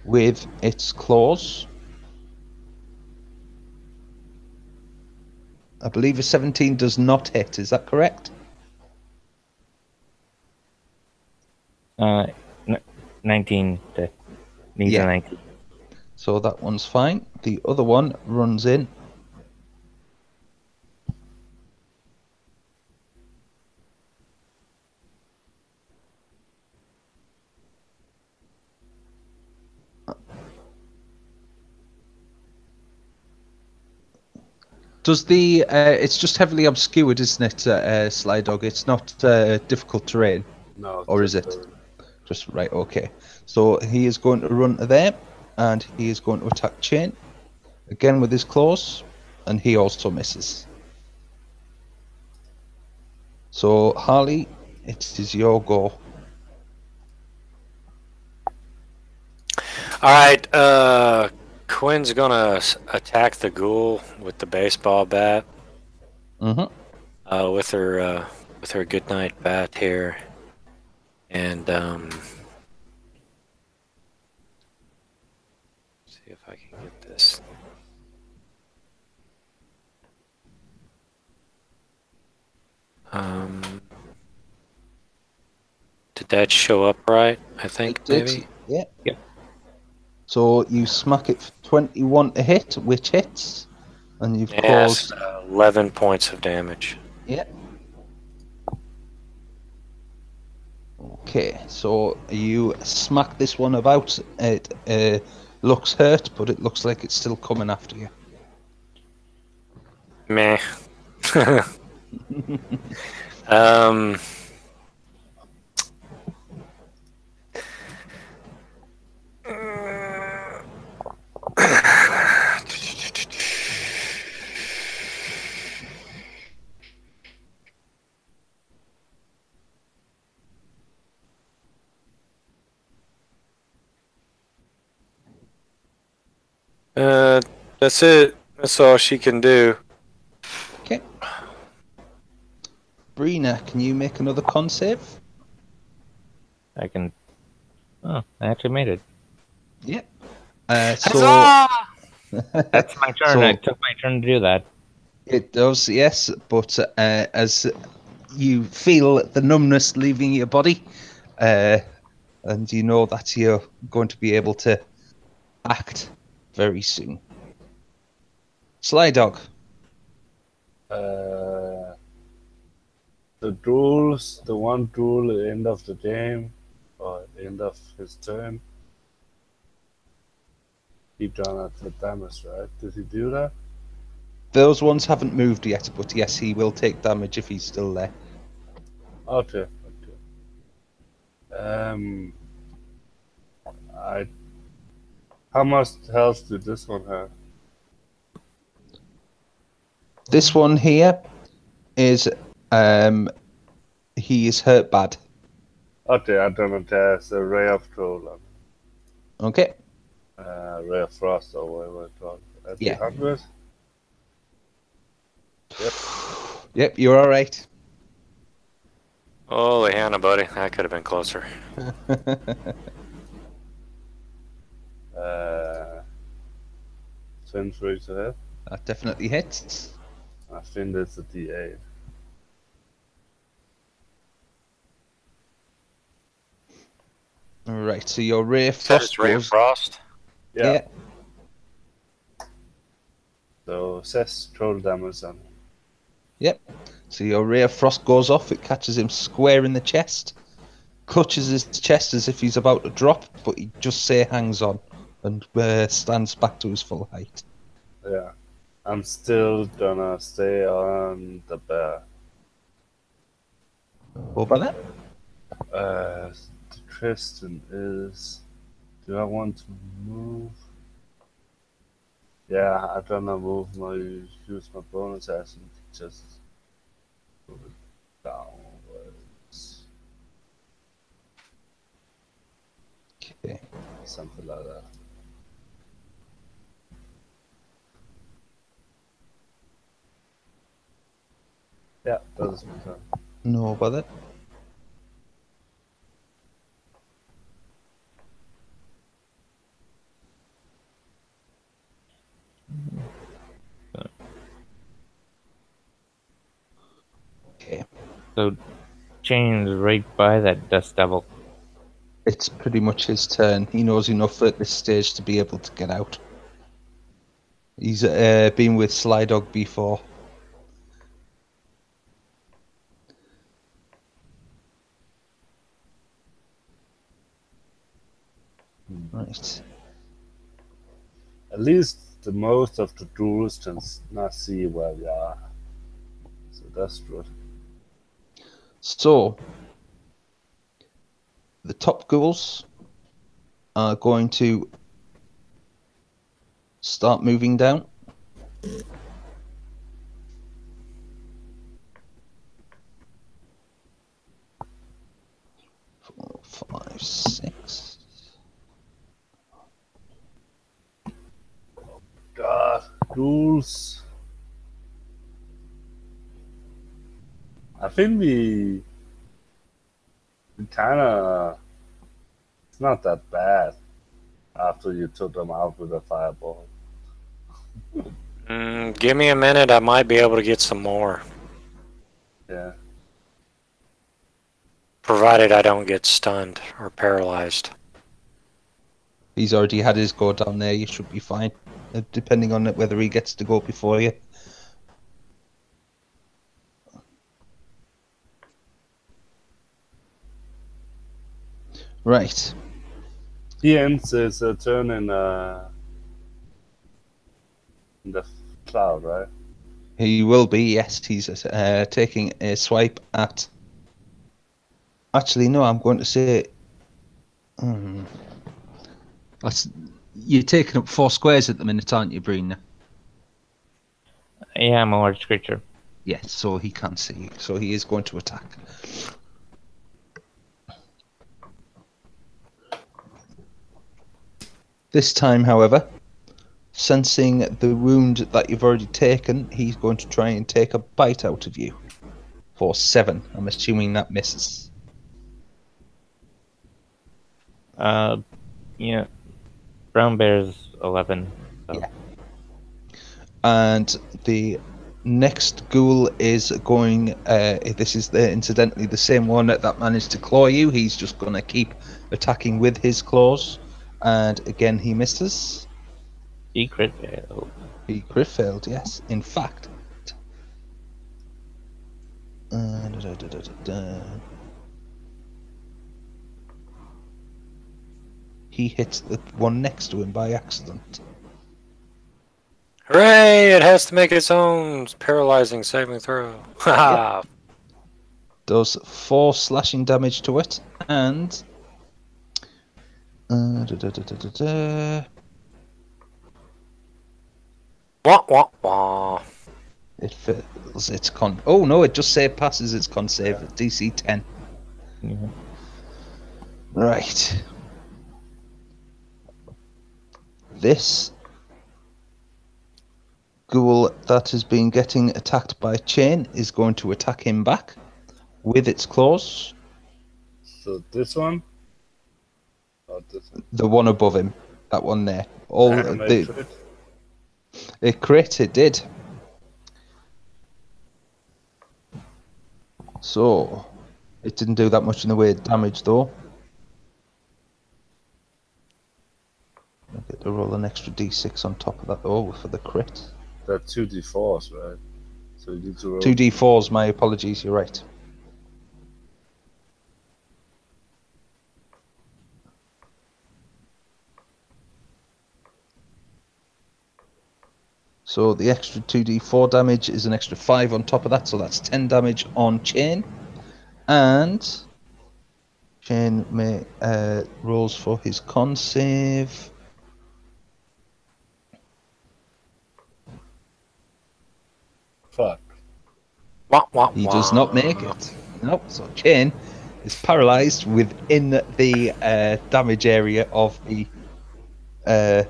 with its claws. I believe a 17 does not hit, is that correct? 19 to needs Yeah. a 19. So that one's fine. The other one runs in. Does the it's just heavily obscured, isn't it, Sly Dog? It's not difficult terrain, No. or is it? Just right, okay. So he is going to run to there, and he is going to attack Chain again with his claws, and he also misses. So Harley, it is your go. All right, Quinn's gonna attack the ghoul with the baseball bat. Mm-hmm. With her goodnight bat here, and see if I can get this. Did that show up right? I think It did. maybe. Yeah. Yeah. So you smack it for 21 to hit, which hits, and you've Yes, caused 11 points of damage. Yeah. Okay, so you smack this one about. It looks hurt, but it looks like it's still coming after you. Meh. um. That's it. That's all she can do. Okay. Brina, can you make another con save? I can. Oh, I actually made it. Yep. That's my turn. So- I took my turn to do that. It does, yes, but as you feel the numbness leaving your body, and you know that you're going to be able to act very soon. Sly Dog. The duels, the one duel at the end of the game, or end of his turn, he done it for damage, right? Did he do that? Those ones haven't moved yet, but yes, he will take damage if he's still there. Okay. How much health did this one have? This one here is he is hurt bad. Okay, I don't know. There's a ray of troll. Okay. Ray of frost or whatever it's called. At Yeah. 100? Yep. Yep, you're all right. Holy Hannah, buddy. That could have been closer. Uh, 23 to hit. That definitely hits. I think it's a D8. All right, so your ray of Said frost it's Ray of goes. Frost. Yeah. So says troll damage on. Yep. So your ray of frost goes off. It catches him square in the chest, clutches his chest as if he's about to drop, but he just hangs on and stands back to his full height. Yeah. I'm still gonna stay on the bear. What about that? The question is, do I want to move? Yeah, I'm gonna move use my bonus action to just move it downwards. Okay. Something like that. Yeah, that is my turn. No about that. Okay. So, Chain's right by that Dust Devil. It's pretty much his turn. He knows enough at this stage to be able to get out. He's been with Slydog before. Right. At least the most of the ghouls can not see where we are. So that's good. So, the top ghouls are going to start moving down. 4, 5, 6. God, ghouls. I think we kind of. It's not that bad after you took them out with a fireball. Give me a minute. I might be able to get some more. Yeah. Provided I don't get stunned or paralyzed. He's already had his go down there. You should be fine, depending on whether he gets to go before you. Right. He ends his turn in the cloud, right? He will be, yes. He's taking a swipe at... Actually, no, I'm going to say... That's... You're taking up 4 squares at the minute, aren't you, Breen? Yeah, I'm a large creature. Yes, so he can't see you. So he is going to attack. This time, however, sensing the wound that you've already taken, he's going to try and take a bite out of you. For 7. I'm assuming that misses. Yeah. Brown Bear's 11. So. Yeah. And the next ghoul is going... this is incidentally the same one that managed to claw you. He's just going to keep attacking with his claws. And again, he misses. He crit failed. He crit failed, yes. In fact... He hits the one next to him by accident. Hooray! It has to make its own paralyzing saving throw. Haha. Does 4 slashing damage to it, and Wah, wah, wah. it fails its con. Oh no! It just say passes its con save at DC 10. Yeah. Right. This ghoul that has been getting attacked by Chain is going to attack him back with its claws. So this one? Or this one? The one above him, that one there. All And I crit. it crit. It did. So it didn't do that much in the way of damage, though. I get to roll an extra d6 on top of that, though, for the crit. That's 2d4s, right? So you need to roll. 2d4s. My apologies. You're right. So the extra 2d4 damage is an extra 5 on top of that, so that's 10 damage on Chain. And Chain may rolls for his con save. Fuck. Wah, wah, He wah. does not make it. Nope. So Chain is paralyzed within the damage area of the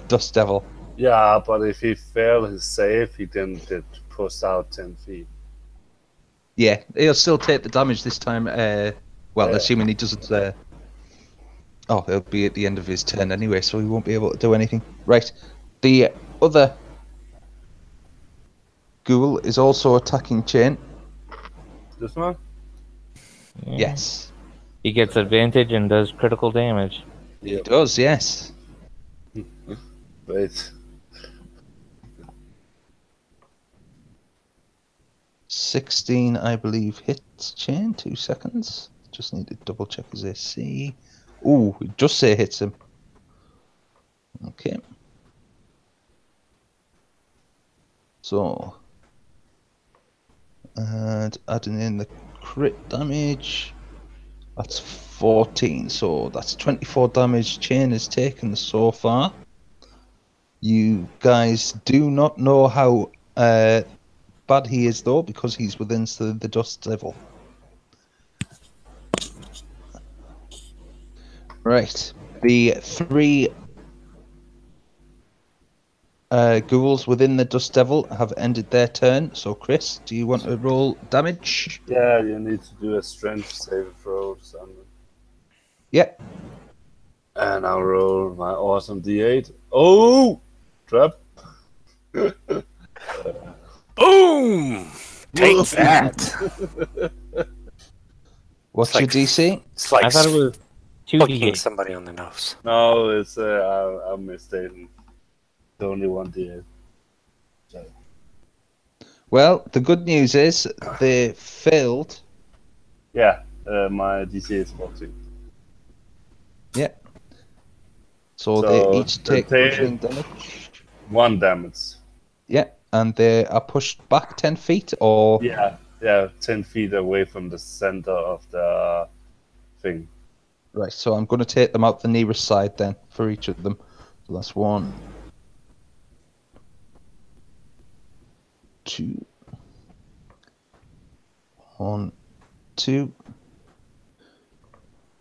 Dust Devil. Yeah, but if he failed his save, he didn't get pushed out 10 feet. Yeah, he'll still take the damage this time. Well, Yeah. assuming he doesn't. Oh, it'll be at the end of his turn anyway, so he won't be able to do anything. Right. The other ghoul is also attacking Chain. This one? Yeah. Yes, He gets advantage and does critical damage. he does. Yes. Wait. 16, I believe, hits Chain. 2 seconds. Just need to double check his AC. Ooh, it just say hits him. Okay. So, and adding in the crit damage, that's 14. So that's 24 damage Chain has taken so far. You guys do not know how bad he is, though, because he's within the Dust Devil. Right. The 3 ghouls within the Dust Devil have ended their turn. So, Chris, do you want to roll damage? Yeah, you need to do a strength save throw or something. Yeah. And I'll roll my awesome d8. Oh! Trap. Boom! Take that. What's It's like- your DC? It's like I thought it was fucking 2d8. somebody on the nose. No, it's I'm mistaken. It's only 1d8. Well, the good news is they failed. Yeah, my DC is 14. Yeah. So So they each take they- bludgeoning damage. 1 damage. Yeah, and they are pushed back 10 feet, or Yeah, 10 feet away from the center of the thing. right. So I'm going to take them out the nearest side then for each of them. So that's 1, 2, 1, 2.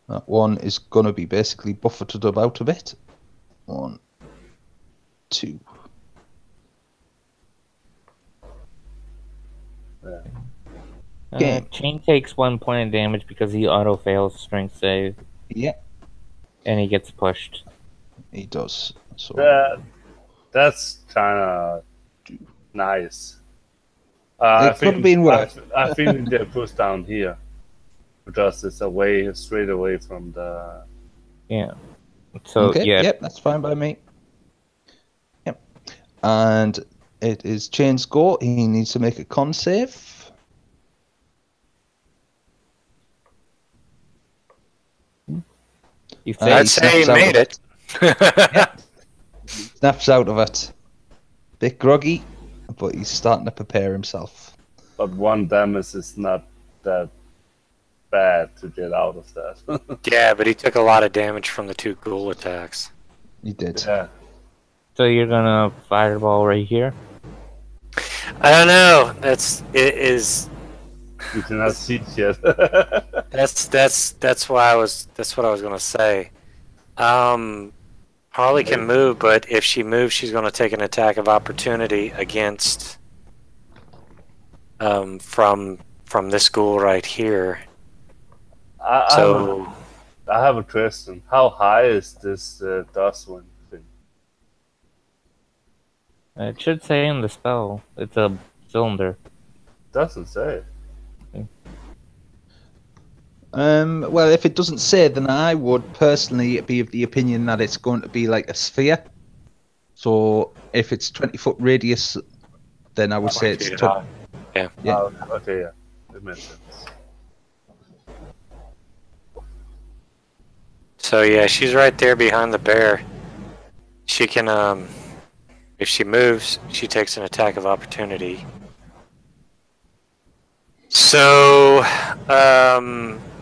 That one is going to be basically buffeted about a bit. 1, 2. Okay. Chain takes 1 point of damage because he auto fails strength save, Yeah, and he gets pushed. he does. So That's kind of nice. It could have been worse. I think they pushed down here because it's straight away from the. Yeah. So okay, yeah, yep, that's fine by me. Yep. And it is Chain's go. He needs to make a con save. he I'd fails. I'd say he snaps out made of it. Snaps out of it. Bit groggy, but he's starting to prepare himself. But 1 damage is not that bad to get out of that. Yeah, but he took a lot of damage from the 2 ghoul attacks. He did. Yeah. So you're gonna fireball right here? I don't know. It is. You cannot see it yet. That's what I was gonna say. Harley can move, but if she moves, she's gonna take an attack of opportunity against from this ghoul right here. I have a question. How high is this dustwind thing? It should say in the spell. It's a cylinder. Doesn't say. Well, if it doesn't say, then I would personally be of the opinion that it's going to be like a sphere. So if it's 20-foot radius, then I would say it's... Yeah. Yeah. Okay, yeah. It makes sense. So yeah, she's right there behind the bear. She can, if she moves, she takes an attack of opportunity. So,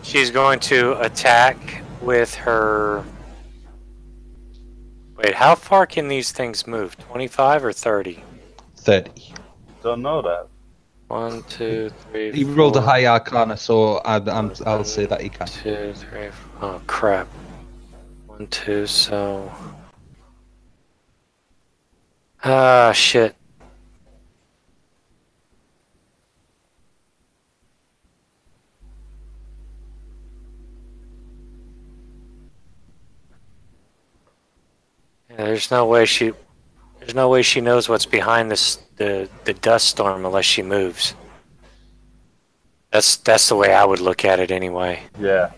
she's going to attack with her... Wait, how far can these things move? 25 or 30? 30. Don't know that. 1, 2, 3, He rolled a 4, high arcana, so I'll say that he can. 2, 3, 4. Oh crap. 1, 2, so... Ah, shit. Yeah, there's no way she knows what's behind this the dust storm unless she moves. That's the way I would look at it anyway. Yeah.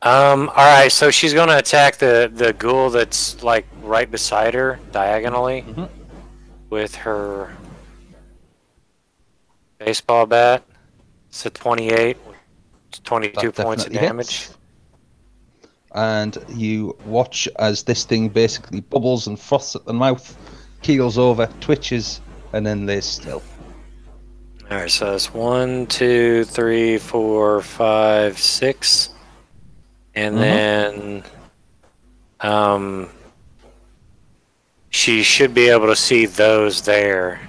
Alright, so she's gonna attack the ghoul that's like right beside her diagonally with her baseball bat. It's a 28, 22 That points of definitely damage. hits. And you watch as this thing basically bubbles and froths at the mouth, keels over, twitches, and then lays still. Alright, so that's 1, 2, 3, 4, 5, 6. And then she should be able to see those there.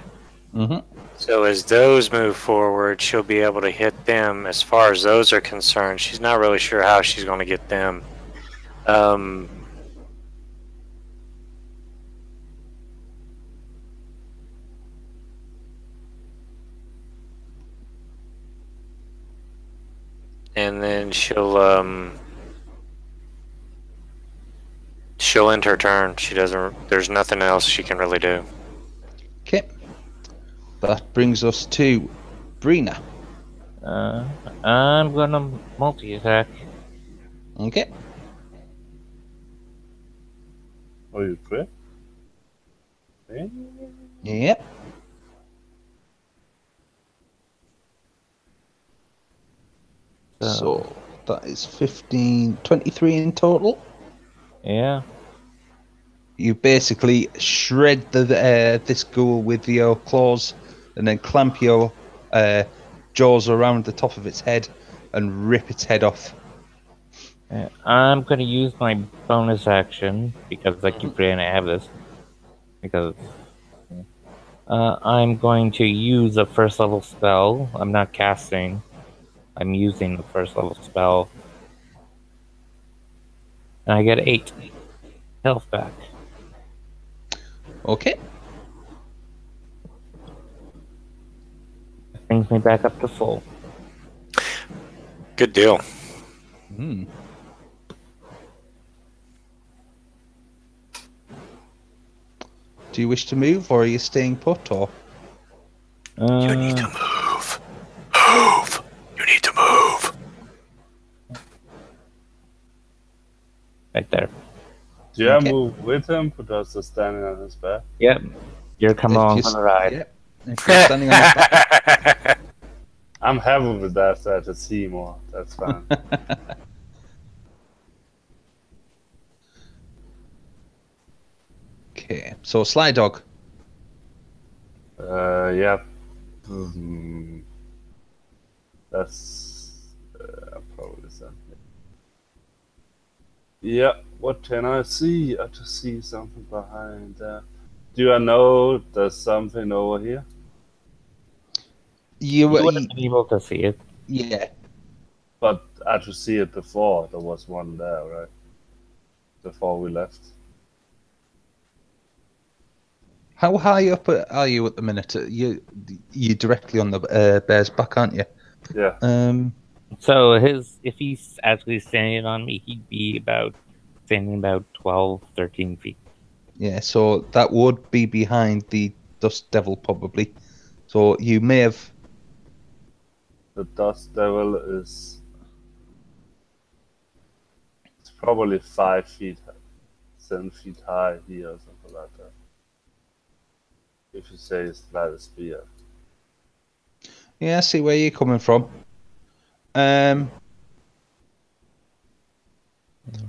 So as those move forward, she'll be able to hit them. As far as those are concerned, she's not really sure how she's going to get them. And then she'll end her turn. She doesn't. There's nothing else she can really do. Okay. That brings us to Brina. I'm gonna multi-attack. Okay. Oh, you quit? Yep. So that is 15, 23 in total. Yeah. You basically shred this ghoul with your claws, and then clamp your jaws around the top of its head and rip its head off. I'm gonna use my bonus action because I keep forgetting I have this. Because I'm going to use a first level spell. I'm not casting. I'm using the first level spell. And I get 8 health back. Okay. That brings me back up to full. Good deal. Do you wish to move, or are you staying put, or? You need to move. Move. You need to move. Right there. Do I move with him, or does he standing on his back? Yep. You're coming along on the ride. Yep. If you're standing on his back. I'm happy with that, so I can see more. That's fine. Okay, so Sly Dog. Yeah. Hmm. That's probably something. Yeah, what can I see? I just see something behind there. Do I know there's something over here? You You, would have been able to see it. yeah. But I just see it before. There was one there, right? Before we left. How high up are you at the minute? You directly on the bear's back, aren't you? Yeah. So if he's actually standing on me, he'd be standing about 12, 13 feet. Yeah, so that would be behind the dust devil probably. So you may have. The dust devil is it's probably 5 feet, 7 feet high here or something like that. If you say it's like a spear. Yeah, I see where you're coming from.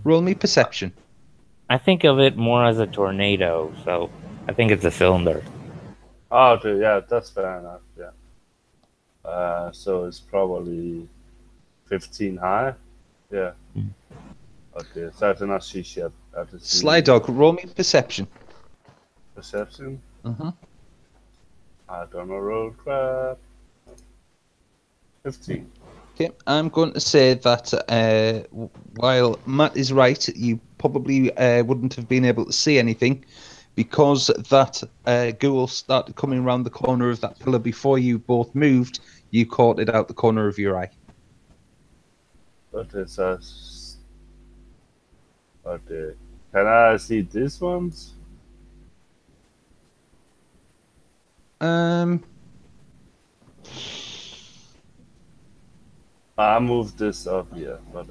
Roll me perception. I think of it more as a tornado, so I think it's a cylinder. Oh, okay, yeah, that's fair enough. Yeah. So it's probably 15 high. Yeah. Okay, so I do not see shit. I just see Sly dog, roll me perception. perception. Mm-hmm. I don't know, roll crap. 15. Okay, I'm going to say that while Matt is right, you probably wouldn't have been able to see anything because that ghoul started coming around the corner of that pillar before you both moved. You caught it out the corner of your eye. But it's us. Okay. Can I see these ones? I moved this up here, but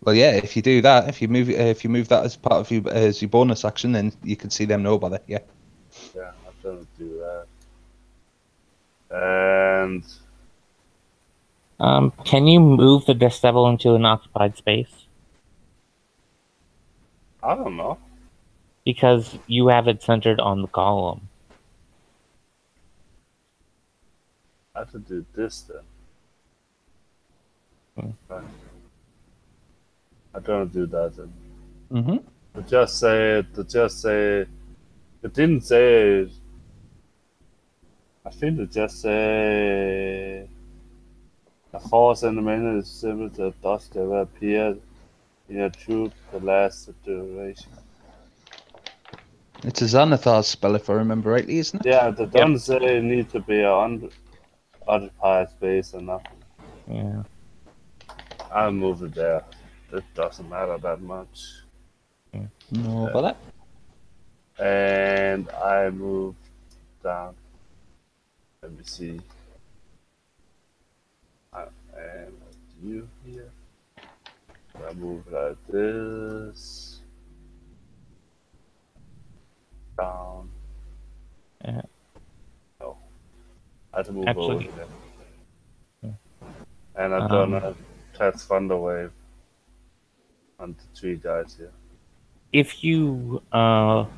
Well, yeah. If you do that, if you move that as part of your bonus action, then you can see them. No bother. Yeah. yeah, I'm gonna do that. And Can you move the dust devil into an occupied space? I don't know. Because you have it centered on the column. I have to do this then. Right. I don't do that then. Mm-hmm. To just say, it didn't say. I think it just say a force in a minute is similar to a dust that will appear in a tube the last duration. It's a Xanathar's spell, if I remember rightly, isn't it? Yeah, they don't say it need to be an occupied space or nothing. Yeah. I'll move it there. It doesn't matter that much. No bother. And I move down. Let me see. And you here. I move like this. Down. Yeah. No. I have to move Actually- over here. And I'm gonna catch Thunderwave on the three guys here. If you on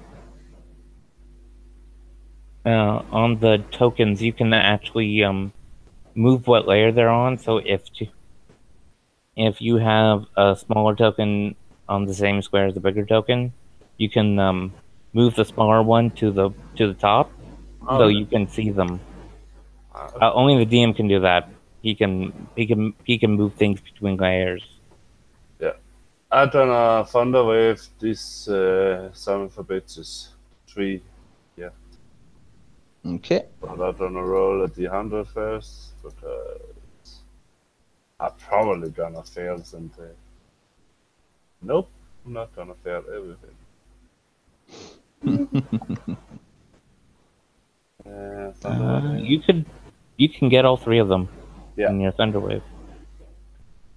the tokens, you can actually move what layer they're on. So if you have a smaller token on the same square as the bigger token, you can move the smaller one to the top, so you can see them. Only the DM can do that. He can move things between layers. Yeah. I done a Thunderwave this summon for bitches. 3. Yeah. Okay. But I'm gonna roll at the 100 first because I'm probably gonna fail something. Nope, I'm not gonna fail everything. You can get all three of them Yeah. in your Thunderwave.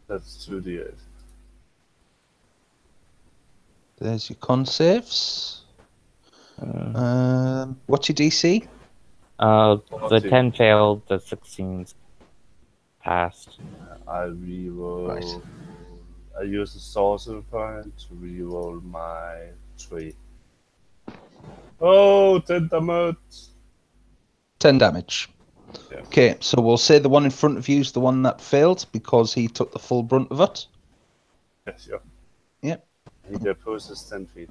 That's 2d8. There's your con saves. What's your DC? The 10 failed, the 16's passed. I reroll. Right. I use a sorcerer point to reroll my 3. Oh, 10 damage! 10 damage. Yeah. Okay, so we'll say the one in front of you is the one that failed because he took the full brunt of it. Yes, sure. Yep. He pushes 10 feet.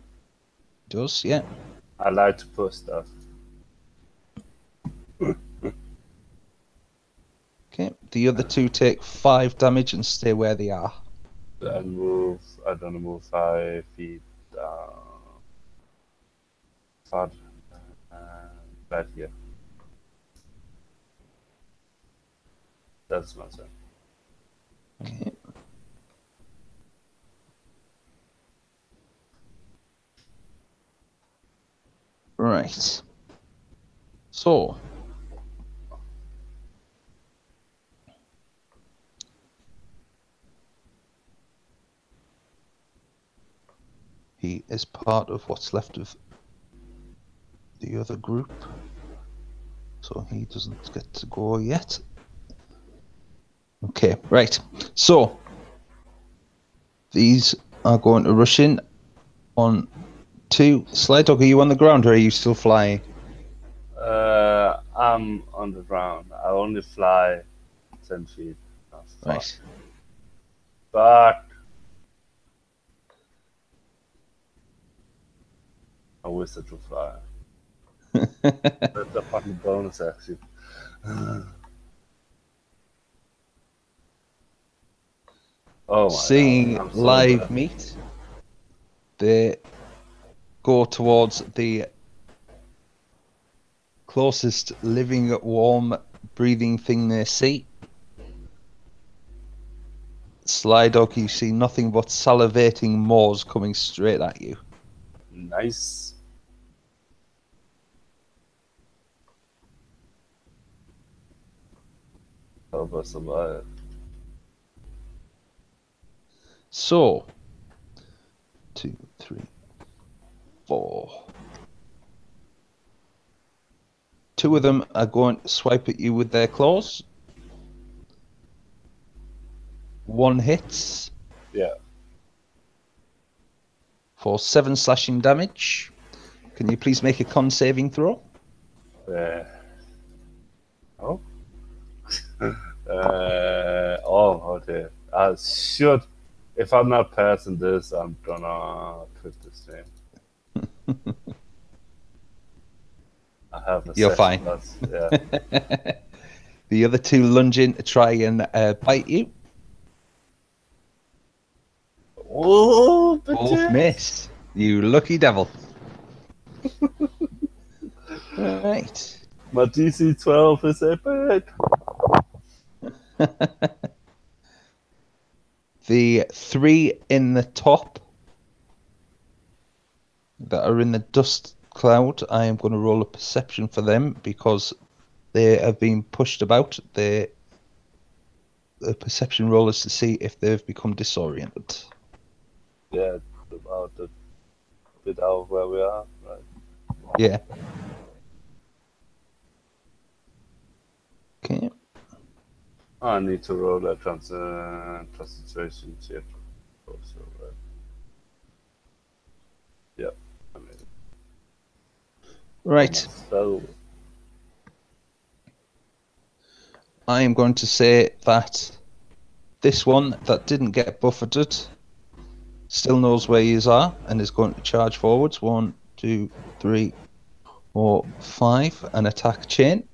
Does, yeah. I like to push stuff. Okay, the other two take 5 damage and stay where they are. And move, I don't know, move 5 feet far, right here. That's my turn. Okay. Right. So. He is part of what's left of the other group. So he doesn't get to go yet. Okay, right. So these are going to rush in on 2. Slydog, are you on the ground or are you still flying? I'm on the ground. I only fly 10 feet. Right. But I wish I could fly. That's a fucking bonus action. Oh my Seeing God, I'm so live bad. meat, they go towards the closest living, warm, breathing thing they see. Slydog, you see nothing but salivating maws coming straight at you. Nice. Help us survive. So, 2, 3, 4. 2 of them are going to swipe at you with their claws. 1 hits. Yeah. For 7 slashing damage. Can you please make a con saving throw? Oh. Oh, okay. I should. If I'm not passing this, I'm gonna put this in. I have You're fine. Yeah. The other 2 lunge in to try and bite you. Oh, Both miss. You lucky devil. Right. My DC 12 is epic. The 3 in the top that are in the dust cloud, I am going to roll a perception for them because they have been pushed about. The perception roll is to see if they've become disoriented. Yeah, about a bit out of where we are. Right. Yeah. Okay. I need to roll a concentration check. Also, right. Yep. I mean, Right. so I am going to say that this one that didn't get buffeted still knows where he are and is going to charge forwards. 1, 2, 3, 4, 5 and attack chain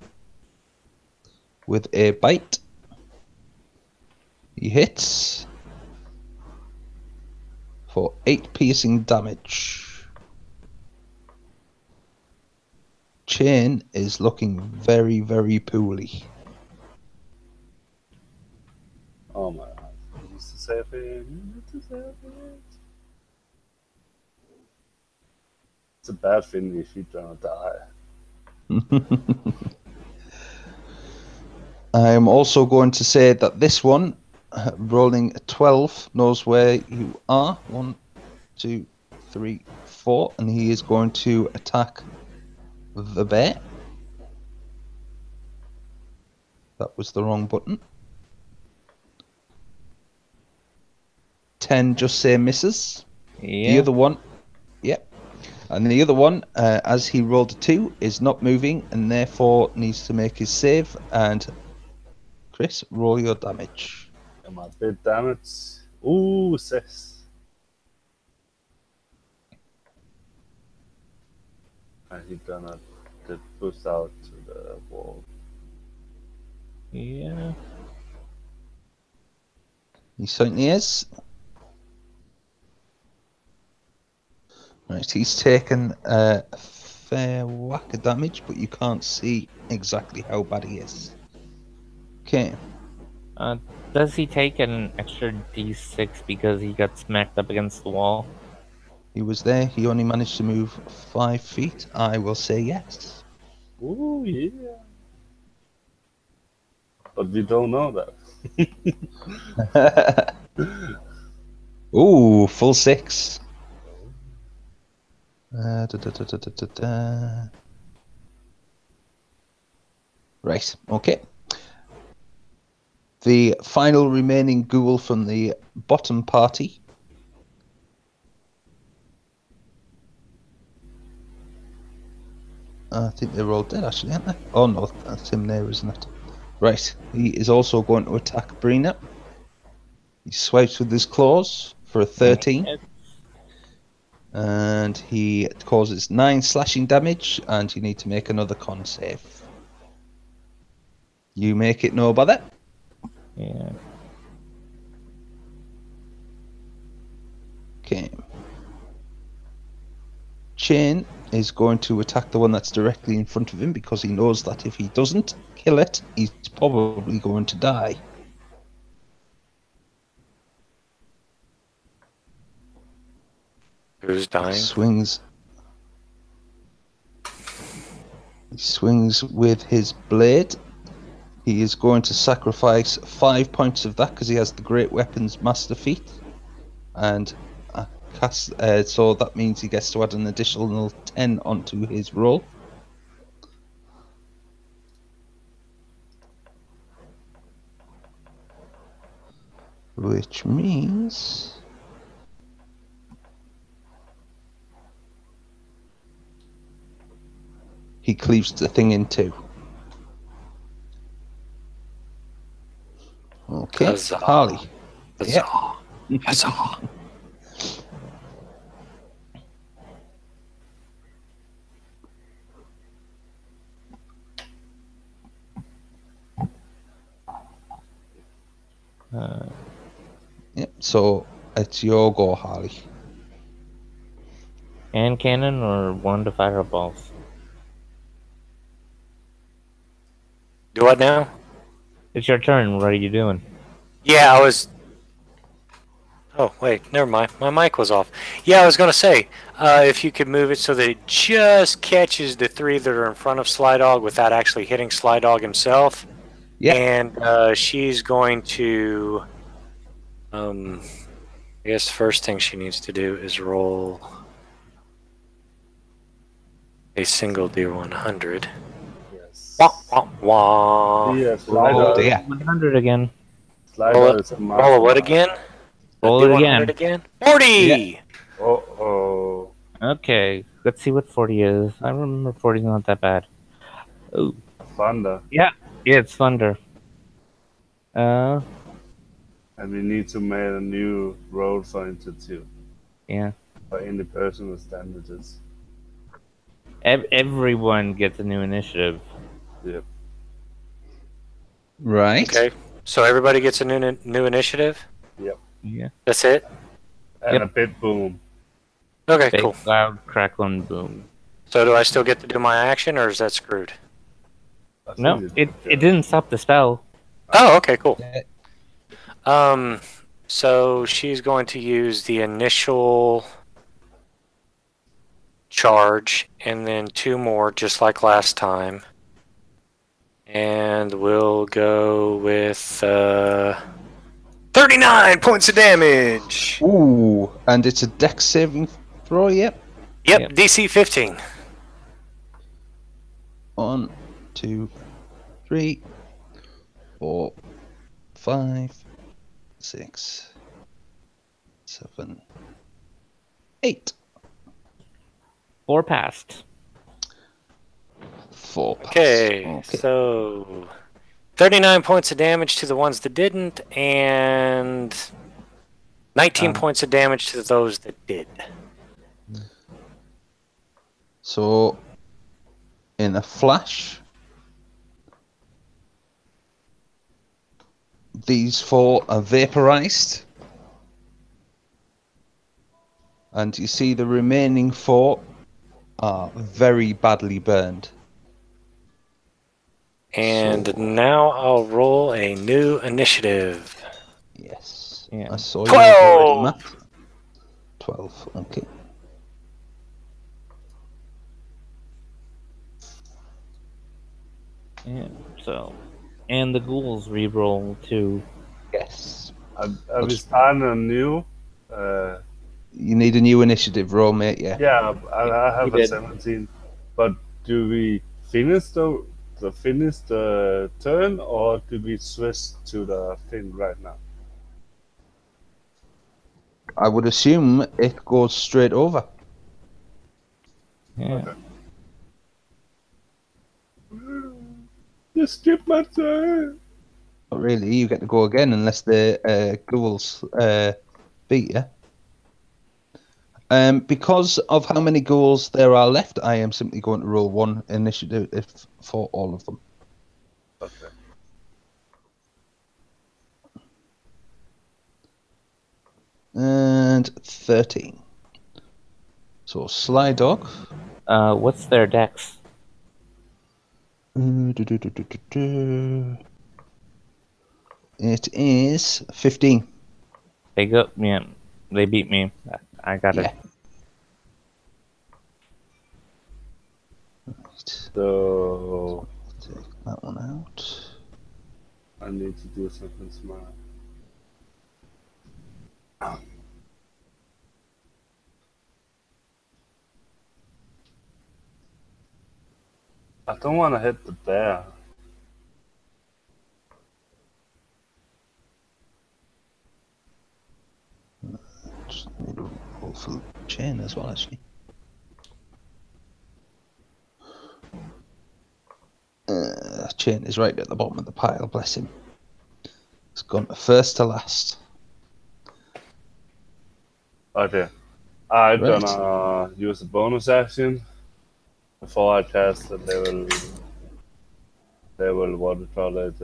with a bite. He hits for 8 piercing damage. Chain is looking very, very poorly. oh my God. You used to save it. You need to save it. It's a bad thing if you're gonna die. I am also going to say that this one, rolling a 12, knows where you are. 1, 2, 3, 4, and he is going to attack the bear. That was the wrong button. 10 just say misses. Yeah. The other one, yep. And the other one, as he rolled a 2, is not moving and therefore needs to make his save. And Chris, roll your damage. Am I bit damage? Ooh, 6. And he's gonna get pushed out to the wall. Yeah. He certainly is. Right, he's taken a fair whack of damage, but you can't see exactly how bad he is. Okay. Does he take an extra d6 because he got smacked up against the wall? He was there. He only managed to move 5 feet. I will say yes. Ooh, yeah. But we don't know that. Ooh, full 6. Right, okay. The final remaining ghoul from the bottom party. I think they're all dead, actually, aren't they? Oh no, that's him there, isn't it? Right, he is also going to attack Brina. He swipes with his claws for a 13. And he causes 9 slashing damage, and you need to make another con save. You make it, no bother. Yeah. Okay. Chain is going to attack the one that's directly in front of him because he knows that if he doesn't kill it, he's probably going to die. Who's dying? He swings with his blade. He is going to sacrifice 5 points of that because he has the Great Weapons Master feat. And so that means he gets to add an additional 10 onto his roll. Which means he cleaves the thing in 2. Okay, Huzzah. Harley. Huzzah. Huzzah. Yep, so it's your go, Harley. Hand cannon or one to fireballs? Do what now? It's your turn. What are you doing? Yeah, I was. Oh, wait, never mind. My mic was off. Yeah, I was going to say, if you could move it so that it just catches the 3 that are in front of Slydog without actually hitting Slydog himself. Yeah. And she's going to. I guess the first thing she needs to do is roll a single D100. Yes. Wah, wah, wah. Yes, Oh, dear. 100 again. Slider is a Roll a what again? Roll it D100 again? 40! Yeah. Oh. Okay, let's see what 40 is. I remember 40 is not that bad. Oh, Thunder. yeah, it's thunder. And we need to make a new roll for initiative. Yeah. For any person with damages. Everyone gets a new initiative. Yep. Right. Okay, so everybody gets a new initiative? Yep. Yeah. That's it? And Yep. a bit boom. Okay, Big, cool. loud, crackling boom. So do I still get to do my action, or is that screwed? I No, think it didn't stop the spell. Oh, okay, cool. Yeah. So she's going to use the initial charge and then 2 more, just like last time. And we'll go with 39 points of damage. Ooh, and it's a dex saving throw, yep. Yep, Yep. DC 15. 1, 2, 3, 4, 5, 6, 7, 8. 4 passed. 4 passed. Okay, so 39 points of damage to the ones that didn't, and 19 points of damage to those that did. So, in a flash, these 4 are vaporized. And you see the remaining 4 are very badly burned. And So- now I'll roll a new initiative. Yes. Yeah. I saw you already, 12! Matt. 12, okay. Yeah. So, and the ghouls re-roll too. Yes. Are we starting a new? You need a new initiative roll, mate, yeah. Yeah, I have We a did. 17. But do we finish the turn, or do we switch to the thing right now? I would assume it goes straight over. Yeah. Okay. You skipped my turn. Not really, you get to go again unless the ghouls beat you. Because of how many ghouls there are left, I am simply going to roll 1 initiative for all of them. Okay. And 13. So, Sly Dog. What's their dex? It is 15. They go. Yeah. They beat me. I got Yeah. it. Right. So Take that one out. I need to do something smart. I don't want to hit the bear. Just need to roll for the chain as well, actually. Chain is right at the bottom of the pile, bless him. It's gone first to last. Okay. I'm Right. gonna use a bonus action before I cast the level what do you call it?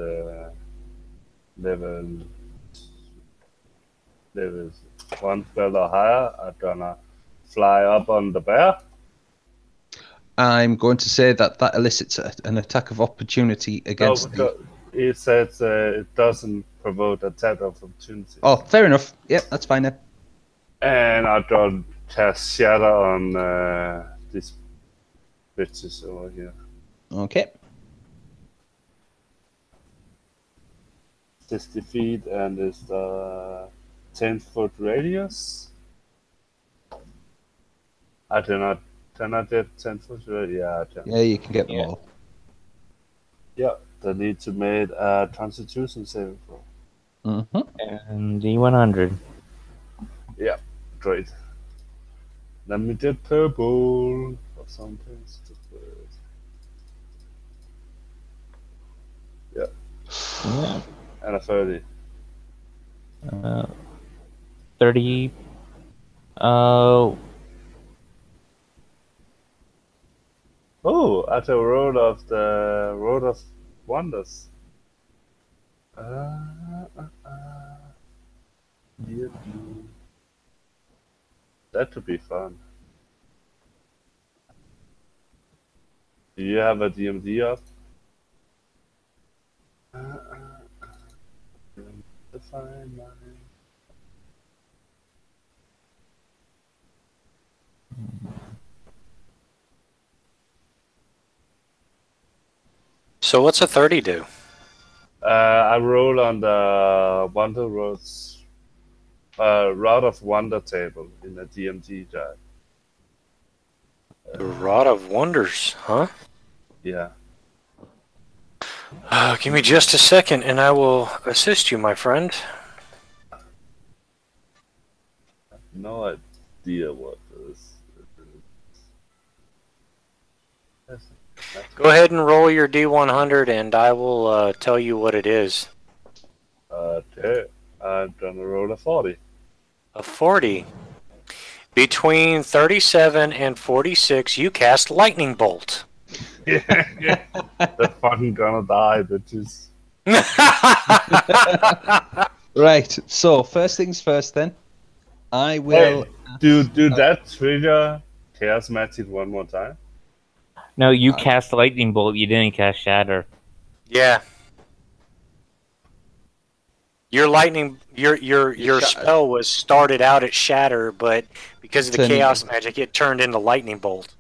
Level 1 spell or higher. I'm gonna fly up on the bear. I'm going to say that elicits an attack of opportunity against the... It says it doesn't provoke attack of opportunity. Oh, fair enough. Yep, that's fine then. And I'm gonna cast Shatter on these bitches over here. Okay. 60 feet, and it's the 10-foot radius. I can I get 10-foot radius? Yeah, I can. Yeah, you can get them Yeah. all. Yeah, they need to make a Constitution saving throw. Mm-hmm. And D100. Yeah, great. Let me get purple or something stupid. Yeah, Yeah. and a 30. 30. Oh, at a road of wonders. Yeah. That could be fun. Do you have a DMD up? Define mine. So what's a 30 do? I roll on the Wonder Roads Route of Wonder table in the DMD guide. The Rod of Wonders, huh? Yeah. Give me just a second and I will assist you, my friend. No idea what this is. Go ahead and roll your D100, and I will tell you what it is. Okay, I'm gonna roll a 40. A 40. Between 37 and 46, you cast Lightning Bolt. Yeah. They're fucking gonna die, bitches. Right. So first things first, then. I will. Hey, do that trigger Chaos Magic one more time? No, you cast Lightning Bolt. You didn't cast Shatter. Yeah. Your spell was started out at Shatter, but because of the Chaos Magic, it turned into Lightning Bolt.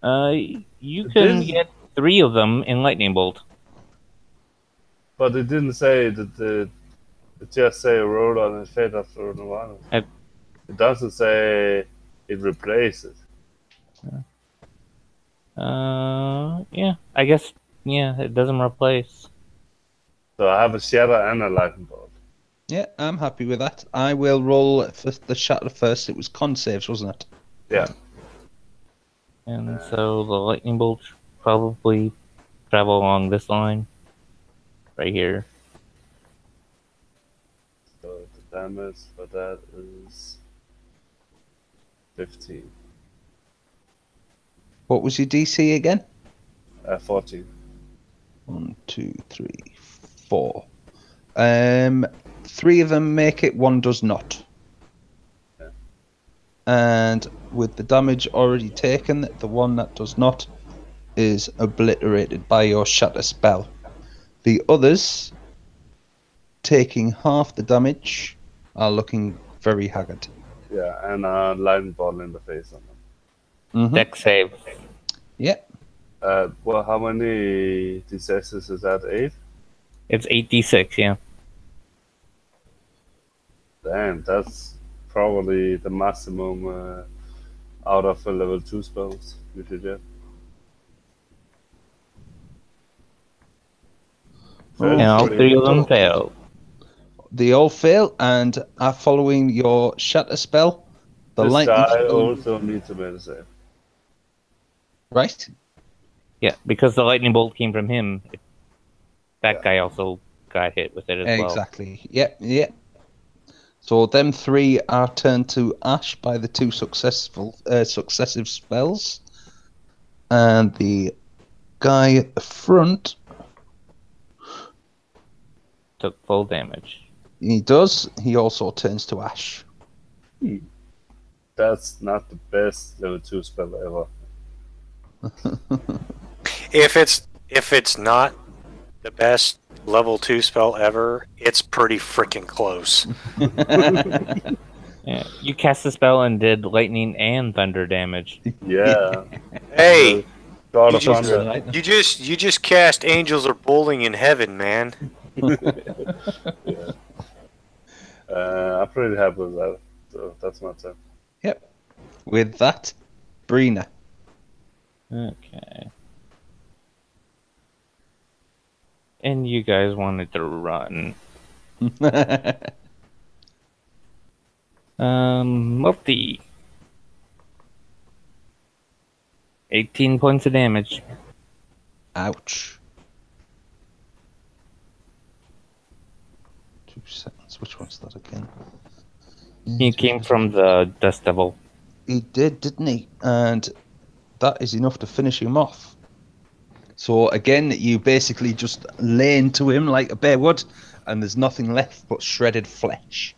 You can get 3 of them in Lightning Bolt. But it didn't say that it just say roll on the fate after a while. It doesn't say it replaces. Yeah, I guess, yeah, it doesn't replace. So I have a Shatter and a Lightning Bolt. Yeah, I'm happy with that. I will roll for the Shatter first. It was con saves, wasn't it? Yeah. And so the Lightning Bolt probably travel along this line. Right here. So the damage for that is 15. What was your DC again? 14. 1, 2, 3, 4. 3 of them make it, 1 does not. Yeah. And with the damage already taken, the one that does not is obliterated by your Shatter spell. The others, taking half the damage, are looking very haggard. Yeah, and a lightning ball in the face on them. Mm-hmm. Dex save. Yeah. Well, how many D6s is that? 8? It's 8d6, yeah. Damn, that's probably the maximum out of a level 2 spells you should get. And all 3 of them fail. They all fail and are following your Shatter spell. The This lightning guy bolt- also needs a meta save. Right? Yeah, because the Lightning Bolt came from him. That guy also got hit with it as well. Exactly. Yep, yep. So them 3 are turned to ash by the 2 successive spells. And the guy at the front, Took full damage. he does. He also turns to ash. That's not the best level 2 spell ever. If it's not the best level 2 spell ever, it's pretty freaking close. Yeah, you cast the spell and did lightning and thunder damage. Yeah. Hey, God you of Thunder. you just cast Angels Are Bowling in Heaven, man. I'm pretty happy with that. So that's my turn. Yep. With that, Brina. Okay. And you guys wanted to run. Multi. 18 points of damage. Ouch. 2 seconds. Which one's that again? He came from the Dust Devil. He did, didn't he? And that is enough to finish him off. So again, you basically just lay into him like a bear would, and there's nothing left but shredded flesh.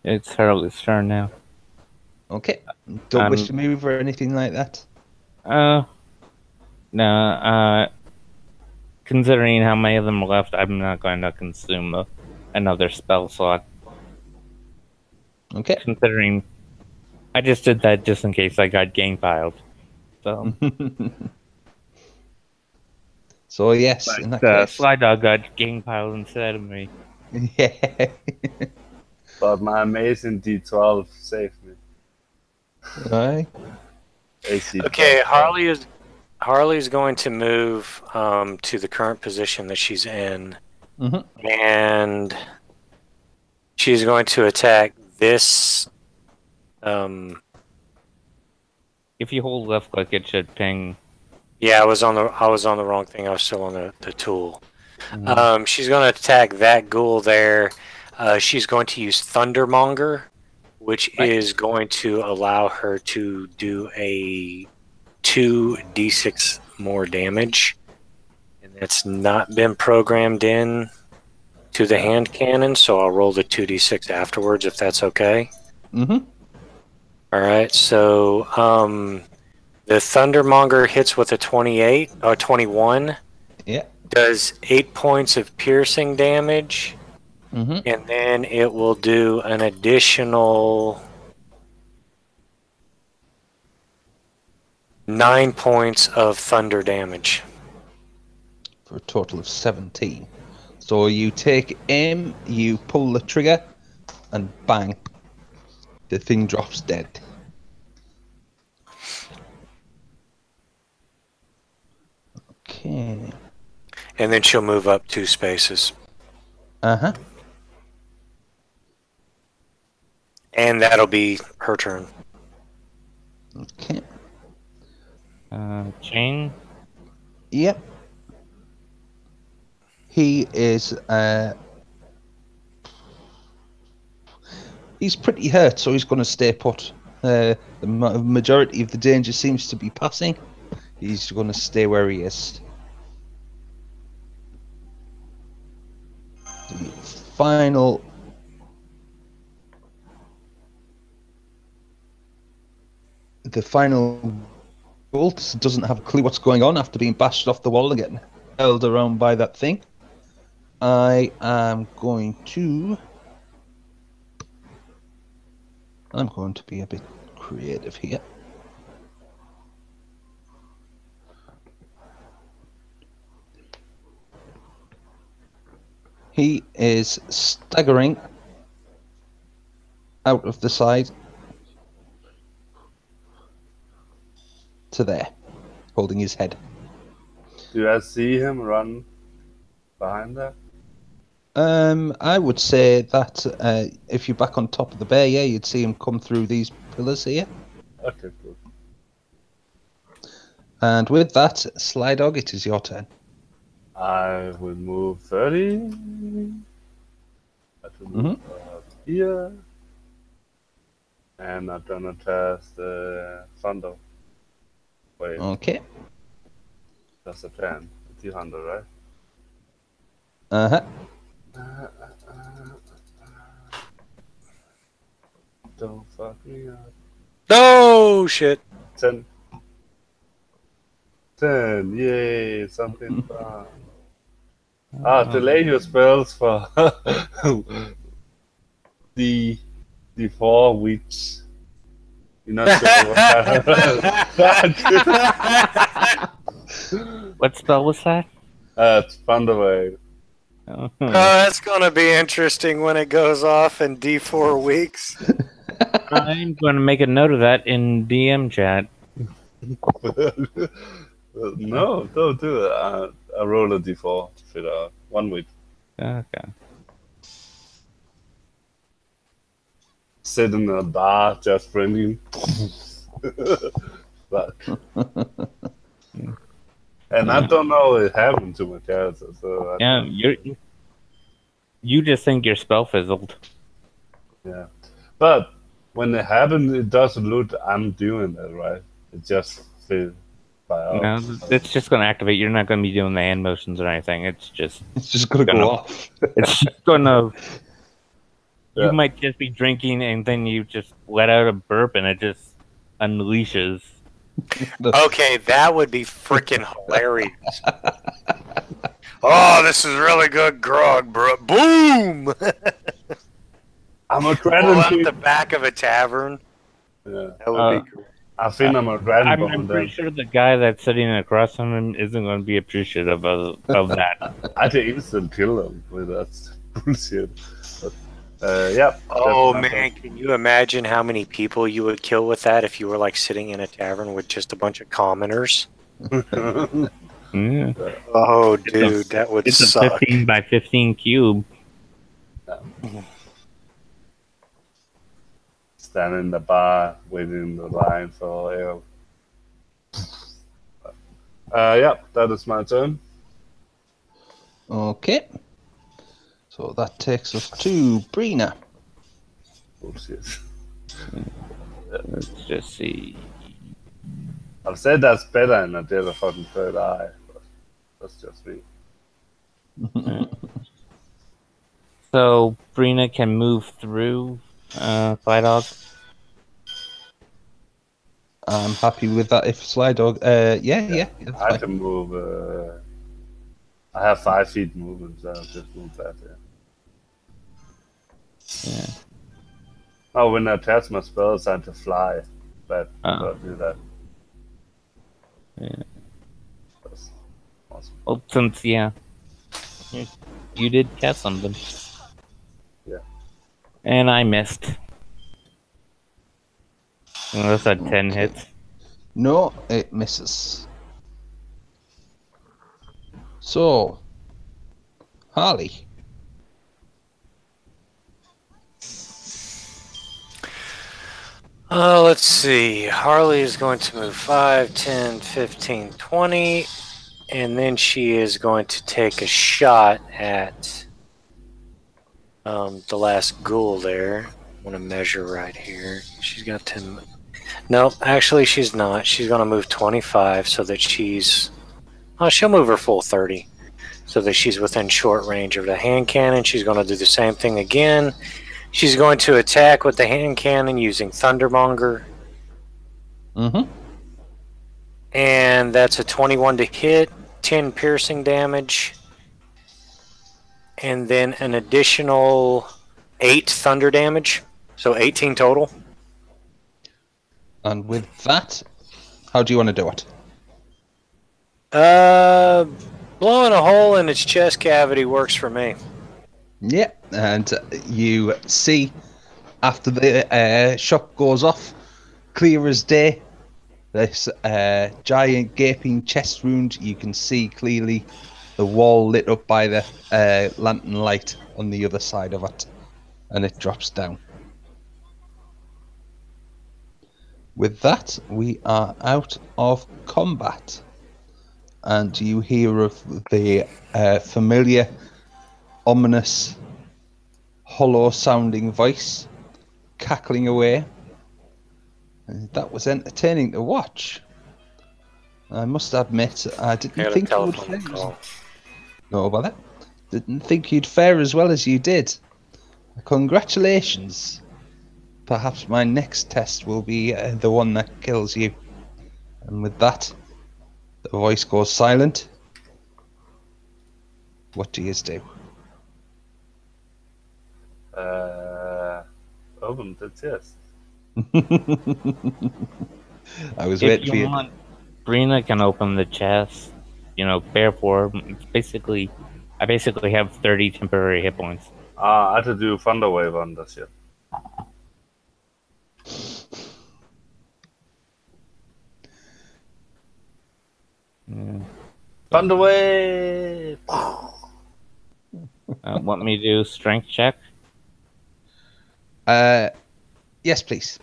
It's Harley's turn now. Okay. Don't wish to move or anything like that? No, considering how many of them are left, I'm not going to consume another spell slot. Okay. Considering I just did that just in case I got gang piled. So, so yes, in that case. Sly Dog got gang piled instead of me. Yeah. But my amazing D12 saved me. Right. AC Okay, 12. Harley's going to move to the current position that she's in, Mm-hmm. and She's going to attack this. If you hold left click, it should ping. Yeah, I was on the wrong thing. I was still on the tool. She's going to attack that ghoul there. She's going to use Thundermonger, which is going to allow her to do a 2d6 more damage. And that's not been programmed in to the hand cannon, so I'll roll the 2d6 afterwards if that's okay. Mm-hmm. All right, so the Thundermonger hits with a 28 or 21. Yeah. Does 8 points of piercing damage, Mm-hmm. and then it will do an additional 9 points of thunder damage. For a total of 17. So you take aim, you pull the trigger, and bang. The thing drops dead. Okay. And then she'll move up 2 spaces. Uh-huh. And that'll be her turn. Okay. Chain. Yep. He is he's pretty hurt, so he's going to stay put. The majority of the danger seems to be passing. He's going to stay where he is. The final bolt doesn't have a clue what's going on after being bashed off the wall and getting held around by that thing. I'm going to be a bit creative here. He is staggering out of the side to there, holding his head. Do I see him run behind that? I would say that if you're back on top of the bear, yeah, you'd see him come through these pillars here. Okay, good. And with that, Slydog, it is your turn. I will move 30. I will move here. And I'm gonna test Thunder. Wait, Okay. that's a 10. 200, right? Uh-huh. Don't fuck me up. No shit. 10. 10, yay, something fun. Delay your spells for the 4 weeks. You're not sure what that What spell was that? It's Thunderwave. Oh. That's gonna be interesting when it goes off in D4 weeks. I'm going to make a note of that in DM chat. No, don't do it. I roll a d4 for 1 week. Okay. Sit in a bar just drinking. But, and I don't know it happened to my character. So You just think your spell fizzled. yeah. But when it happens, it doesn't look I'm doing that, right? It just feels by No, it's just going to activate. You're not going to be doing the hand motions or anything. It's just going to go off. It's just going to. Yeah. You might just be drinking and then you just let out a burp and it just unleashes. Okay, that would be freaking hilarious. Oh, this is really good grog, bro. Boom! I'm a Pull dragon. out the back of a tavern. Yeah. That would be cool. I think I'm a dragon. I'm pretty sure the guy that's sitting across from him isn't going to be appreciative of that. I can instant kill him with that bullshit. But, yeah. Oh that's man, can you imagine how many people you would kill with that if you were like sitting in a tavern with just a bunch of commoners? Yeah. Oh, dude, that would It's suck. a 15 by 15 cube. stand in the bar waiting in the line for ale. Yeah, that is my turn. Okay. So that takes us to Brina. Bullshit. Let's just see. I've said that's better than I did a fucking third eye, but that's just me. So Brina can move through Slydog. I'm happy with that. If Slydog, yeah, that's I fine. can move. I have 5 feet movement, so I'll just move that. Yeah. Oh, when I attach my spells, I have to fly, but Oh. I'll do that. Yeah. That's awesome. Well, since you did cast something. Yeah. And I missed. Unless that 10 Okay. hits. No, it misses. So, Harley. Let's see. Harley is going to move 5, 10, 15, 20. And then she is going to take a shot at the last ghoul there. I want to measure right here. She's got 10. Nope, actually she's not. She's going to move 25 so that she's... Oh, she'll move her full 30 so that she's within short range of the hand cannon. She's going to do the same thing again. She's going to attack with the hand cannon using Thundermonger. Mm-hmm. And that's a 21 to hit, 10 piercing damage, and then an additional 8 thunder damage, so 18 total. And with that, how do you want to do it? Blowing a hole in its chest cavity works for me. Yeah, and you see after the shot goes off, clear as day, this giant gaping chest wound, you can see clearly the wall lit up by the lantern light on the other side of it, and it drops down. With that, we are out of combat, and you hear of the familiar, ominous, hollow-sounding voice cackling away. And that was entertaining to watch. I must admit, I didn't think you would fare. No bother. Didn't think you'd fare as well as you did. Congratulations. Perhaps my next test will be the one that kills you. And with that, the voice goes silent. What do you do? Open the chest. I was If waiting for you you. want, Brina can open the chest. Therefore, I basically have 30 temporary hit points. I had to do Thunder Wave on this shit. Yeah. Thunder Wave! Want me to do strength check? Yes, please.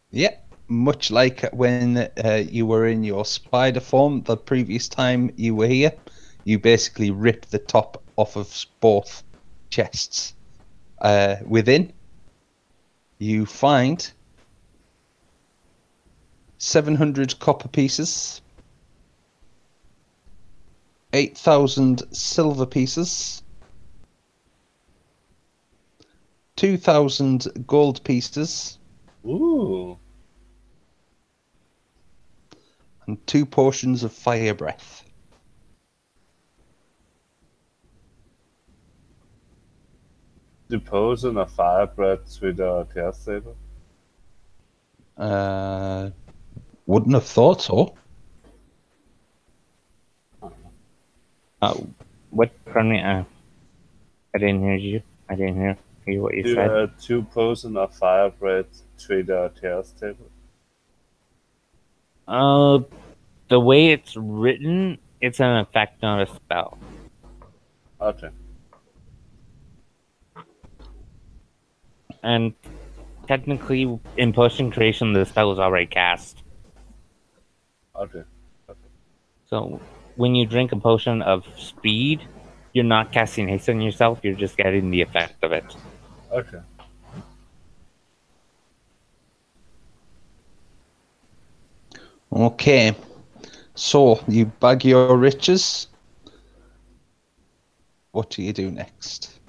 Yeah, much like when you were in your spider form the previous time you were here, you basically ripped the top off of both chests. Within, you find 700 copper pieces, 8,000 silver pieces, 2,000 gold pieces, Ooh. and 2 portions of fire breath. The potion of fire breath with a cast saber. Wouldn't have thought so. What? Pardon me. I didn't hear you. I didn't hear what you Do said. 2 potion of fire breath with a cast table. The way it's written, it's an effect, not a spell. Okay. And technically, in potion creation, the spell is already cast. Okay. So when you drink a potion of speed, you're not casting haste on yourself, you're just getting the effect of it. Okay. Okay. So you bag your riches. What do you do next?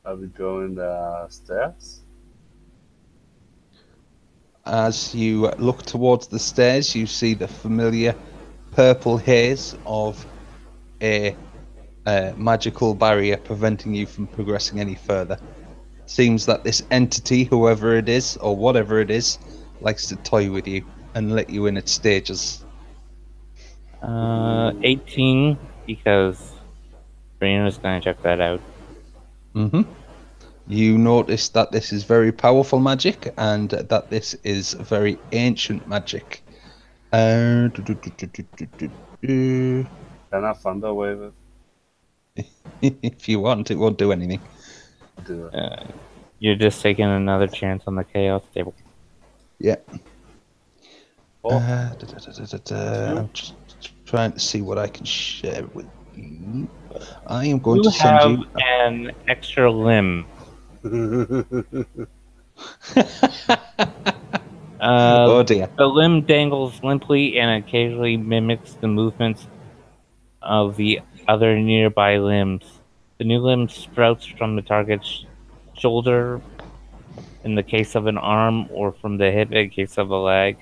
Are we going the stairs? As you look towards the stairs, you see the familiar purple haze of a magical barrier preventing you from progressing any further. Seems that this entity, whoever it is or whatever it is, likes to toy with you and let you in at stages. 18, because Reno's gonna check that out. You notice that this is very powerful magic and that this is very ancient magic. Can I thunder wave it? If you want, it won't do anything. Do it. You're just taking another chance on the chaos table. Yeah. Oh. I'm just trying to see what I can share with you. I am going You to send have you. an extra limb. Oh dear. The limb dangles limply and occasionally mimics the movements of the other nearby limbs. The new limb sprouts from the target's shoulder in the case of an arm, or from the hip in case of a leg.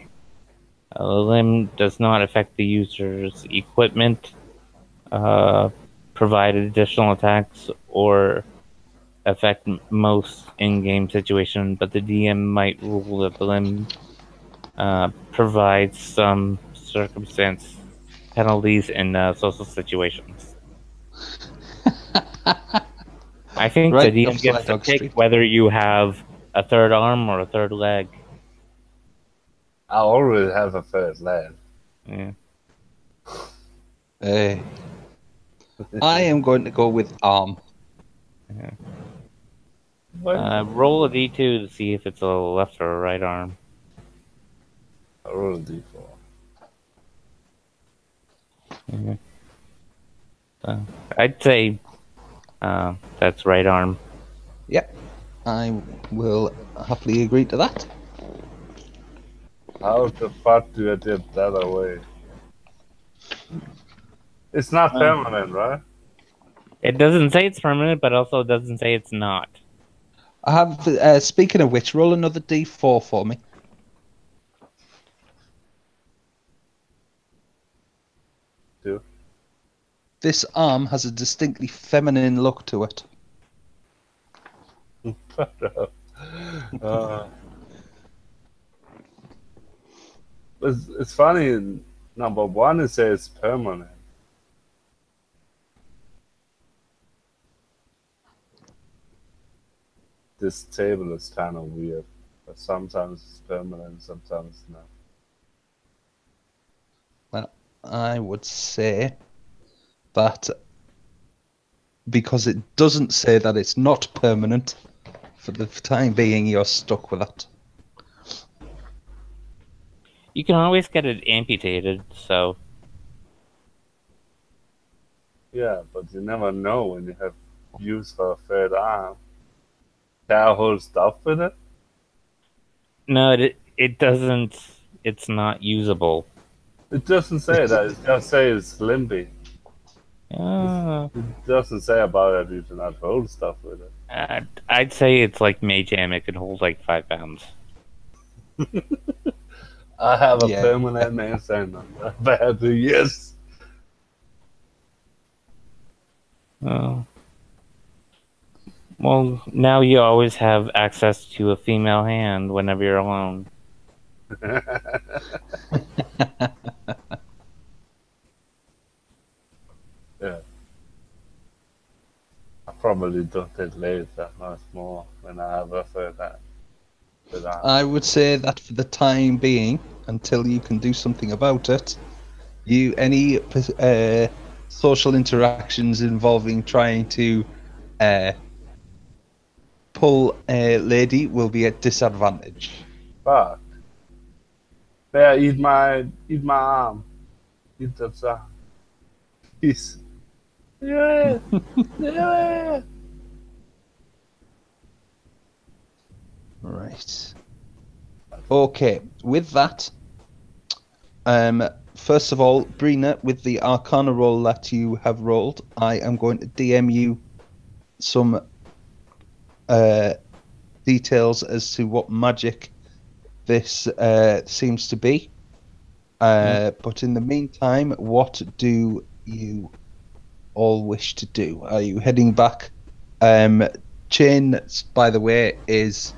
The limb does not affect the user's equipment, provide additional attacks, or affect most in-game situation, but the DM might rule that the limb provides some circumstance penalties in social situations. I think Right, the DM that's gets like to Dog pick Street. whether you have a third arm or a third leg. I already have a third leg. Yeah. I am going to go with arm. Roll a d2 to see if it's a left or a right arm. I roll a d4. I'd say that's right arm. Yep. I will happily agree to that. How the fuck do I get that away? It's not permanent, right? It doesn't say it's permanent, but also doesn't say it's not. I have. Speaking of which, roll another d4 for me. Two. This arm has a distinctly feminine look to it. It's funny. In number one, it says permanent. This table is kind of weird. But sometimes it's permanent, sometimes not. Well, I would say that because it doesn't say that it's not permanent, for the time being, you're stuck with it. You can always get it amputated, so... Yeah, but you never know when you have use for a third arm. Can I hold stuff with it? No, it doesn't... It's not usable. It doesn't say that. It just says it's limpy. Uh, It doesn't say about it you cannot hold stuff with it. I'd say it's like Mage Am. It can hold like 5 pounds. I have a Yeah. permanent man saying bad. Yes. Oh. Well, now you always have access to a female hand whenever you're alone. Yeah. I probably don't take laid that much more when I have a third hand. I would say that for the time being, until you can do something about it. Any social interactions involving trying to pull a lady will be at disadvantage. Fuck. Bear, eat my arm. Eat that arm. Please. Yeah. Yeah. Right. Okay. With that, first of all, Brina, with the Arcana roll that you have rolled, I am going to DM you some details as to what magic this seems to be. But in the meantime, what do you all wish to do? Are you heading back? Chain, by the way, is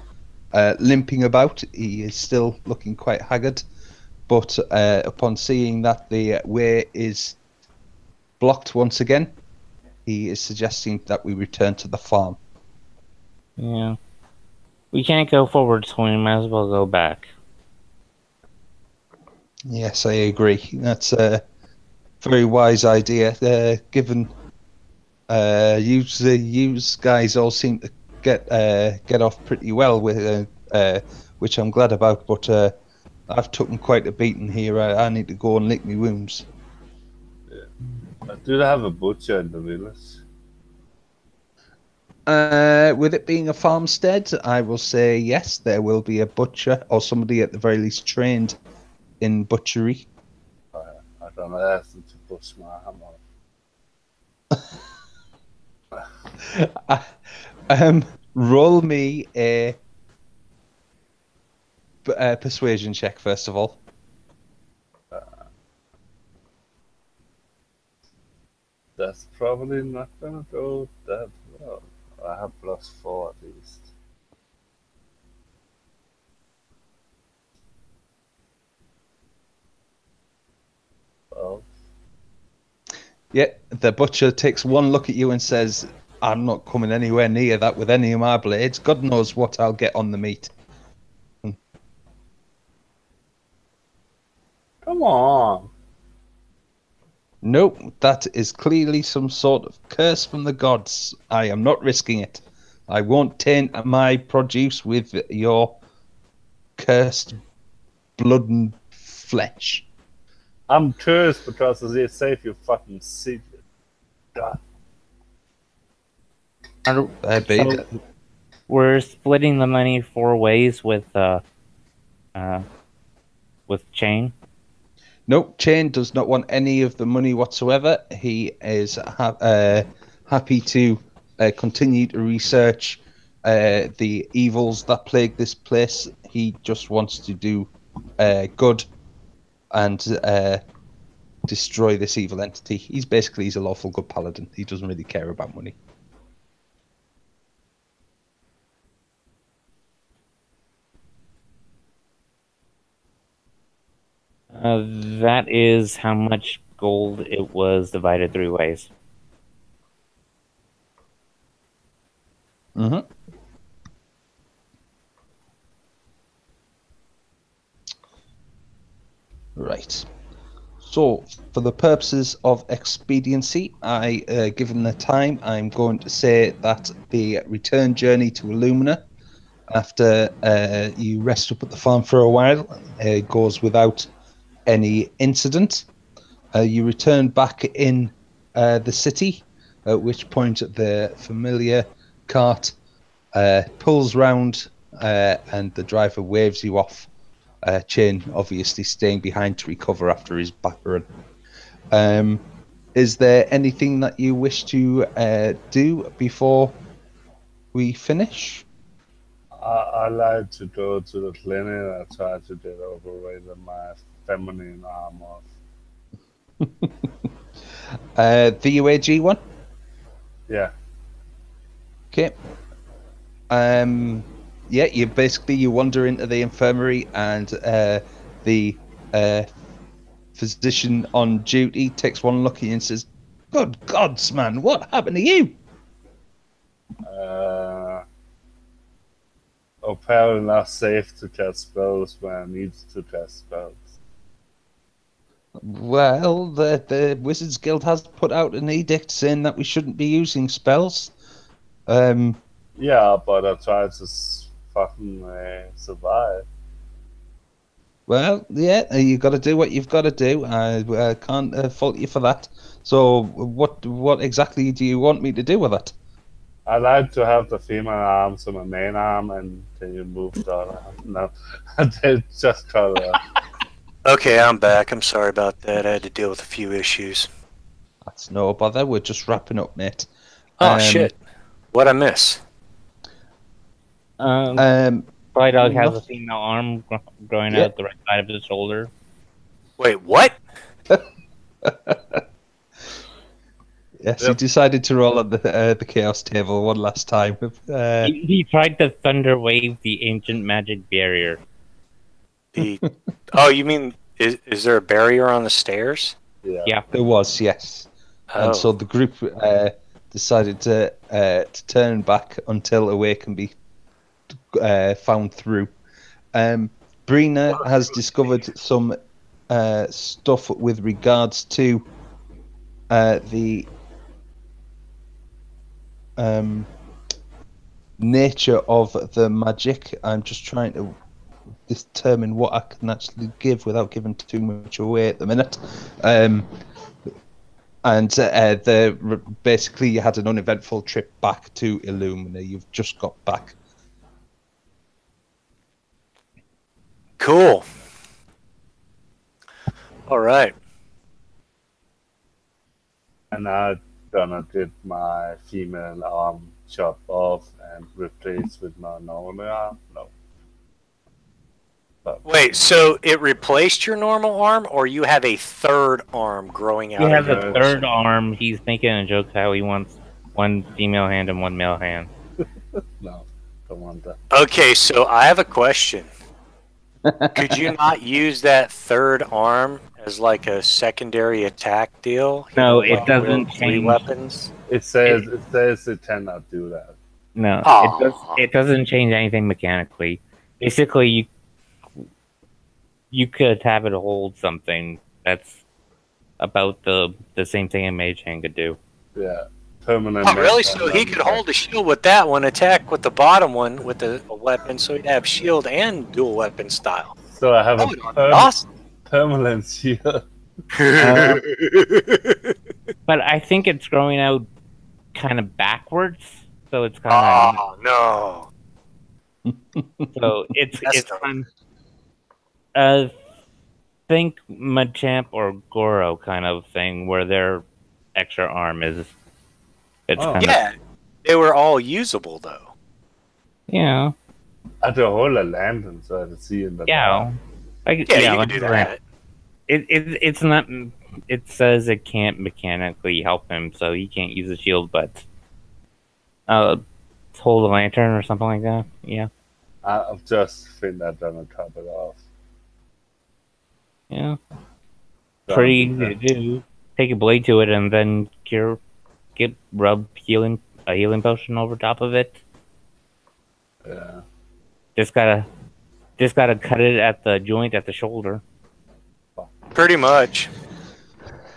limping about. He is still looking quite haggard. But upon seeing that the way is blocked once again, he is suggesting that we return to the farm. Yeah. We can't go forward, so we might as well go back. Yes, I agree. That's a very wise idea. Given you guys all seem to get off pretty well with which I'm glad about. But I've taken quite a beating here. I need to go and lick my wounds. Do they have a butcher in the village? With it being a farmstead, I will say yes, there will be a butcher or somebody at the very least trained in butchery. I don't ask them to push my hammer. Roll me a persuasion check first of all. That's probably not gonna go that well. I have +4 at least. Well, yeah, the butcher takes one look at you and says, "I'm not coming anywhere near that with any of my blades. God knows what I'll get on the meat." come on. Nope, that is clearly some sort of curse from the gods. I am not risking it. I won't taint my produce with your cursed blood and flesh. I'm cursed because they save you fucking secret. God. So we're splitting the money 4 ways with Chain. Nope, Chain does not want any of the money whatsoever. He is happy to continue to research the evils that plague this place. He just wants to do good and destroy this evil entity. He's a lawful good paladin. He doesn't really care about money. That is how much gold it was divided 3 ways. Mm-hmm. Right. So, for the purposes of expediency, given the time, I'm going to say that the return journey to Illumina, after you rest up at the farm for a while, goes without any incident. You return back in the city, at which point the familiar cart pulls round and the driver waves you off. Chain obviously staying behind to recover after his back run. Is there anything that you wish to do before we finish? I like to go to the clinic and try to get overweight my feminine arm off. The UAG one? Yeah. Okay. Yeah, you wander into the infirmary and the physician on duty takes one look at you and says, "Good gods, man, what happened to you?" apparently not safe to cast spells when I need to cast spells. Well, the Wizards Guild has put out an edict saying that we shouldn't be using spells. Yeah, but I tried to fucking survive. Well, yeah, you got to do what you've got to do. I can't fault you for that. So, what exactly do you want me to do with it? I like to have the female arm to my main arm, and then you move the other arm. No, I did just cut it off. Okay, I'm back. I'm sorry about that. I had to deal with a few issues. That's no bother. We're just wrapping up, mate. Oh, shit. What'd I miss? Fly Dog has a female arm growing out the right side of his shoulder. Wait, what? Yes, he decided to roll on the chaos table one last time. He tried to thunder wave the ancient magic barrier. Oh, you mean is there a barrier on the stairs? Yeah. There was, yes. Oh. And so the group decided to turn back until a way can be found through. Brina has discovered some stuff with regards to the nature of the magic. I'm just trying to determine what I can actually give without giving too much away at the minute. Basically you had an uneventful trip back to Illumina. You've just got back. Cool. All right. And I gonna get my female arm chopped off and replaced with my normal arm. No. But Wait, so it replaced your normal arm, or you have a third arm growing out? He has of a it? third arm. He's making a joke how he wants one female hand and one male hand. no, don't want that. Okay, so I have a question. Could you not use that third arm as like a secondary attack deal? No, You know, it doesn't with 3 change. weapons. It says it cannot do that. No, Aw. it doesn't change anything mechanically. Basically, you could have it hold something that's about the same thing a mage hand could do. Yeah, permanent. Oh, really? So he could hold a shield with that one, attack with the bottom one with a weapon, so he'd have shield and dual weapon style. So I have That a would be awesome. permanent shield. But I think it's growing out kind of backwards, so it's kind Oh no! of so it's That's kind think Machamp or Goro kind of thing where their extra arm is. It's kind of Yeah, they were all usable though. yeah. I had to hold a lantern so I could see in the Yeah. Yeah, you can do that. It's not. It says it can't mechanically help him, so he can't use the shield, but hold a lantern or something like that. Yeah, I just think I'm gonna cut it off. yeah. Pretty easy to do. Take a blade to it and then rub a healing potion over top of it. Yeah. Just gotta cut it at the joint at the shoulder. Pretty much.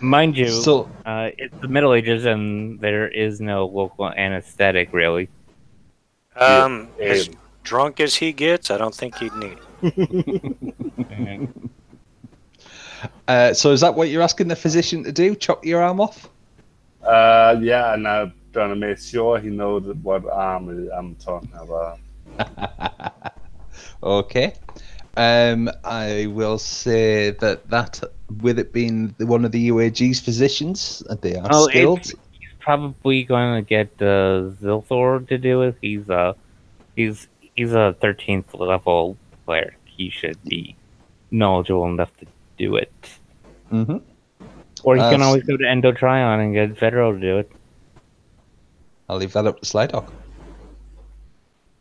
Mind you, So it's the Middle Ages and there is no local anesthetic, really. As drunk as he gets, I don't think he'd need it. so is that what you're asking the physician to do? Chop your arm off? Yeah, and I'm gonna make sure he knows what arm I'm talking about. Okay. I will say that with it being one of the UAG's physicians, they are skilled. He's probably going to get Zilthor to do it. He's a 13th level player. He should be knowledgeable enough to do it. Mm-hmm. Or he can always go to Endotrion and get Federal to do it. I'll leave that up to Slydock.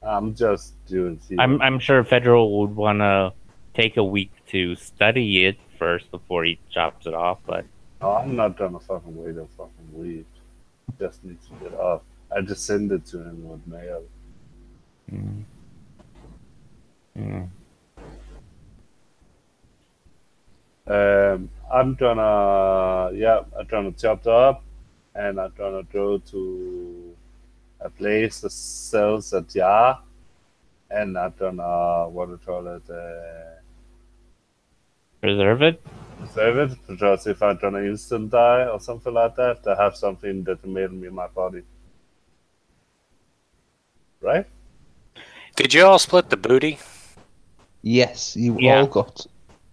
I'm just doing. I'm sure Federal would want to take a week to study it first before he chops it off, but Oh, I'm not gonna fucking wait a fucking week. Just needs to get off. I just send it to him with mail. Mm. I'm gonna chop it up, and I'm gonna go to a place that sells a jar, and I'm gonna Preserve it? preserve it, because if I'm gonna instant die or something like that, I have something that made me in my body. Right? Did you all split the booty? Yes, you Yeah. all got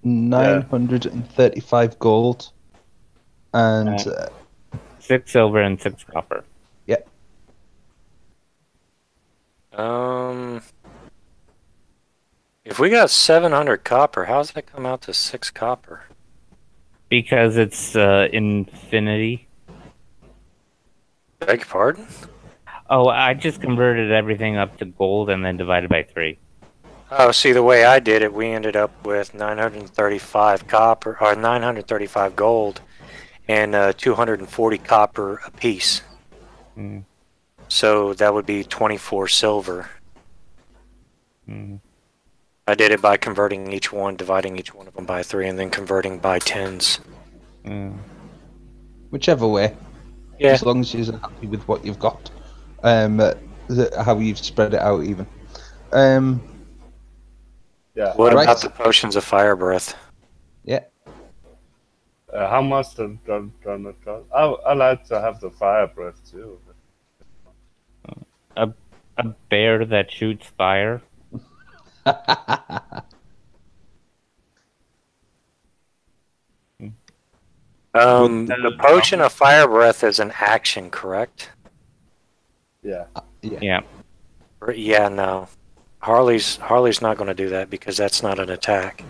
935 gold, and 6 silver and 6 copper. yeah, If we got 700 copper, how does that come out to 6 copper? Because it's infinity. Beg your pardon? Oh, I just converted everything up to gold and then divided by 3. Oh, see, the way I did it, we ended up with 935 copper, or 935 gold, and 240 copper apiece. Mm. So that would be 24 silver. Mm. I did it by converting each one, dividing each one of them by 3, and then converting by 10s. Mm. whichever way, Yeah. as long as you're happy with what you've got, how you've spread it out even. Yeah. What Right. about the potions of fire breath? Yeah, How much does it cost? I like to have the fire breath too. A bear that shoots fire. The potion of fire breath is an action, correct? Yeah. Yeah. Yeah, no. Harley's not going to do that because that's not an attack.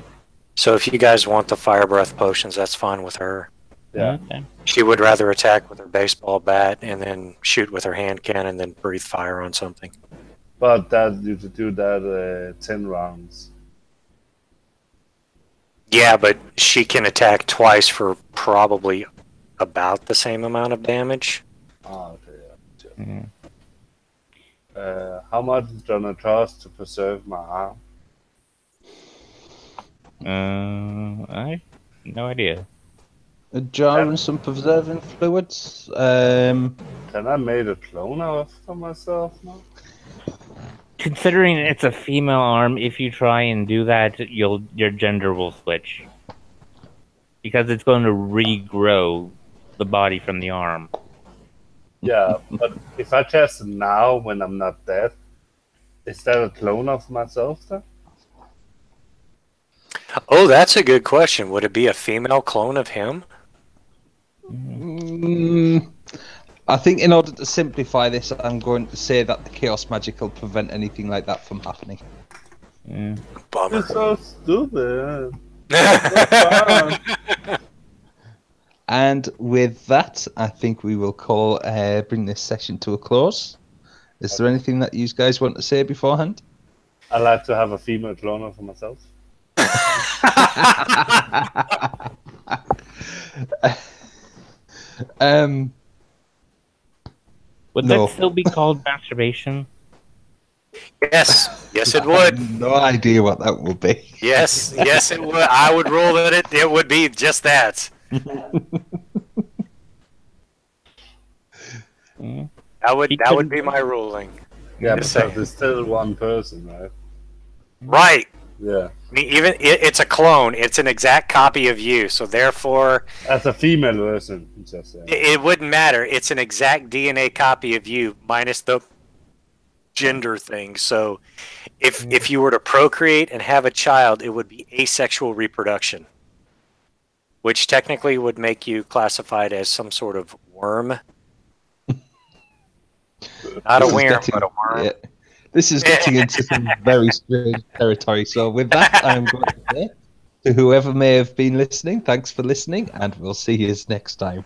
So if you guys want the fire breath potions, that's fine with her. Yeah. Okay. She would rather attack with her baseball bat and then shoot with her hand cannon than breathe fire on something. But that you could do that 10 rounds. Yeah, but she can attack twice for probably about the same amount of damage. Oh, okay. Yeah. Mm. How much is it gonna cost to preserve my arm? I no idea. a jar and some preserving fluids. Can I make a clone of myself now? Considering it's a female arm, if you try and do that, your gender will switch because it's going to regrow the body from the arm. Yeah, but if I cast it now when I'm not dead, is that a clone of myself then? Oh, that's a good question. Would it be a female clone of him? I think in order to simplify this, I'm going to say that the chaos magic will prevent anything like that from happening. Yeah. Bummer. It's so stupid. And with that, I think we will bring this session to a close. Is there anything that you guys want to say beforehand? I like to have a female clone of myself. Would No. that still be called masturbation? Yes, yes, it would. No idea what that will be. Yes, yes, it would. I would rule that it would be just that. Mm. That would He be couldn't- my ruling. Yeah, Just because saying. there's still one person, right? Right. Yeah. I mean, even it's a clone. It's an exact copy of you. So therefore, As a female version, just saying. it wouldn't matter. It's an exact DNA copy of you minus the gender thing. So if you were to procreate and have a child, it would be asexual reproduction, which technically would make you classified as some sort of worm. Not a This is worm, getting- but a worm. yeah. This is getting into some very strange territory. So with that, I'm going to say to whoever may have been listening, thanks for listening, and we'll see you next time.